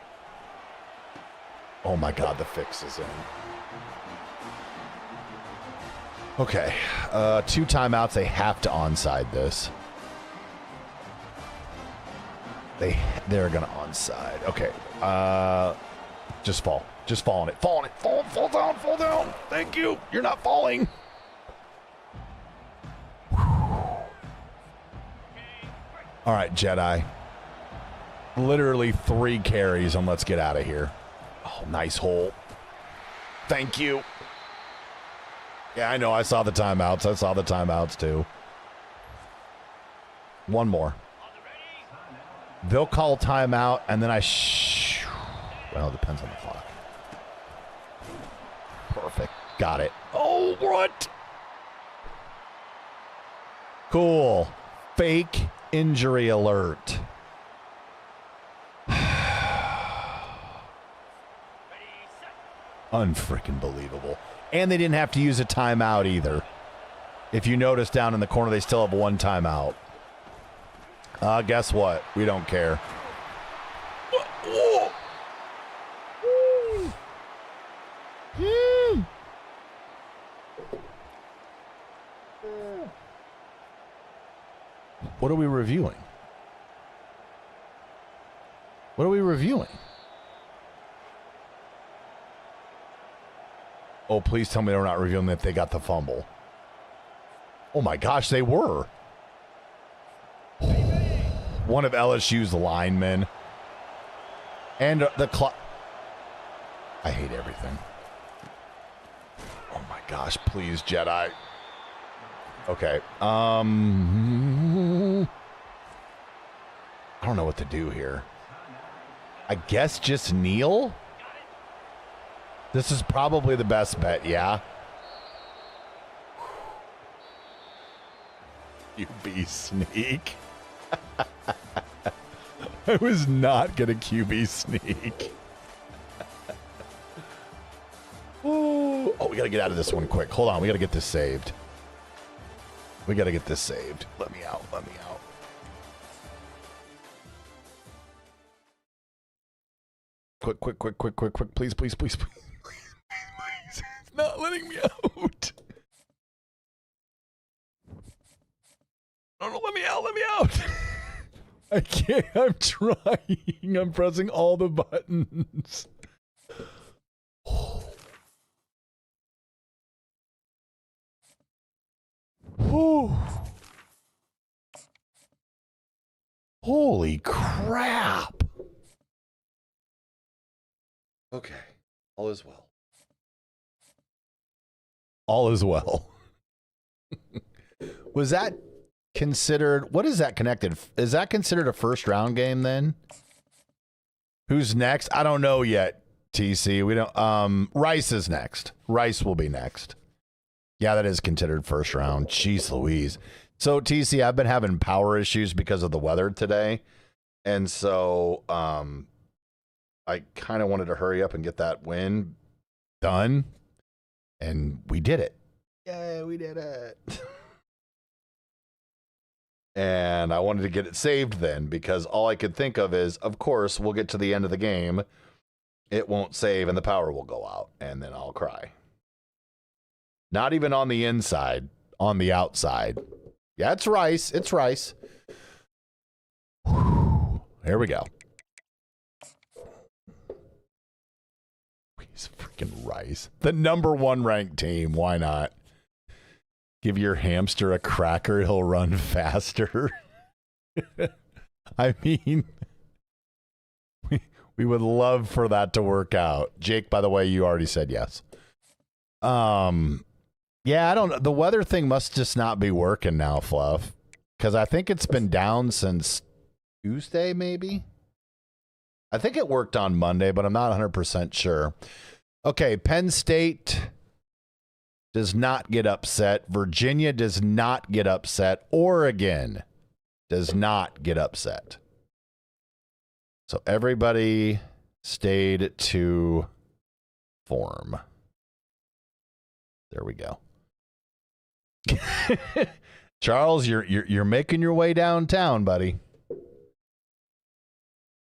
Oh my God, the fix is in. Okay, 2 timeouts. They have to onside this. They're gonna onside. Okay, just fall. Just fall on it. Fall down. Thank you. You're not falling. All right, Jedi. Literally 3 carries, and let's get out of here. Oh, nice hole. Thank you. Yeah, I know. I saw the timeouts. Too. One more. They'll call timeout, and then well, it depends on the clock. Perfect. Got it. Oh, what? Cool. Fake injury alert. Unfreaking believable. And they didn't have to use a timeout either. If you notice down in the corner, they still have 1 timeout. Guess what? We don't care. Whoa. What are we reviewing? Oh, please tell me they're not reviewing that they got the fumble. Oh my gosh, they were. One of LSU's linemen. And the clock. I hate everything. Oh my gosh, please, Jedi. Okay. I don't know what to do here. I guess just kneel? This is probably the best bet, yeah? QB sneak. I was not going to QB sneak. Oh, we got to get out of this one quick. Hold on, we got to get this saved. Let me out. Quick. Please. It's not letting me out. No, let me out. I can't. I'm trying. I'm pressing all the buttons. Holy crap. Okay. All is well. Was that considered, what is that connected? Is that considered a first round game then? Who's next? I don't know yet, TC. We don't, Rice is next. Rice will be next. Yeah, that is considered first round. Jeez Louise. So, TC, I've been having power issues because of the weather today. And so, I kind of wanted to hurry up and get that win done. And we did it. Yay, we did it. And I wanted to get it saved then because all I could think of is, of course, we'll get to the end of the game. It won't save and the power will go out. And then I'll cry. Not even on the inside, on the outside. Yeah, it's Rice. It's Rice. Whew. Here we go. He's freaking Rice. The #1 ranked team. Why not? Give your hamster a cracker, he'll run faster. I mean, we would love for that to work out. Jake, by the way, you already said yes. Yeah, I don't. The weather thing must just not be working now, Fluff, because I think it's been down since Tuesday, maybe. I think it worked on Monday, but I'm not 100% sure. Okay, Penn State does not get upset. Virginia does not get upset. Oregon does not get upset. So everybody stayed to form. There we go. Charles, you're making your way downtown, buddy.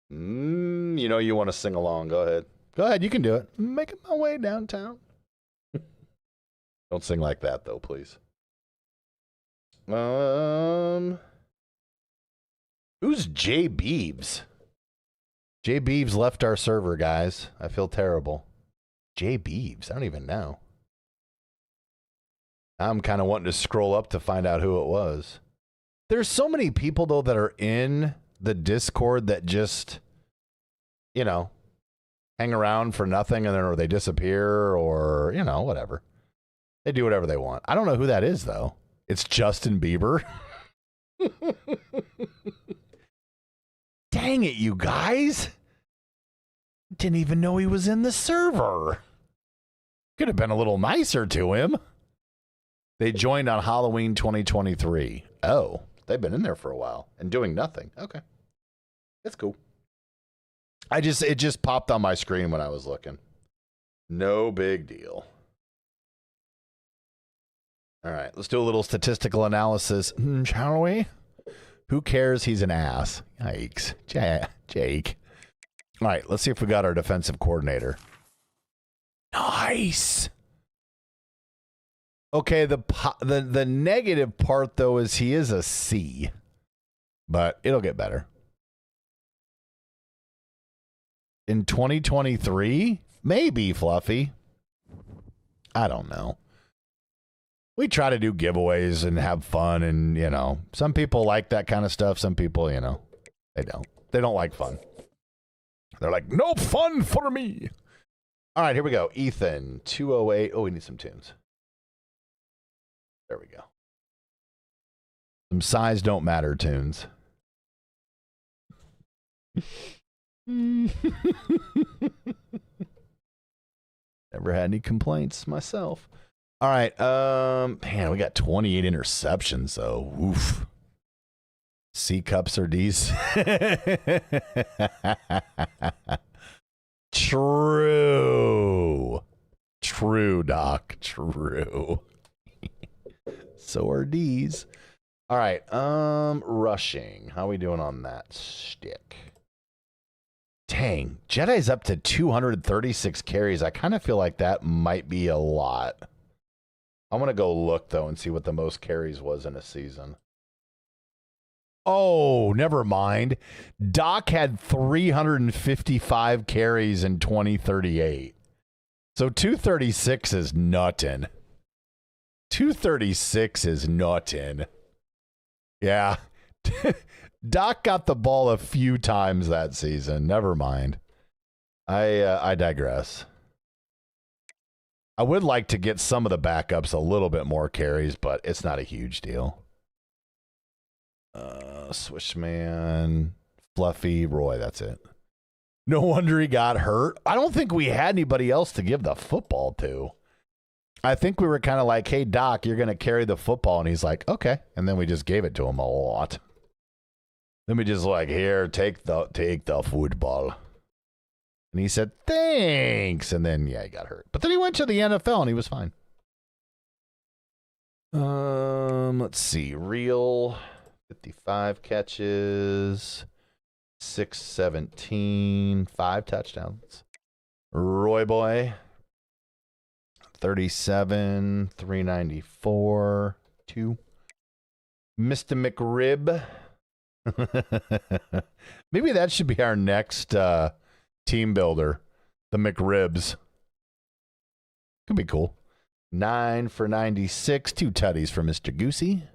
You know you want to sing along. Go ahead. Go ahead. You can do it. Making my way downtown. Don't sing like that, though, please. Who's Jay Beebs? Jay Beebs left our server, guys. I feel terrible. Jay Beebs. I don't even know. I'm kind of wanting to scroll up to find out who it was. There's so many people, though, that are in the Discord that just, you know, hang around for nothing and then or they disappear or, you know, whatever. They do whatever they want. I don't know who that is, though. It's Justin Bieber. Dang it, you guys. Didn't even know he was in the server. Could have been a little nicer to him. They joined on Halloween 2023. Oh, they've been in there for a while and doing nothing. Okay. That's cool. It just popped on my screen when I was looking. No big deal. All right, let's do a little statistical analysis, shall we? Who cares? He's an ass. Yikes. Jake. All right, let's see if we got our defensive coordinator. Nice. Okay, the negative part, though, is he is a C. But it'll get better. In 2023? Maybe, Fluffy. I don't know. We try to do giveaways and have fun, and, you know, some people like that kind of stuff. Some people, you know, they don't. They don't like fun. They're like, no fun for me. All right, here we go. Ethan, 208. Oh, we need some tunes. There we go. Some size don't matter tunes. Never had any complaints myself. All right. Man, we got 28 interceptions, though. Oof. C cups or D's? True. True, Doc. True. So are D's. All right. Rushing. How are we doing on that stick? Dang. Jedi's up to 236 carries. I kind of feel like that might be a lot. I'm going to go look, though, and see what the most carries was in a season. Oh, never mind. Doc had 355 carries in 2038. So 236 is nuttin'. 236 is nuttin'. Yeah. Doc got the ball a few times that season. Never mind. I digress. I would like to get some of the backups a little bit more carries, but it's not a huge deal. Swishman, Fluffy, Roy. That's it. No wonder he got hurt. I don't think we had anybody else to give the football to. I think we were kind of like, hey, Doc, you're going to carry the football. And he's like, okay. And then we just gave it to him a lot. Then we just like, here, take the football. And he said, thanks. And then, yeah, he got hurt. But then he went to the NFL and he was fine. Let's see. Real 55 catches, 617, 5 touchdowns. Roy Boy, 37, 394, 2. Mr. McRib. Maybe that should be our next team builder. The McRibs. Could be cool. 9 for 96. 2 tutties for Mr. Goosey.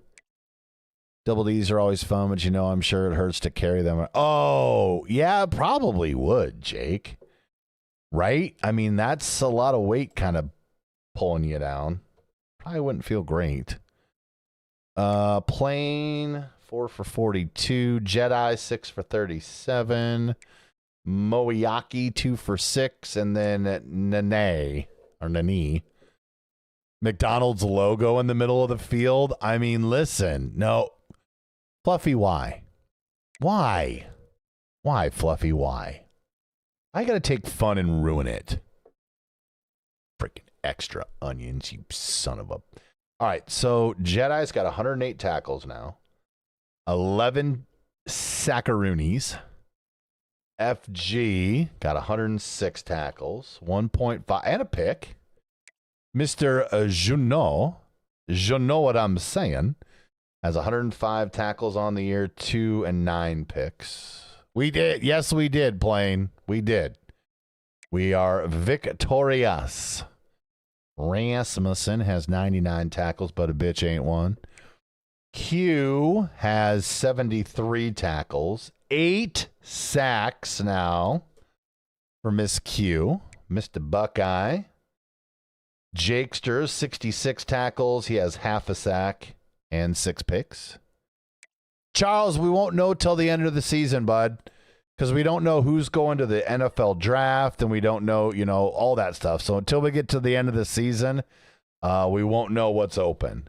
Double D's are always fun, but I'm sure it hurts to carry them. Oh, yeah, probably would, Jake. Right? I mean, that's a lot of weight kind of pulling you down. Probably wouldn't feel great. Plain, 4 for 42. Jedi, 6 for 37. Moiyaki, 2 for 6. And then Nani. McDonald's logo in the middle of the field. I mean, listen. No. Fluffy, why? Why? Why, Fluffy, why? I gotta take fun and ruin it. Freaking extra onions, you son of a... All right, so Jedi's got 108 tackles now. 11 sackaroonies. FG got 106 tackles. 1.5 and a pick. Mr. Junot, you know what I'm saying, has 105 tackles on the year, 2 and 9 picks. We did. Yes, we did, Plain. We did. We are victorious. Rasmussen has 99 tackles, but a bitch ain't one. Q has 73 tackles, 8 sacks now for Miss Q. Mr. Buckeye. Jakester, 66 tackles. He has half a sack and 6 picks. Charles, we won't know till the end of the season, bud, because we don't know who's going to the NFL draft, and we don't know, all that stuff. So until we get to the end of the season, we won't know what's open.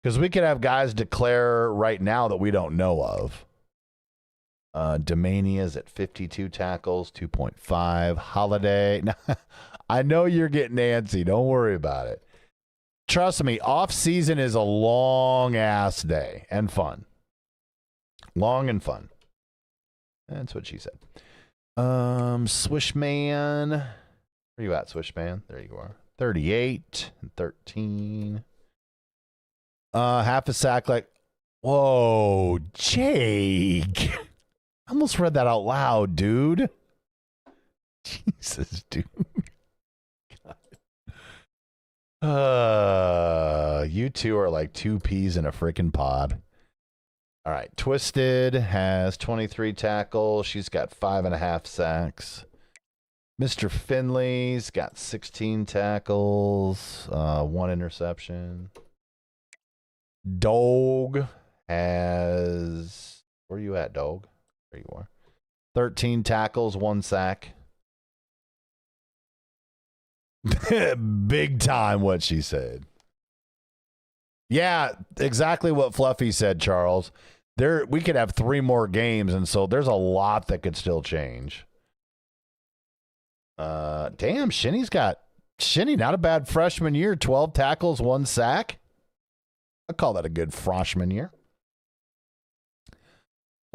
Because we could have guys declare right now that we don't know of. Domania's at 52 tackles, 2.5. Holiday. I know you're getting antsy. Don't worry about it. Trust me, off-season is a long-ass day and fun. Long and fun. That's what she said. Swishman. Where you at, Swishman? There you are. 38 and 13. Half a sack whoa, Jake. I almost read that out loud, dude. Jesus, dude. You two are like 2 peas in a freaking pod. All right. Twisted has 23 tackles. She's got 5.5 sacks. Mr. Finley's got 16 tackles, 1 interception. Dog has... Where are you at, Dog? There you are. 13 tackles, 1 sack. Big time what she said. Yeah, exactly what Fluffy said, Charles. We could have 3 more games, and so there's a lot that could still change. Damn, Shinny, not a bad freshman year. 12 tackles, 1 sack. I'd call that a good freshman year.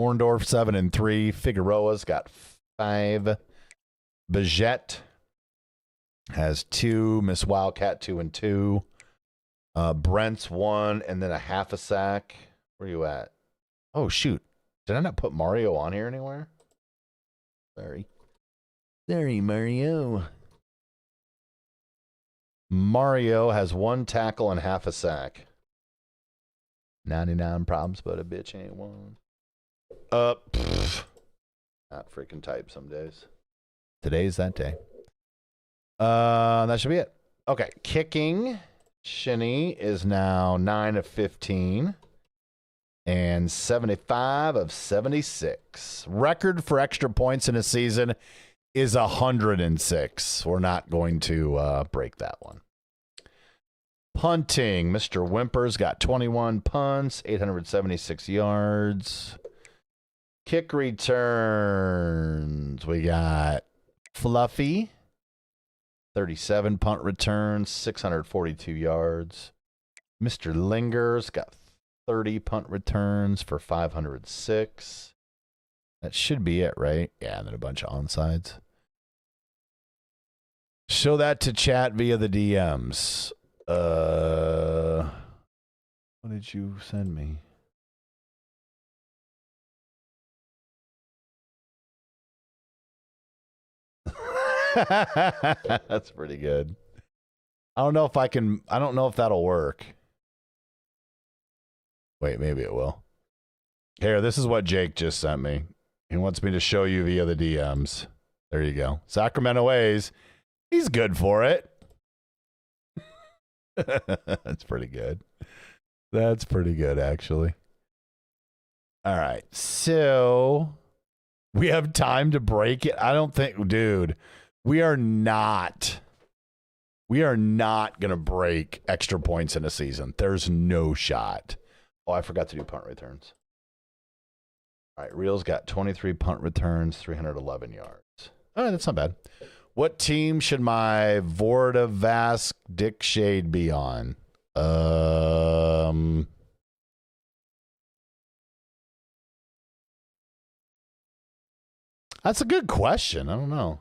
Orndorff, 7 and 3. Figueroa's got 5. Bajette has 2. Miss Wildcat, 2 and 2. Brent's 1 and then a half a sack. Where are you at? Oh, shoot. Did I not put Mario on here anywhere? Sorry, Mario. Mario has 1 tackle and half a sack. 99 problems, but a bitch ain't one. Not freaking type some days. Today's that day. That should be it. Okay, kicking. Shinny is now 9 of 15. And 75 of 76. Record for extra points in a season is 106. We're not going to break that one. Punting. Mr. Wimper's got 21 punts, 876 yards. Kick returns. We got Fluffy. 37 punt returns, 642 yards. Mr. Linger's got 30 punt returns for 506. That should be it, right? Yeah, and then a bunch of onsides. Show that to chat via the DMs. What did you send me? That's pretty good. I don't know if that'll work. Wait, maybe it will. Here, this is what Jake just sent me. He wants me to show you via the DMs. There you go. Sacramento A's. He's good for it. That's pretty good. That's pretty good, actually. All right. So we have time to break it. I don't think, dude, we are not going to break extra points in a season. There's no shot. Oh, I forgot to do punt returns. All right, Real's got 23 punt returns, 311 yards. All right, that's not bad. What team should my Vorda Vask Dick Shade be on? That's a good question. I don't know.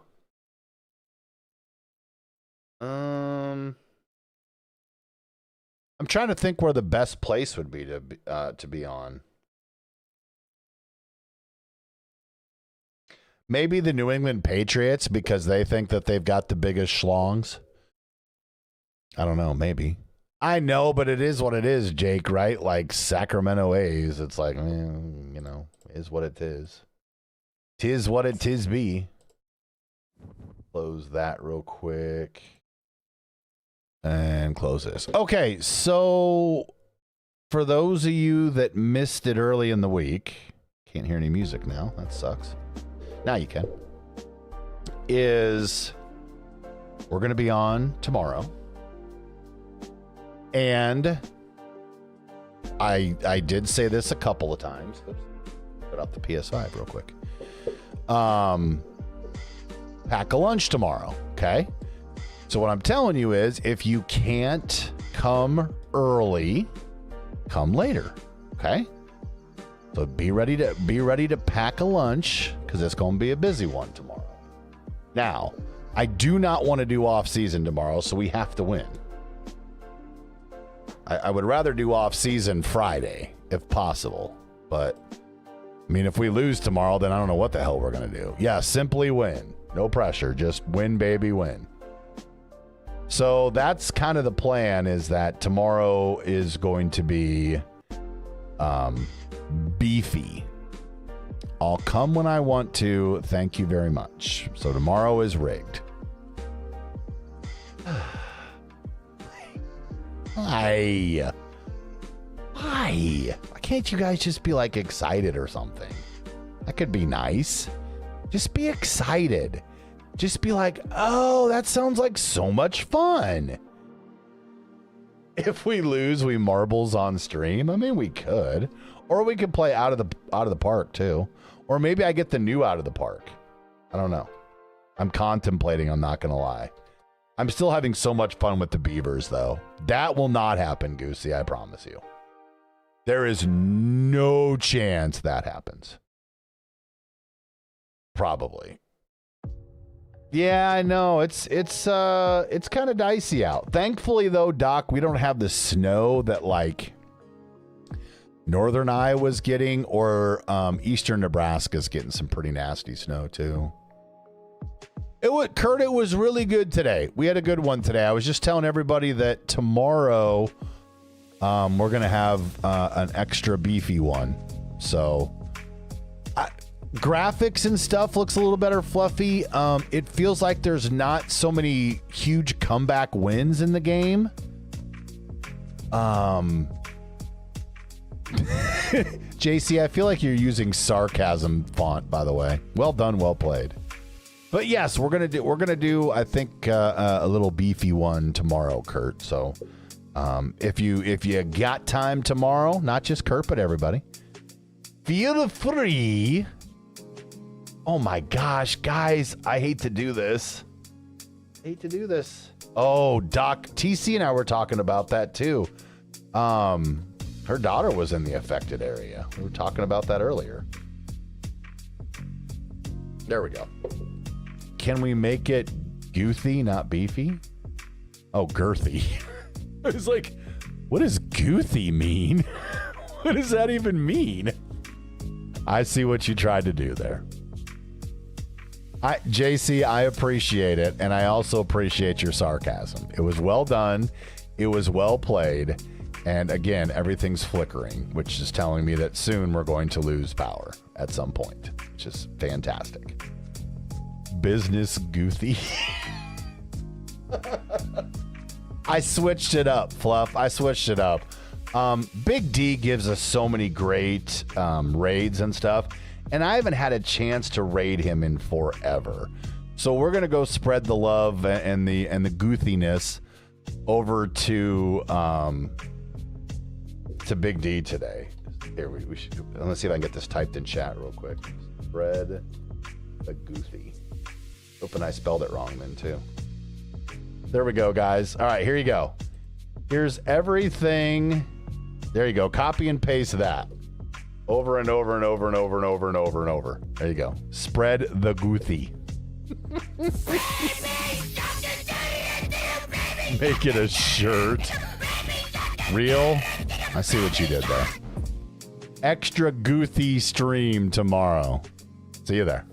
I'm trying to think where the best place would be to be on. Maybe the New England Patriots because they think that they've got the biggest schlongs. I don't know, maybe. I know, but it is what it is, Jake, right? Like Sacramento A's, it's like, you know, is what it is. 'Tis what it tis be. Close that real quick. And close this. Okay, so for those of you that missed it early in the week, can't hear any music now. That sucks. Now you can. We're going to be on tomorrow. And I did say this a couple of times. Oops. Put up the PS5 real quick. Pack a lunch tomorrow, okay? So what I'm telling you is if you can't come early, come later, okay? So be ready to pack a lunch because it's going to be a busy one tomorrow. Now, I do not want to do off season tomorrow, so we have to win. I would rather do off season Friday if possible, but I mean, if we lose tomorrow, then I don't know what the hell we're going to do. Yeah, simply win. No pressure. Just win, baby, win. So that's kind of the plan, is that tomorrow is going to be beefy. I'll come when I want to. Thank you very much. So tomorrow is rigged. Hi. Why can't you guys just be like excited or something? That could be nice. Just be excited. Just be like, oh, that sounds like so much fun. If we lose, we marbles on stream. I mean, we could. Or we could play out of the park too. Or maybe I get the new out of the park. I don't know. I'm contemplating, I'm not gonna lie. I'm still having so much fun with the beavers though. That will not happen, Goosey, I promise you. There is no chance that happens. Probably. Yeah, I know. It's kind of dicey out. Thankfully though, Doc, we don't have the snow that like northern Iowa's getting, or eastern Nebraska's getting some pretty nasty snow too. It was really good today. We had a good one today. I was just telling everybody that tomorrow we're gonna have an extra beefy one. So graphics and stuff looks a little better fluffy. It feels like there's not so many huge comeback wins in the game. JC, I feel like you're using sarcasm font, by the way. Well done, well played. But yes, we're gonna do I think a little beefy one tomorrow, Kurt. So if you got time tomorrow, not just Kurt, but everybody, feel free. Oh my gosh, guys, I hate to do this. Oh, Doc, TC and I were talking about that too. Her daughter was in the affected area. We were talking about that earlier. There we go. Can we make it goothy, not beefy? Oh, girthy. I was like, what does goothy mean? What does that even mean? I see what you tried to do there. JC, I appreciate it, and I also appreciate your sarcasm. It was well done. It was well played. And again, everything's flickering, which is telling me that soon we're going to lose power at some point, which is fantastic. Business goofy. I switched it up, Fluff. I switched it up. Big D gives us so many great raids and stuff, and I haven't had a chance to raid him in forever. So we're gonna go spread the love and the goothiness over to Big D today. Here we should. Let's see if I can get this typed in chat real quick. Spread the goofy. Hope I spelled it wrong then too. There we go, guys. All right, here you go. Here's everything. There you go. Copy and paste that. Over and over and over and over and over and over and over. There you go. Spread the goothy. Make it a shirt. Real? I see what you did there. Extra goothy stream tomorrow. See you there.